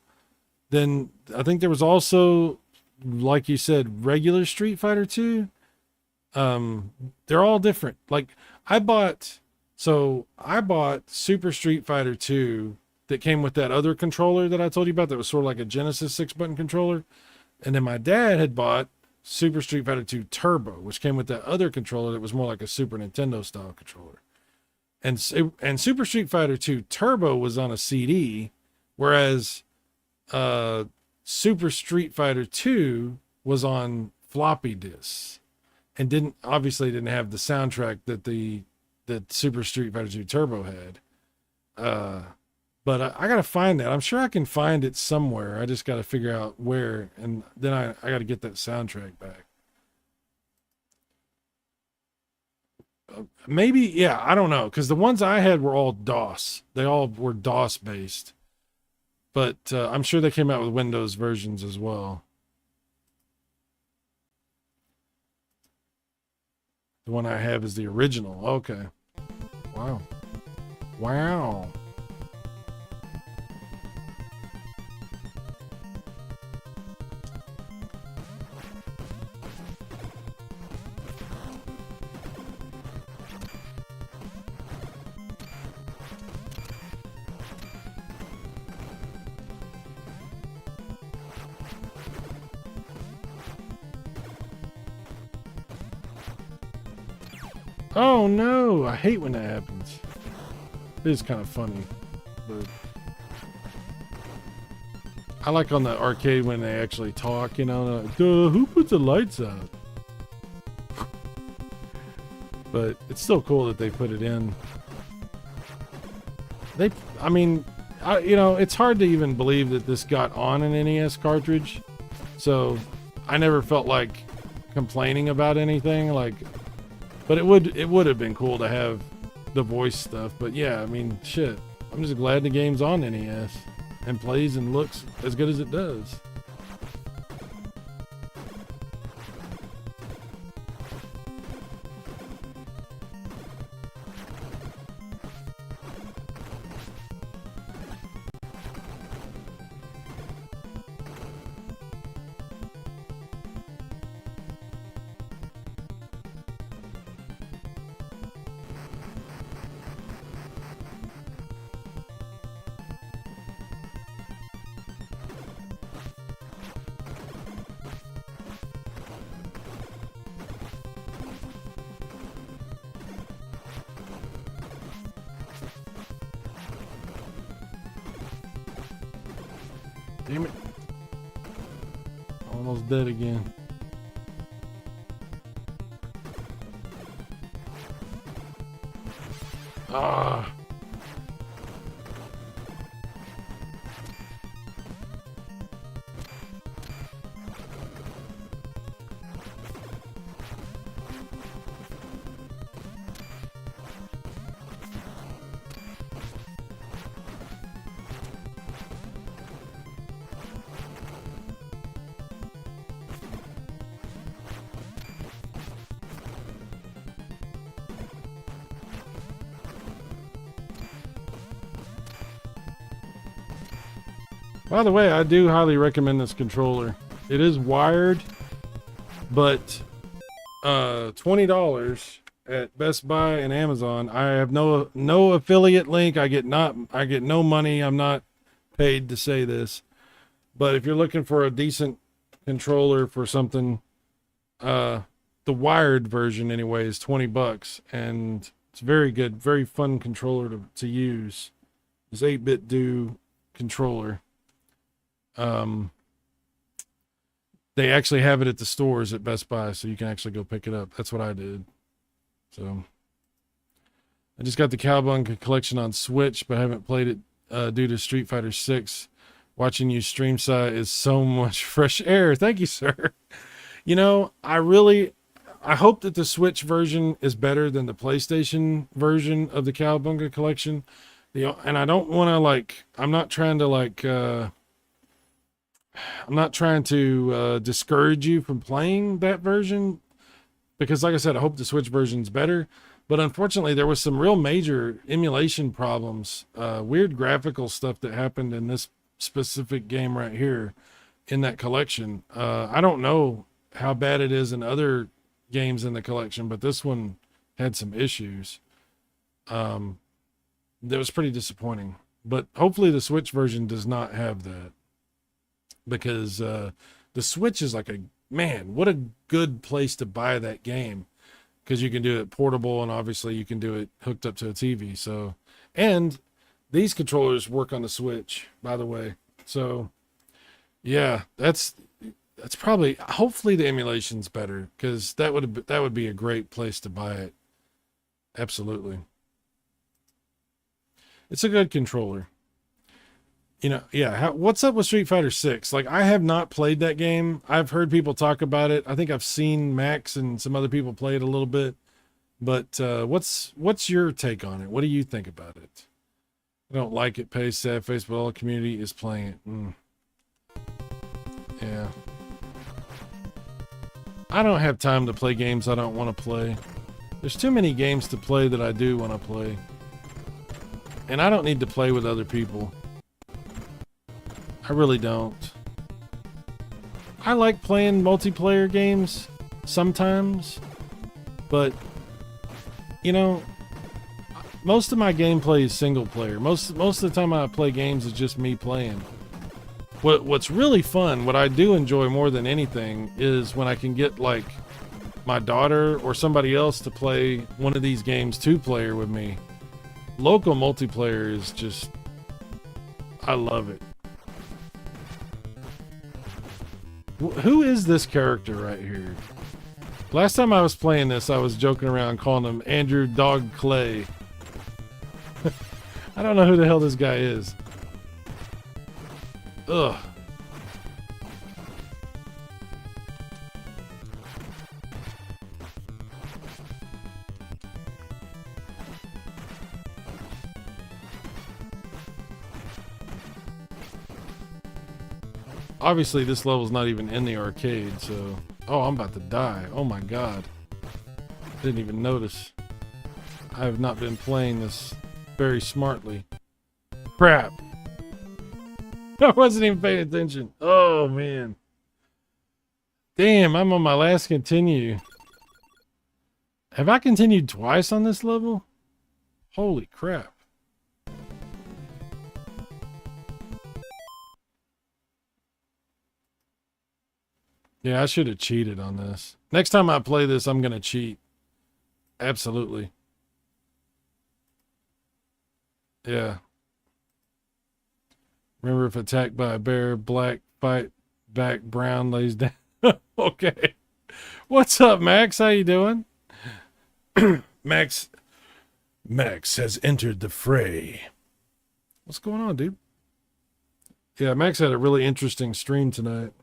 Then I think there was also, like you said, regular Street Fighter 2. They're all different. Like, I bought Super Street Fighter 2 that came with that other controller that I told you about that was sort of like a Genesis 6-button controller. And then my dad had bought Super Street Fighter 2 Turbo, which came with that other controller that was more like a Super Nintendo style controller. And Super Street Fighter 2 Turbo was on a CD, whereas Super Street Fighter 2 was on floppy disks, and didn't have the soundtrack that Super Street Fighter 2 Turbo had. But I got to find that. I'm sure I can find it somewhere. I just got to figure out where, and then I got to get that soundtrack back. Maybe, yeah, I don't know, because the ones I had were all DOS. They all were DOS based. But I'm sure they came out with Windows versions as well. The one I have is the original. Okay. Wow. Wow. Oh no, I hate when that happens. It is kind of funny, but I like on the arcade when they actually talk, you know, like, who put the lights out? But it's still cool that they put it in. It's hard to even believe that this got on an NES cartridge. So I never felt like complaining about anything, but it would have been cool to have the voice stuff. But yeah, I mean, shit. I'm just glad the game's on NES and plays and looks as good as it does. Damn it. Almost dead again. Ah. By the way, I do highly recommend this controller. It is wired, but $20 at Best Buy and Amazon. I have no affiliate link. I get no money. I'm not paid to say this. But if you're looking for a decent controller for something, the wired version anyway is $20, and it's very good, very fun controller to use. This 8-bit do controller. They actually have it at the stores at Best Buy, so you can actually go pick it up. That's what I did. So I just got the Cowabunga collection on Switch, but I haven't played it due to Street Fighter 6. Watching you stream side is so much fresh air. Thank you, sir. You know, I hope that the Switch version is better than the PlayStation version of the Cowabunga collection. And I don't want to I'm not trying to discourage you from playing that version, because like I said, I hope the Switch version's better. But unfortunately, there was some real major emulation problems, weird graphical stuff that happened in this specific game right here in that collection. I don't know how bad it is in other games in the collection, but this one had some issues. That was pretty disappointing. But hopefully the Switch version does not have that. Because the Switch is man, what a good place to buy that game, because you can do it portable, and obviously you can do it hooked up to a TV. So, and these controllers work on the Switch, by the way. So yeah, that's probably, hopefully the emulation's better, because that would be a great place to buy it. Absolutely. It's a good controller. You know, yeah. What's up with Street Fighter 6? I have not played that game. I've heard people talk about it. I think I've seen Max and some other people play it a little bit. But what's your take on it? What do you think about it? I don't like it. Pays sad face, but all the community is playing it. Yeah. I don't have time to play games I don't want to play. There's too many games to play that I do want to play. And I don't need to play with other people. I really don't. I like playing multiplayer games sometimes, but you know, most of my gameplay is single player. Most of the time I play games is just me playing. What's really fun, what I do enjoy more than anything, is when I can get my daughter or somebody else to play one of these games 2-player with me. Local multiplayer is just, I love it. Who is this character right here? Last time I was playing this, I was joking around calling him Andrew Dog Clay. I don't know who the hell this guy is. Ugh. Obviously, this level's not even in the arcade, so... Oh, I'm about to die. Oh my god. Didn't even notice. I have not been playing this very smartly. Crap. I wasn't even paying attention. Oh, man. Damn, I'm on my last continue. Have I continued twice on this level? Holy crap. Yeah, I should have cheated on this. Next time I play this, I'm going to cheat. Absolutely. Yeah. Remember, if attacked by a bear, black fight back, brown lays down. Okay. What's up, Max? How you doing? Max has entered the fray. What's going on, dude? Yeah, Max had a really interesting stream tonight.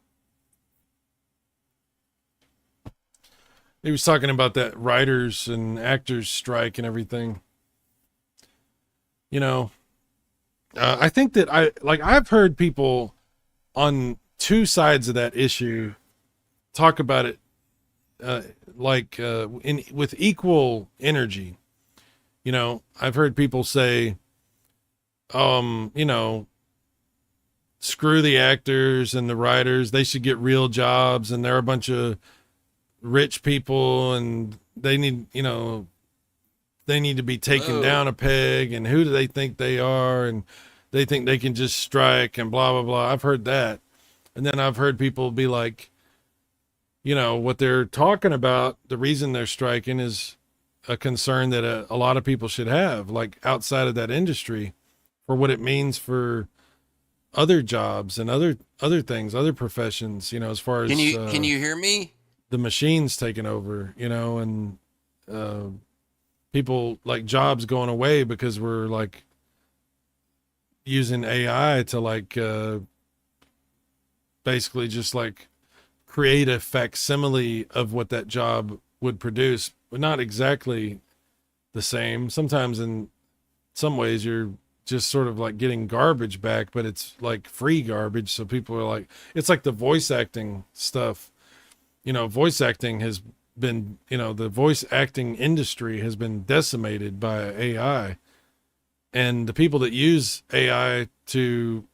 He was talking about that writers and actors strike and everything. You know, I think that I've heard people on two sides of that issue talk about it with equal energy. You know, I've heard people say, you know, screw the actors and the writers, they should get real jobs, and they're a bunch of rich people and they need, you know, they need to be taken down a peg, and who do they think they are, and they think they can just strike and blah blah blah. I've heard that. And then I've heard people be like, you know, what they're talking about, the reason they're striking is a concern that a lot of people should have, like outside of that industry, for what it means for other jobs and other things, other professions, you know, as far as can you hear me? The machines taking over, you know, and people like jobs going away because we're like using AI to like basically just like create a facsimile of what that job would produce, but not exactly the same. Sometimes in some ways you're just sort of like getting garbage back, but it's like free garbage. So people are like, it's like the voice acting stuff. You know, voice acting has been, you know, the voice acting industry has been decimated by AI. And the people that use AI to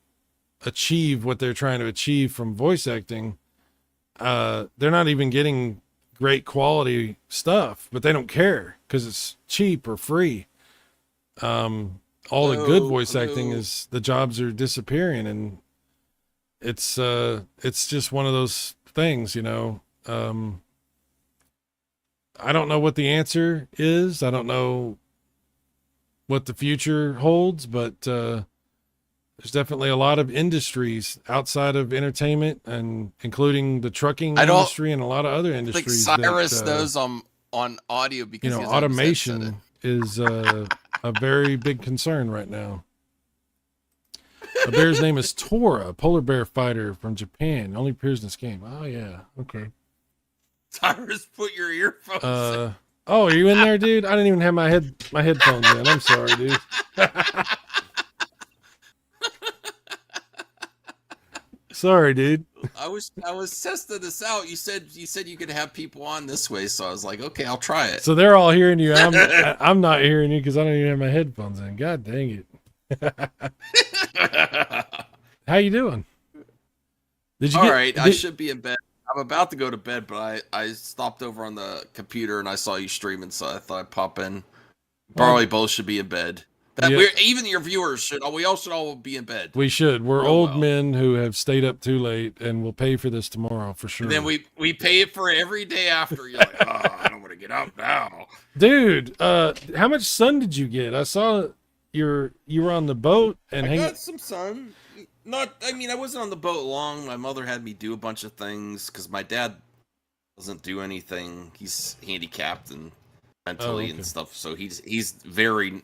achieve what they're trying to achieve from voice acting, they're not even getting great quality stuff, but they don't care because it's cheap or free. All the good voice acting is, the jobs are disappearing, and it's just one of those things, you know. I don't know what the answer is. I don't know what the future holds, but there's definitely a lot of industries outside of entertainment, and inclering the trucking industry and a lot of other industries. Like Cyrus knows on audio, because you know, automation is a very big concern right now. The bear's name is Tora, a polar bear fighter from Japan. Only appears in this game. Oh yeah, okay. Cyrus, put your earphones in. Oh, are you in there, dude? I didn't even have my headphones in. I'm sorry, dude. Sorry, dude. I was testing this out. You said you could have people on this way, so I was like, okay, I'll try it. So they're all hearing you. I'm not hearing you because I don't even have my headphones in. God dang it. How you doing? All right, I should be in bed. I'm about to go to bed, but I stopped over on the computer and I saw you streaming, so I thought I'd pop in. Probably both should be in bed. Even your viewers should. We all should all be in bed. We should. We're old men who have stayed up too late, and we'll pay for this tomorrow for sure. And then we pay it for every day after. You're like, oh, I don't want to get up now, dude. How much sun did you get? I saw you were on the boat and I got some sun. I wasn't on the boat long. My mother had me do a bunch of things because my dad doesn't do anything. He's handicapped and mentally and stuff, so he's very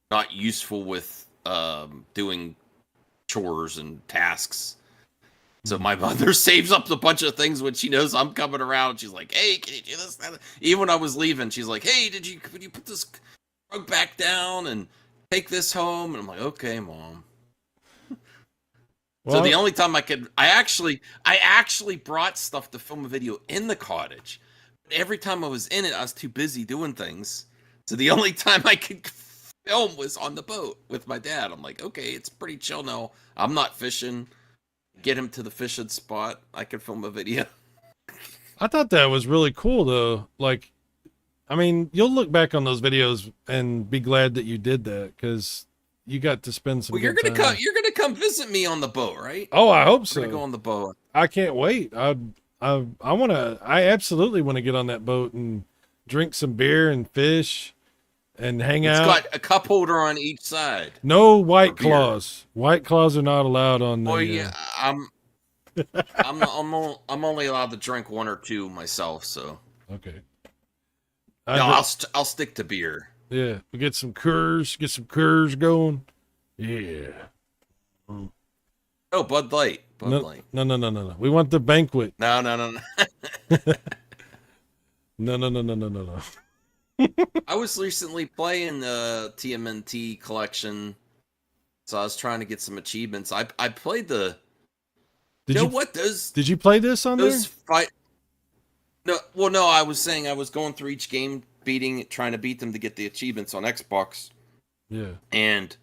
not useful with doing chores and tasks. So my mother saves up a bunch of things when she knows I'm coming around. She's like, "Hey, can you do this?" Even when I was leaving, she's like, "Hey, would you put this rug back down and take this home?" And I'm like, "Okay, Mom." Well, so the only time I actually brought stuff to film a video in the cottage. But every time I was in it, I was too busy doing things. So the only time I could film was on the boat with my dad. I'm like, okay, it's pretty chill now. I'm not fishing. Get him to the fishing spot. I could film a video. I thought that was really cool, though. Like, I mean, you'll look back on those videos and be glad that you did that, because you got to spend some. Well, you're gonna come visit me on the boat, right? Oh, I hope so. We're gonna go on the boat. I can't wait. I absolutely want to get on that boat and drink some beer and fish and hang It's out. got a cup holder on each side. No For White beer. Claws. White Claws are not allowed on the. Oh yeah, I'm only allowed to drink one or two myself, so Okay. no, I'll stick to beer. Yeah, we get some Coors going. Yeah. Oh, Bud Light, Bud Light. No. We want the banquet. No. No. I was recently playing the TMNT collection, so I was trying to get some achievements. I played the. Did you play this on those there? fight? No, well, no. I was saying I was going through each game, trying to beat them to get the achievements on Xbox. Yeah. And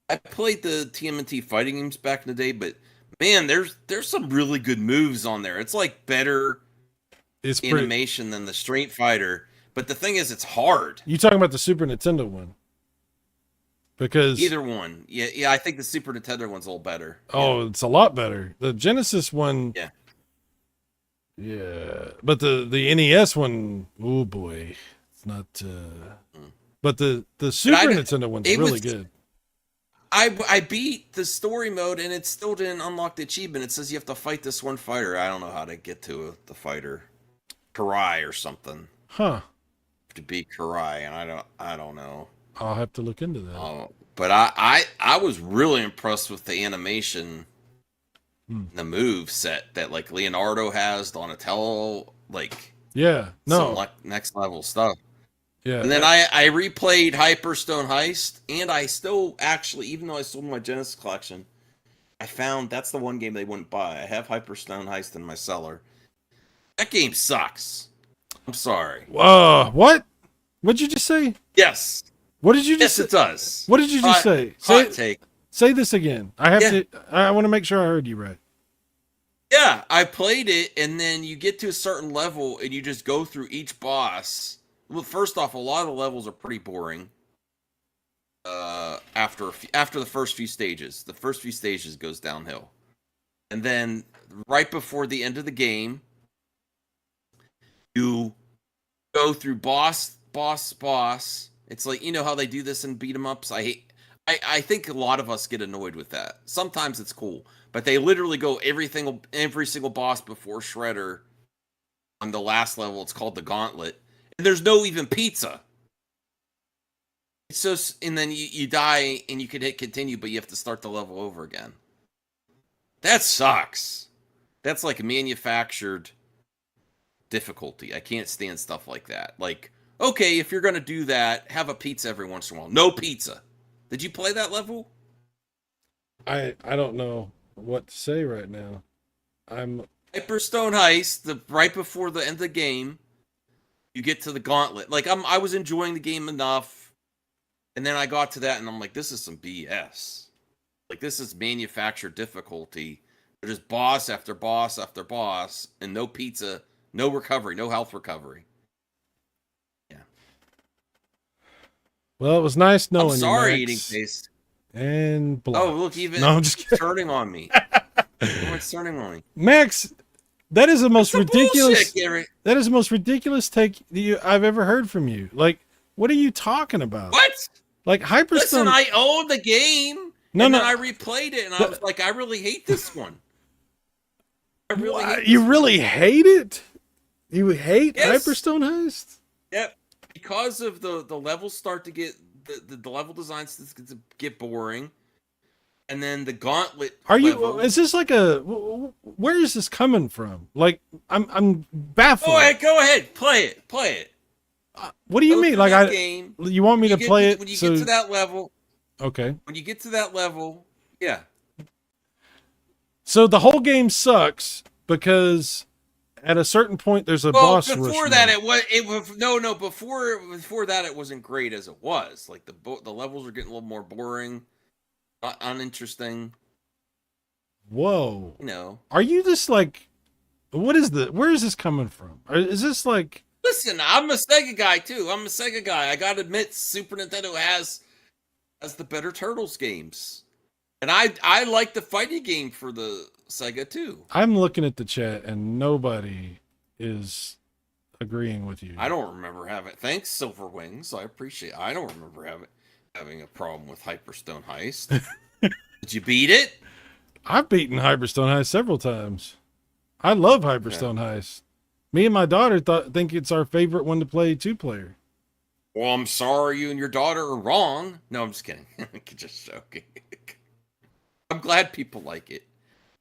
I played the TMNT fighting games back in the day, but man, there's some really good moves on there. It's like better animation than the Street Fighter. But the thing is, it's hard. You talking about the Super Nintendo one? Because either one, yeah. I think the Super Nintendo one's a little better. Oh, it's a lot better. The Genesis one, yeah. But the NES one, oh boy, it's not. But the Super Nintendo one's really good. I beat the story mode and it still didn't unlock the achievement. It says you have to fight this one fighter. I don't know how to get to the fighter, Karai or something. Huh? To beat Karai, and I don't know. I'll have to look into that. But I was really impressed with the animation, the move set that like Leonardo has, Donatello, like some next level stuff. Yeah. And then I replayed Hyperstone Heist, and I still actually, even though I sold my Genesis collection, I found that's the one game they wouldn't buy. I have Hyperstone Heist in my cellar. That game sucks. I'm sorry. What? What'd you just say? Yes. What did you just say? Yes, it does. What did you just say? Hot take. Say this again. I have to. I want to make sure I heard you right. Yeah, I played it, and then you get to a certain level, and you just go through each boss. Well, first off, a lot of the levels are pretty boring. After the first few stages, goes downhill, and then right before the end of the game, you go through boss. It's like, you know how they do this in beat 'em ups. I think a lot of us get annoyed with that. Sometimes it's cool, but they literally go every single boss before Shredder on the last level. It's called the Gauntlet, and there's no even pizza. It's just, and then you die and you can hit continue, but you have to start the level over again. That sucks. That's like manufactured difficulty. I can't stand stuff like that. Like, okay, if you're gonna do that, have a pizza every once in a while. No pizza. Did you play that level? I don't know what to say right now. I'm Hyperstone Heist. Right before the end of the game, you get to the Gauntlet. Like I was enjoying the game enough, and then I got to that, and I'm like, this is some BS. Like this is manufactured difficulty. There's boss after boss after boss, and no pizza, no recovery, no health recovery. Well, it was nice knowing you. I'm sorry, Eating Face. And blocked. Oh, look, even I'm just kidding. turning on me. It's turning on me. Max, that is the most ridiculous. Bullshit, that is the most ridiculous take I've ever heard from you. Like, what are you talking about? What? Like Hyperstone. Listen, I owned the game. Then I replayed it, and I was like, I really hate this one. I really hate you really hate it? You hate Hyperstone Heist? Yep. Because of the levels start to get the level designs to get boring, and then the Gauntlet. Is this like where is this coming from? Like I'm baffled. Go ahead, play it. What do you mean? Like game, you want me to play it when you get to that level? Okay. When you get to that level, yeah. So the whole game sucks because at a certain point there's a boss rush. Before that before that it wasn't great as it was. Like the levels are getting a little more boring, not uninteresting. Whoa. You know. Are you just like where is this coming from? Is this like Listen, I'm a Sega guy too. I gotta admit Super Nintendo has the better Turtles games. And I like the fighting game for the Sega too. I'm looking at the chat and nobody is agreeing with you. I don't remember having. Thanks, Silver Wings. I appreciate. I don't remember having a problem with Hyperstone Heist. Did you beat it? I've beaten Hyperstone Heist several times. I love Hyperstone Heist. Me and my daughter think it's our favorite one to play 2-player. Well, I'm sorry you and your daughter are wrong. No, I'm just kidding. Just joking. I'm glad people like it.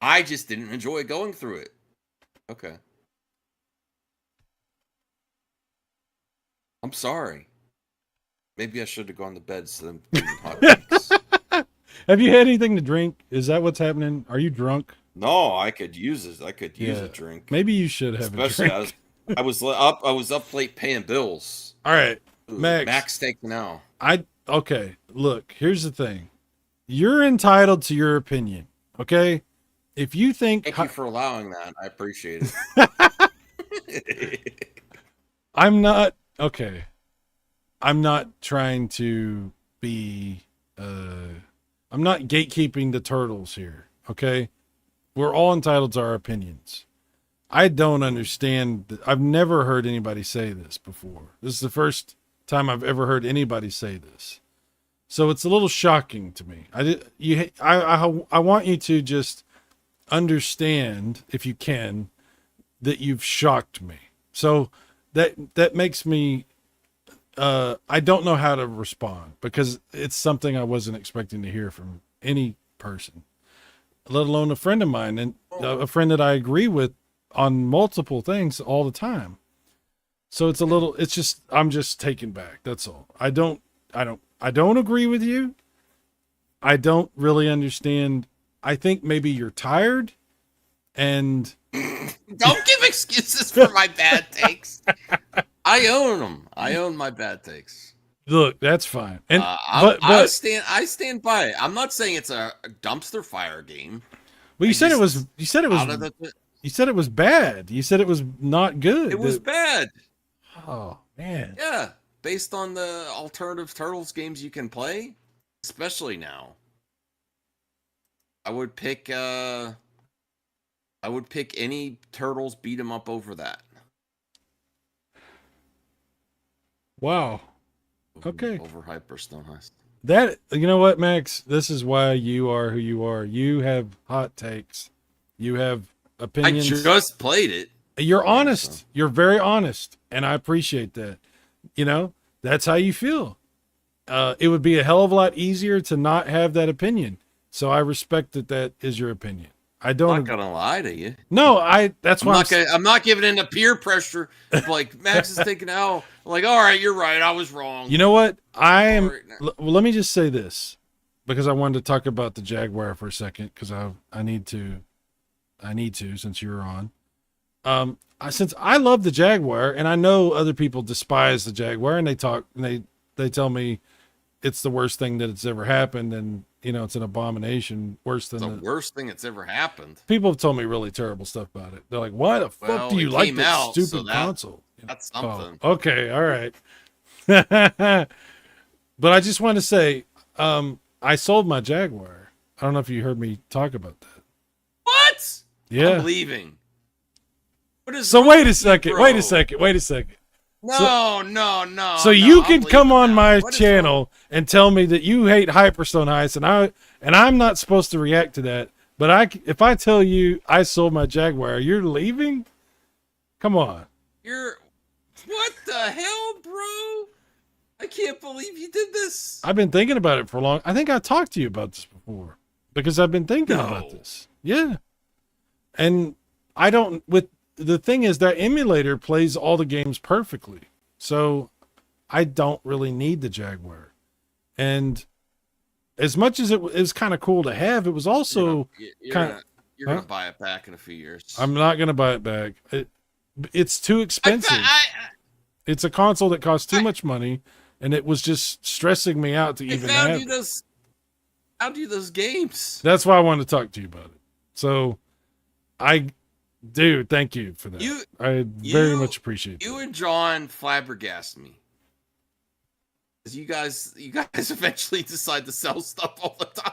I just didn't enjoy going through it. Okay. I'm sorry. Maybe I should have gone to bed so them hot drinks. Have you had anything to drink? Is that what's happening? Are you drunk? No, I could use it. I could use a drink. Maybe you should have Especially a drink. I was up late paying bills. All right. Ooh, Max. Max steak now. Okay, look, here's the thing. You're entitled to your opinion, okay? If you think Thank you for allowing that. I appreciate it. I'm not trying to be I'm not gatekeeping the turtles here, okay? We're all entitled to our opinions. I don't understand. I've never heard anybody say this before. This is the first time I've ever heard anybody say this. So it's a little shocking to me. I want you to just understand, if you can, that you've shocked me. So that makes me I don't know how to respond, because it's something I wasn't expecting to hear from any person, let alone a friend of mine, and a friend that I agree with on multiple things all the time. So I'm just taken back. That's all. I don't agree with you. I don't really understand. I think maybe you're tired and don't give excuses for my bad takes. I own them. I own my bad takes. Look, that's fine. And I stand by it. I'm not saying it's a dumpster fire game. Well, you said it was bad. You said it was not good. It was bad. Oh, man. Yeah, based on the alternative Turtles games you can play, especially now. I would pick any Turtles beat 'em up over that. Wow. Okay. Over Hyperstone Heist. That, you know what, Max? This is why you are who you are. You have hot takes. You have opinions. I just played it. You're honest. So. You're very honest, and I appreciate that. You know, that's how you feel. It would be a hell of a lot easier to not have that opinion. So I respect that is your opinion. I'm not gonna lie to you. No, that's why I'm not giving in to peer pressure. Like Max is thinking, oh, like, all right, you're right, I was wrong. You know what? Well, let me just say this, because I wanted to talk about the Jaguar for a second, because I need to since you're on. Since I love the Jaguar, and I know other people despise the Jaguar, and they tell me it's the worst thing that it's ever happened, and it's an abomination, worse than the worst thing that's ever happened. People have told me really terrible stuff about it. They're like, "Why the fuck do you like that stupid console?" That's something. Oh, okay, all right. But I just want to say, I sold my Jaguar. I don't know if you heard me talk about that. What? Yeah. I'm leaving. What is so wait a second. Wait a second. No. So you can come on my channel and tell me that you hate Hyperstone Heist, and I'm not supposed to react to that. But if I tell you I sold my Jaguar, you're leaving? Come on. What the hell, bro? I can't believe you did this. I've been thinking about it for long. I think I talked to you about this before, because I've been thinking about this. Yeah. And the thing is, that emulator plays all the games perfectly. So I don't really need the Jaguar. And as much as it was kind of cool to have, it was also you're going to buy it back in a few years. I'm not going to buy it back. It's too expensive. It's a console that costs too much money, and it was just stressing me out to even have it. How do those games? That's why I wanted to talk to you about it. So Dude, thank you for that. I very much appreciate it. You and John flabbergasted me. Because you guys eventually decide to sell stuff all the time.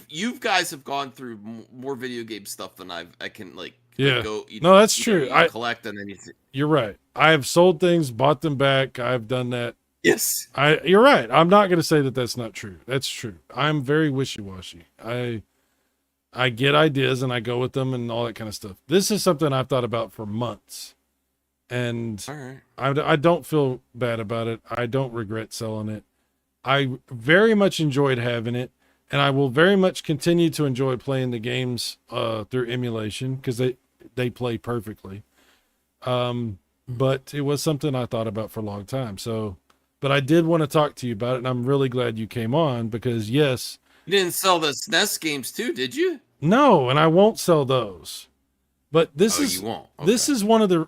you guys have gone through more video game stuff than I can like Yeah. go. No, that's You know, true. you collect and then You're right. I have sold things, bought them back. I've done that. yes. You're right. I'm not going to say that that's not true. That's true. I'm very wishy-washy. I get ideas and I go with them and all that kind of stuff. This is something I've thought about for months, and All right. I don't feel bad about it. I don't regret selling it. I very much enjoyed having it, and I will very much continue to enjoy playing the games through emulation because they play perfectly. But it was something I thought about for a long time. So, but I did want to talk to you about it, and I'm really glad you came on because yes, You didn't sell the SNES games too, did you? no, and I won't sell those. But this You won't. Okay. this is one of the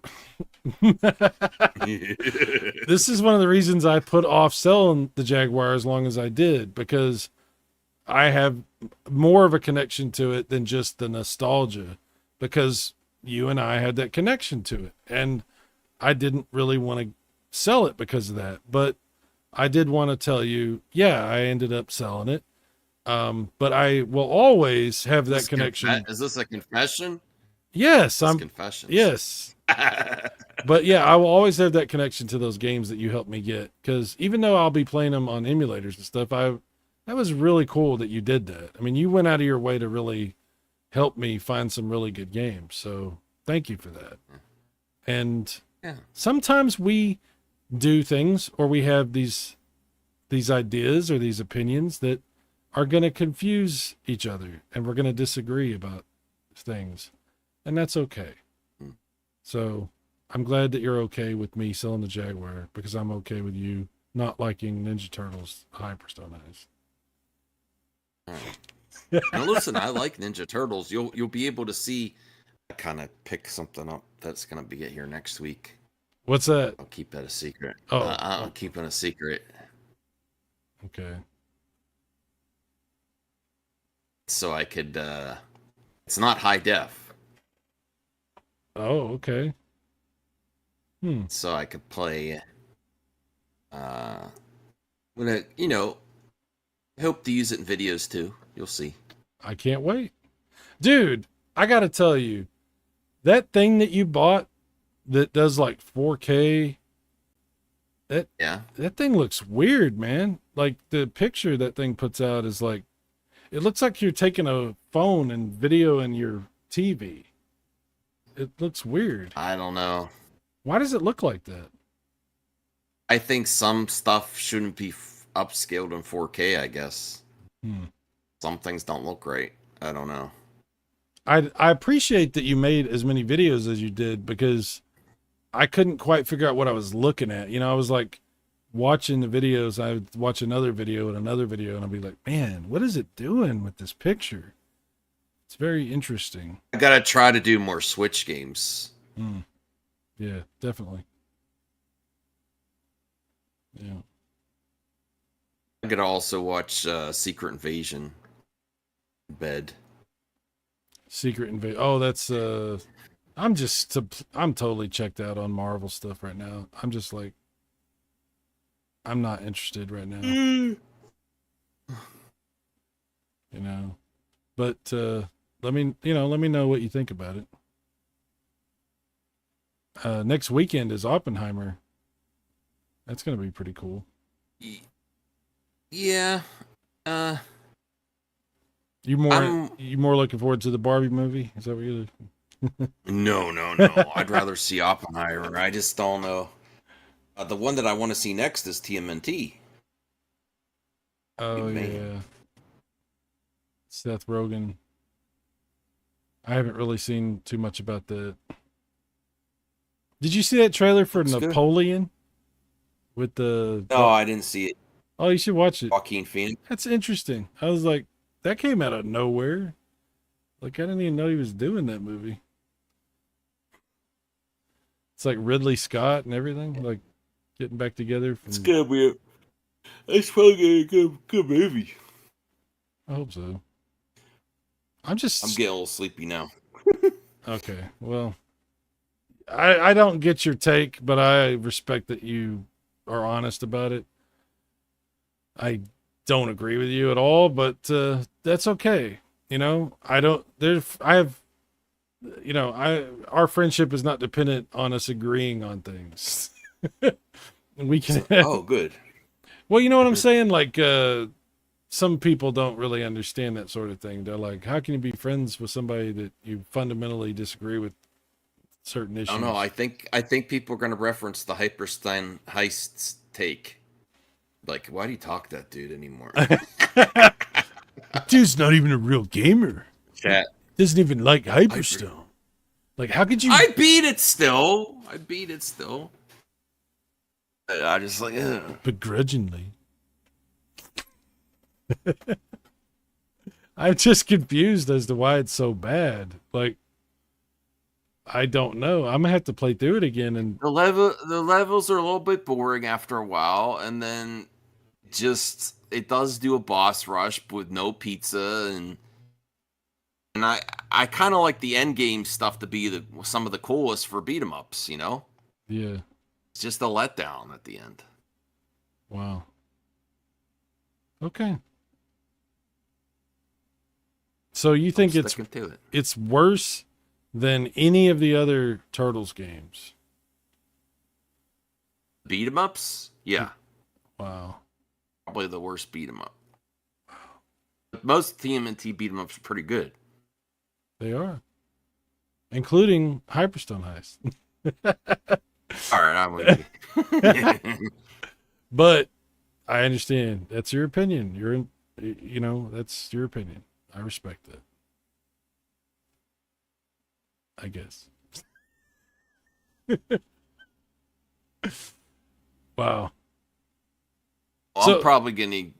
this is one of the reasons I put off selling the Jaguar as long as I did, because I have more of a connection to it than just the nostalgia, because you and I had that connection to it, and I didn't really want to sell it because of that. But I did want to tell you, yeah, I ended up selling it. But I will always have that connection. Is this a confession? Yes, I'm confession. yes. But yeah, I will always have that connection to those games that you helped me get, because even though I'll be playing them on emulators and stuff, that was really cool that you did that. I mean, you went out of your way to really help me find some really good games. So thank you for that. And sometimes we do things, or we have these ideas or these opinions that are going to confuse each other, and we're going to disagree about things, and that's okay. So I'm glad that you're okay with me selling the Jaguar, because I'm okay with you not liking Ninja Turtles Hyperstone Eyes. Now listen, I like Ninja Turtles. You'll be able to see. I kind of pick something up that's gonna be here next week. What's that? I'll keep that a secret. Oh, I'll keep it a secret. Okay. So I could. It's not high def. Oh, okay. So I could play. When hope to use it in videos too. You'll see. I can't wait. Dude, I got to tell you, that thing that you bought that does like 4K, that thing looks weird, man. Like the picture that thing puts out is like, it looks like you're taking a phone and video in your TV. It looks weird. I don't know. Why does it look like that? I think some stuff shouldn't be upscaled in 4K, I guess. Some things don't look great. I don't know. I appreciate that you made as many videos as you did, because I couldn't quite figure out what I was looking at. You know, I was like watching the videos. I would watch another video and another video, and I'd be like, man, what is it doing with this picture? It's very interesting. I gotta try to do more Switch games. Yeah, definitely. Yeah. I could also watch Secret Invasion. Bed. Secret Invasion. Oh, that's I'm totally checked out on Marvel stuff right now. I'm just like, I'm not interested right now. You know. But let me know what you think about it. Next weekend is Oppenheimer. That's gonna be pretty cool. Yeah. You more looking forward to the Barbie movie? Is that what you're looking? No. I'd rather see Oppenheimer. I just don't know. The one that I want to see next is TMNT. Oh, yeah. Seth Rogen. I haven't really seen too much about that. Did you see that trailer for Napoleon? Good. With the... No, I didn't see it. Oh, you should watch it. Joaquin Phoenix. That's interesting. I was like, that came out of nowhere. Like, I didn't even know he was doing that movie. It's like Ridley Scott and everything, like getting back together. It's gonna be it's probably gonna be a good movie. I hope so. I'm getting a little sleepy now. Okay, well, I don't get your take, but I respect that you are honest about it. I don't agree with you at all, but that's okay. You know, our friendship is not dependent on us agreeing on things. We can. Oh, good. Well, you know what I'm saying? Like, some people don't really understand that sort of thing. They're like, how can you be friends with somebody that you fundamentally disagree with certain issues? I don't know. I think people are going to reference the Hyperstein heist take. Like, why do you talk to that dude anymore? Dude's not even a real gamer. Chat. Doesn't even like Hyperstone. Like, how could you? I beat it still. I just like, begrudgingly. I'm just confused as to why it's so bad. Like, I don't know. I'm gonna have to play through it again. And the levels are a little bit boring after a while, and then just it does do a boss rush with no pizza, and I kind of like the end game stuff to be some of the coolest for beat 'em ups. You know? Yeah. It's just a letdown at the end. Wow. Okay. So you think it's worse than any of the other Turtles games? Beat 'em ups? Yeah. Wow. Probably the worst beat 'em up. Most TMNT beat 'em ups are pretty good. They are. Including Hyperstone Heist. All right, I'm with you. But I understand. That's your opinion. That's your opinion. I respect that. I guess. Wow. Well, I'm probably gonna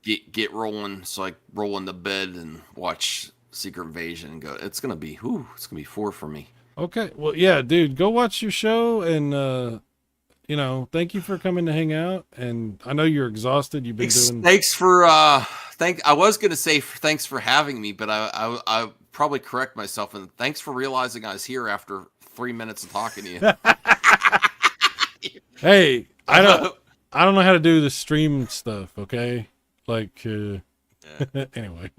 get rolling, so I roll into bed and watch Secret Invasion and go. It's gonna be 4 for me. Okay. Well, yeah, dude, go watch your show, and thank you for coming to hang out. And I know you're exhausted. You've been doing. Thanks for I was gonna say thanks for having me, but I probably correct myself, and thanks for realizing I was here after 3 minutes of talking to you. Hey, I don't know how to do the stream stuff. Okay, like anyway,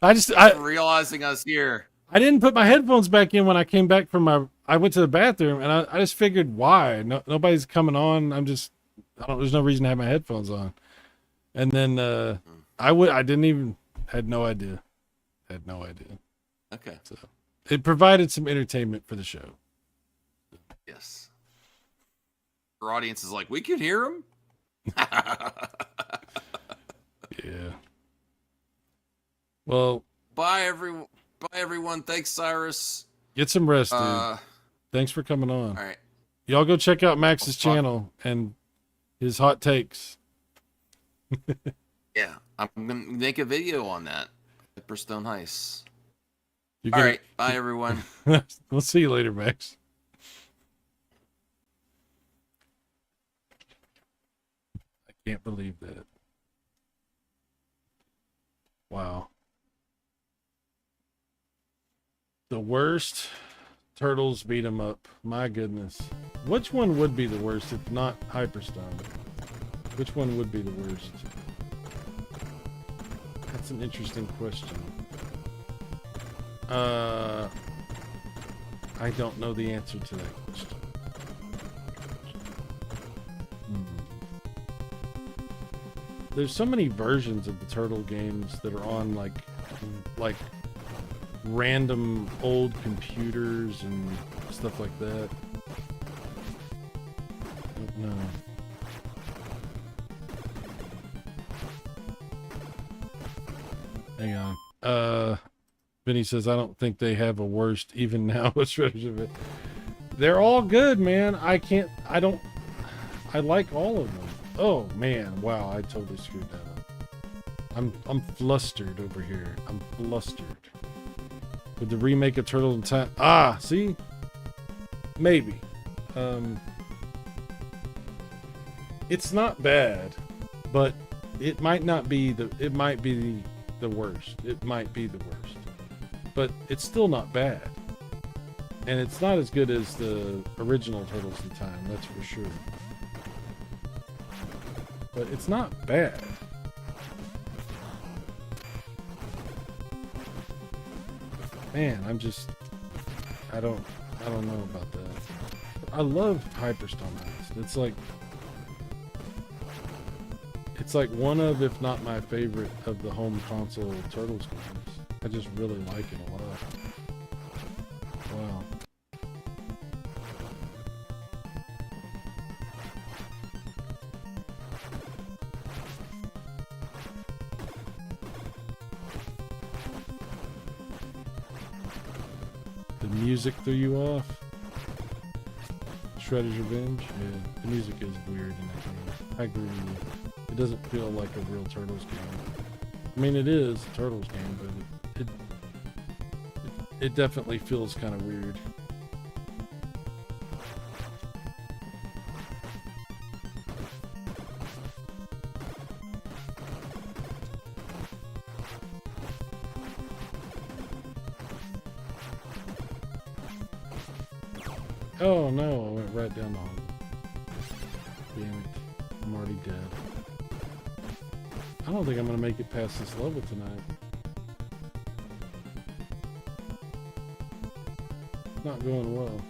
I realizing I was here. I didn't put my headphones back in when I came back from I went to the bathroom, and I just figured why nobody's coming on. There's no reason to have my headphones on. And then had no idea. Okay. So it provided some entertainment for the show. Yes. Our audience is like, we can hear him. Yeah. Well, bye everyone. Thanks, Cyrus. Get some rest, dude. Thanks for coming on. All right. Y'all go check out Max's channel and his hot takes. Yeah, I'm gonna make a video on that. Hyperstone Heist. All right, bye everyone. We'll see you later, Max. I can't believe that. Wow. The worst Turtles beat 'em up. My goodness. Which one would be the worst if not Hyperstone? Which one would be the worst? That's an interesting question. I don't know the answer to that question. There's so many versions of the Turtle games that are on like random old computers and stuff like that. No. Hang on. Vinny says, I don't think they have a worst even now. They're all good, man. I like all of them. Oh man, wow, I totally screwed that up. I'm flustered over here. I'm flustered. With the remake of Turtles in Time. Ah, see? Maybe. It's not bad, but it might be the worst. It might be the worst. But it's still not bad. And it's not as good as the original Turtles in Time, that's for sure. But it's not bad. man, I don't know about that. I love Hyperstone Heist. It's like one of, if not my favorite, of the home console Turtles games. I just really like it a lot. Wow. The music threw you off? Shredder's Revenge? Yeah, the music is weird in that game. I agree with you. It doesn't feel like a real Turtles game. I mean, it is a Turtles game, but it definitely feels kind of weird. Oh no, I went right down the hole. Damn it. I'm already dead. I don't think I'm gonna make it past this level tonight. Not going well.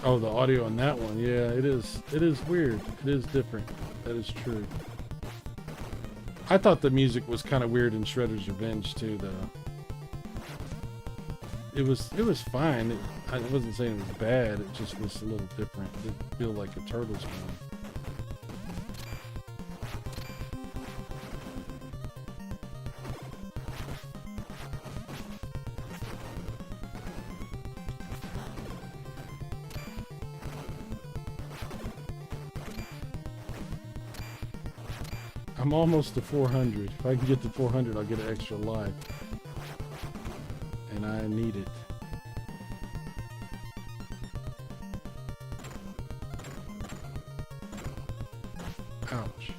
Oh, the audio on that one. Yeah, it is weird. It is different. That is true. I thought the music was kind of weird in Shredder's Revenge too, though. It was fine. I wasn't saying it was bad. It just was a little different. It didn't feel like a Turtles game. I'm almost to 400. If I can get to 400, I'll get an extra life. And I need it. Ouch.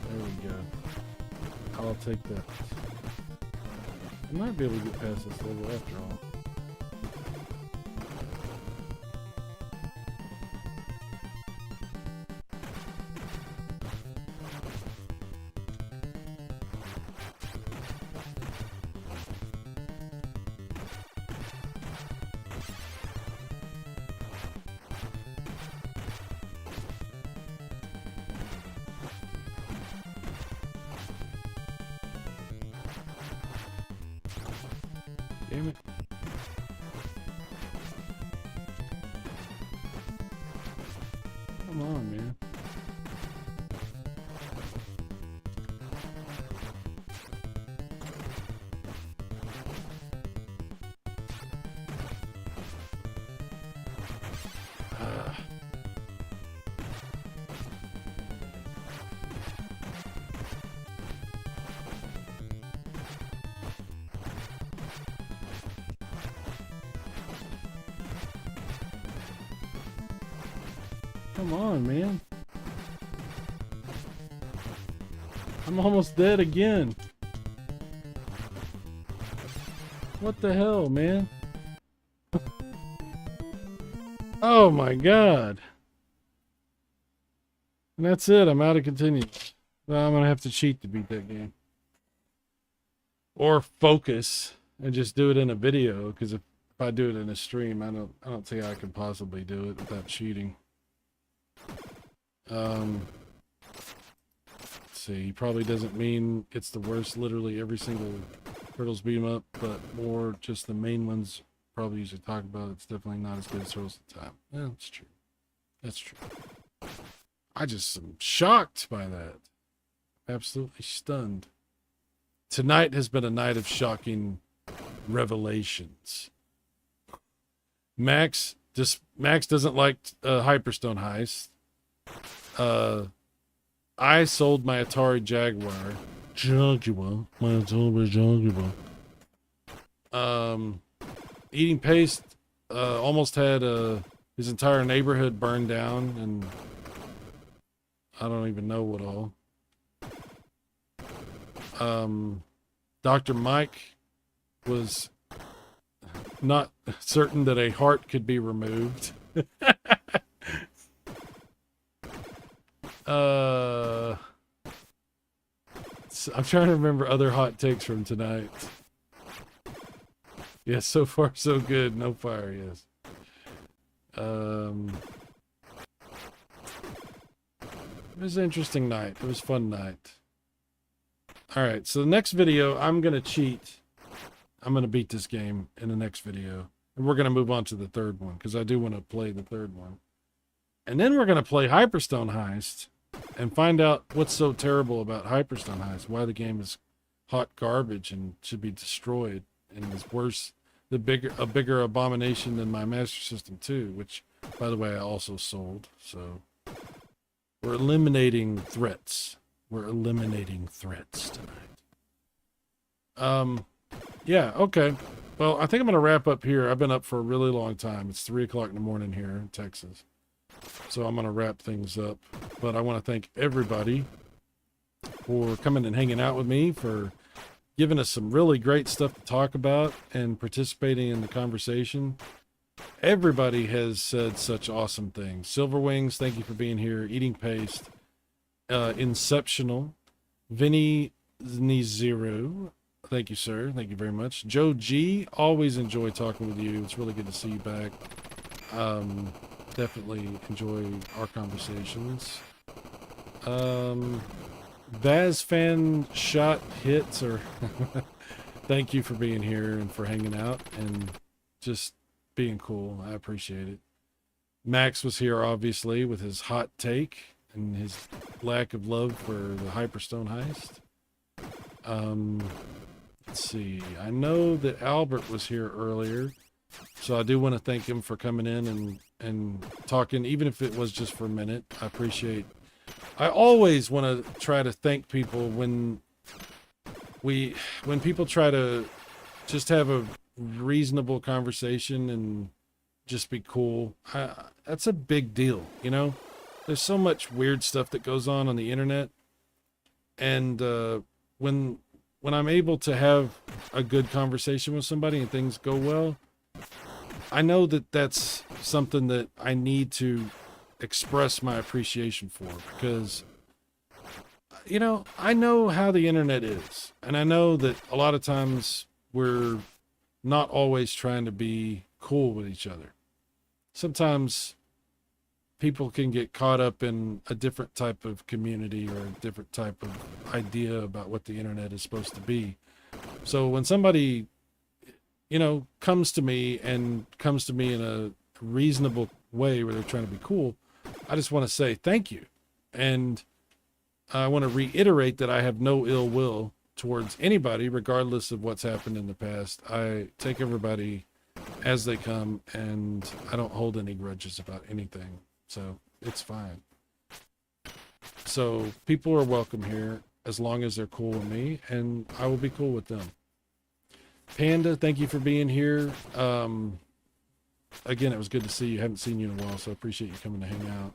There we go. I'll take that. I might be able to get past this level after all. Damn it. Come on, man. Come on, man. I'm almost dead again. What the hell, man? Oh my god. And that's it. I'm out of continues. Well, I'm gonna have to cheat to beat that game. Or focus and just do it in a video, because if I do it in a stream, I don't think I can possibly do it without cheating. Let's see, he probably doesn't mean it's the worst literally every single Turtles beat 'em up, but more just the main ones probably usually talk about. It's definitely not as good as Turtles at the time. Yeah, that's true. That's true. I just am shocked by that. Absolutely stunned. Tonight has been a night of shocking revelations. Max doesn't like Hyperstone Heist. I sold my Atari Jaguar. My Atari Jaguar. Eating paste almost had his entire neighborhood burned down, and I don't even know what all. Dr. Mike was not certain that a heart could be removed. I'm trying to remember other hot takes from tonight. Yes, so far so good. No fire, yes. It was an interesting night. It was a fun night. Alright, so the next video, I'm going to cheat. I'm going to beat this game in the next video. And we're going to move on to the third one, because I do want to play the third one. And then we're going to play Hyperstone Heist and find out what's so terrible about Hyperstone Heist, why the game is hot garbage and should be destroyed, and is worse, a bigger abomination than my Master System 2, which, by the way, I also sold. So we're eliminating threats. We're eliminating threats tonight. Yeah, okay. Well, I think I'm going to wrap up here. I've been up for a really long time. It's 3 o'clock in the morning here in Texas. So I'm going to wrap things up. But I want to thank everybody for coming and hanging out with me, for giving us some really great stuff to talk about and participating in the conversation. Everybody has said such awesome things. Silver Wings, thank you for being here. Eating Paste. Inceptional. Vinny Zero. Thank you, sir. Thank you very much. Joe G, always enjoy talking with you. It's really good to see you back. Definitely enjoy our conversations. Baz fan shot hits, or thank you for being here and for hanging out and just being cool. I appreciate it. Max was here, obviously, with his hot take and his lack of love for the Hyperstone Heist. Let's see. I know that Albert was here earlier, so I do want to thank him for coming in and talking, even if it was just for a minute. I appreciate. I always want to try to thank people when people try to just have a reasonable conversation and just be cool. That's a big deal, you know? There's so much weird stuff that goes on the internet, and when I'm able to have a good conversation with somebody and things go well, I know that that's something that I need to express my appreciation for, because, you know, I know how the internet is, and I know that a lot of times we're not always trying to be cool with each other. Sometimes people can get caught up in a different type of community or a different type of idea about what the internet is supposed to be. So when somebody, you know, comes to me in a reasonable way where they're trying to be cool, I just want to say thank you. And I want to reiterate that I have no ill will towards anybody, regardless of what's happened in the past. I take everybody as they come, and I don't hold any grudges about anything. So it's fine. So people are welcome here as long as they're cool with me, and I will be cool with them. Panda, thank you for being here. Again, it was good to see you. Haven't seen you in a while, so I appreciate you coming to hang out.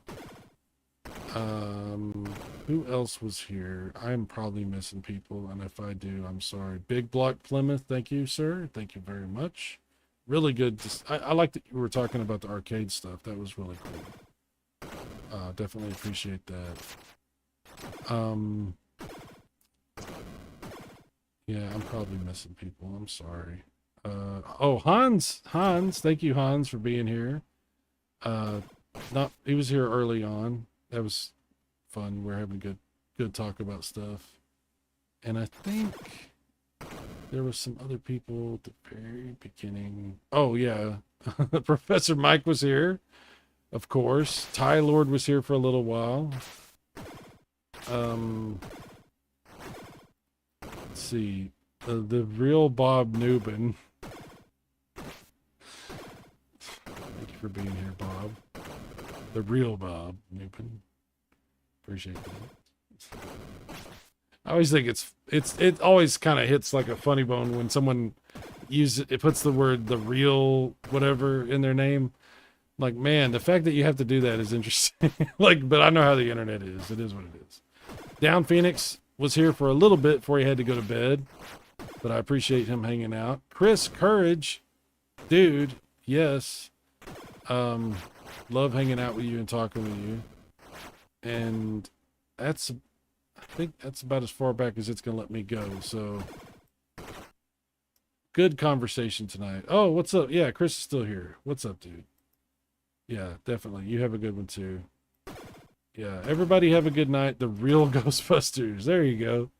Who else was here? I'm probably missing people, and if I do, I'm sorry. Big Block Plymouth, thank you, sir. Thank you very much. Really good. I like that you were talking about the arcade stuff. That was really cool. Definitely appreciate that. Yeah, I'm probably missing people. I'm sorry. Oh, Hans, thank you, Hans, for being here. He was here early on. That was fun. We're having good talk about stuff. And I think there was some other people at the very beginning. Oh yeah, Professor Mike was here, of course. Ty Lord was here for a little while. Let's see, the real Bob Newbin. Thank you for being here, Bob. The real Bob Newbin. Appreciate that. I always think it always kind of hits like a funny bone when someone it puts the word the real whatever in their name. Like, man, the fact that you have to do that is interesting. Like, but I know how the internet is. It is what it is. Down Phoenix was here for a little bit before he had to go to bed, but I appreciate him hanging out. Chris Courage, dude, yes. Love hanging out with you and talking with you. And I think that's about as far back as it's going to let me go. So good conversation tonight. Oh, what's up? Yeah, Chris is still here. What's up, dude? Yeah, definitely. You have a good one too. Yeah, everybody have a good night. The real Ghostbusters. There you go.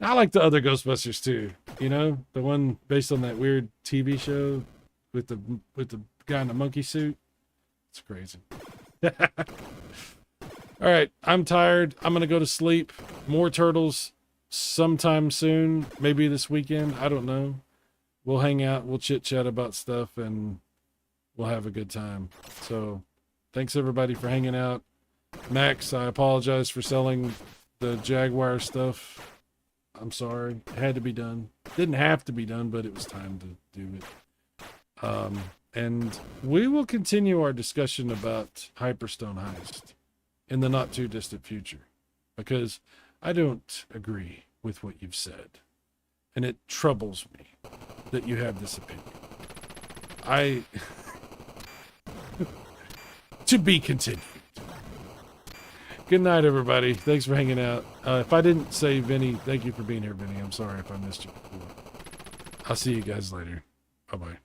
I like the other Ghostbusters too. You know, the one based on that weird TV show with the guy in the monkey suit. It's crazy. All right, I'm tired. I'm gonna go to sleep. More turtles sometime soon. Maybe this weekend. I don't know. We'll hang out. We'll chit chat about stuff, and we'll have a good time. So, thanks everybody for hanging out. Max, I apologize for selling the Jaguar stuff. I'm sorry. It had to be done. Didn't have to be done, but it was time to do it. And we will continue our discussion about Hyperstone Heist in the not too distant future, because I don't agree with what you've said. And it troubles me that you have this opinion. To be continued. Good night, everybody. Thanks for hanging out. If I didn't say Vinny, thank you for being here, Vinny. I'm sorry if I missed you before. I'll see you guys later. Bye-bye.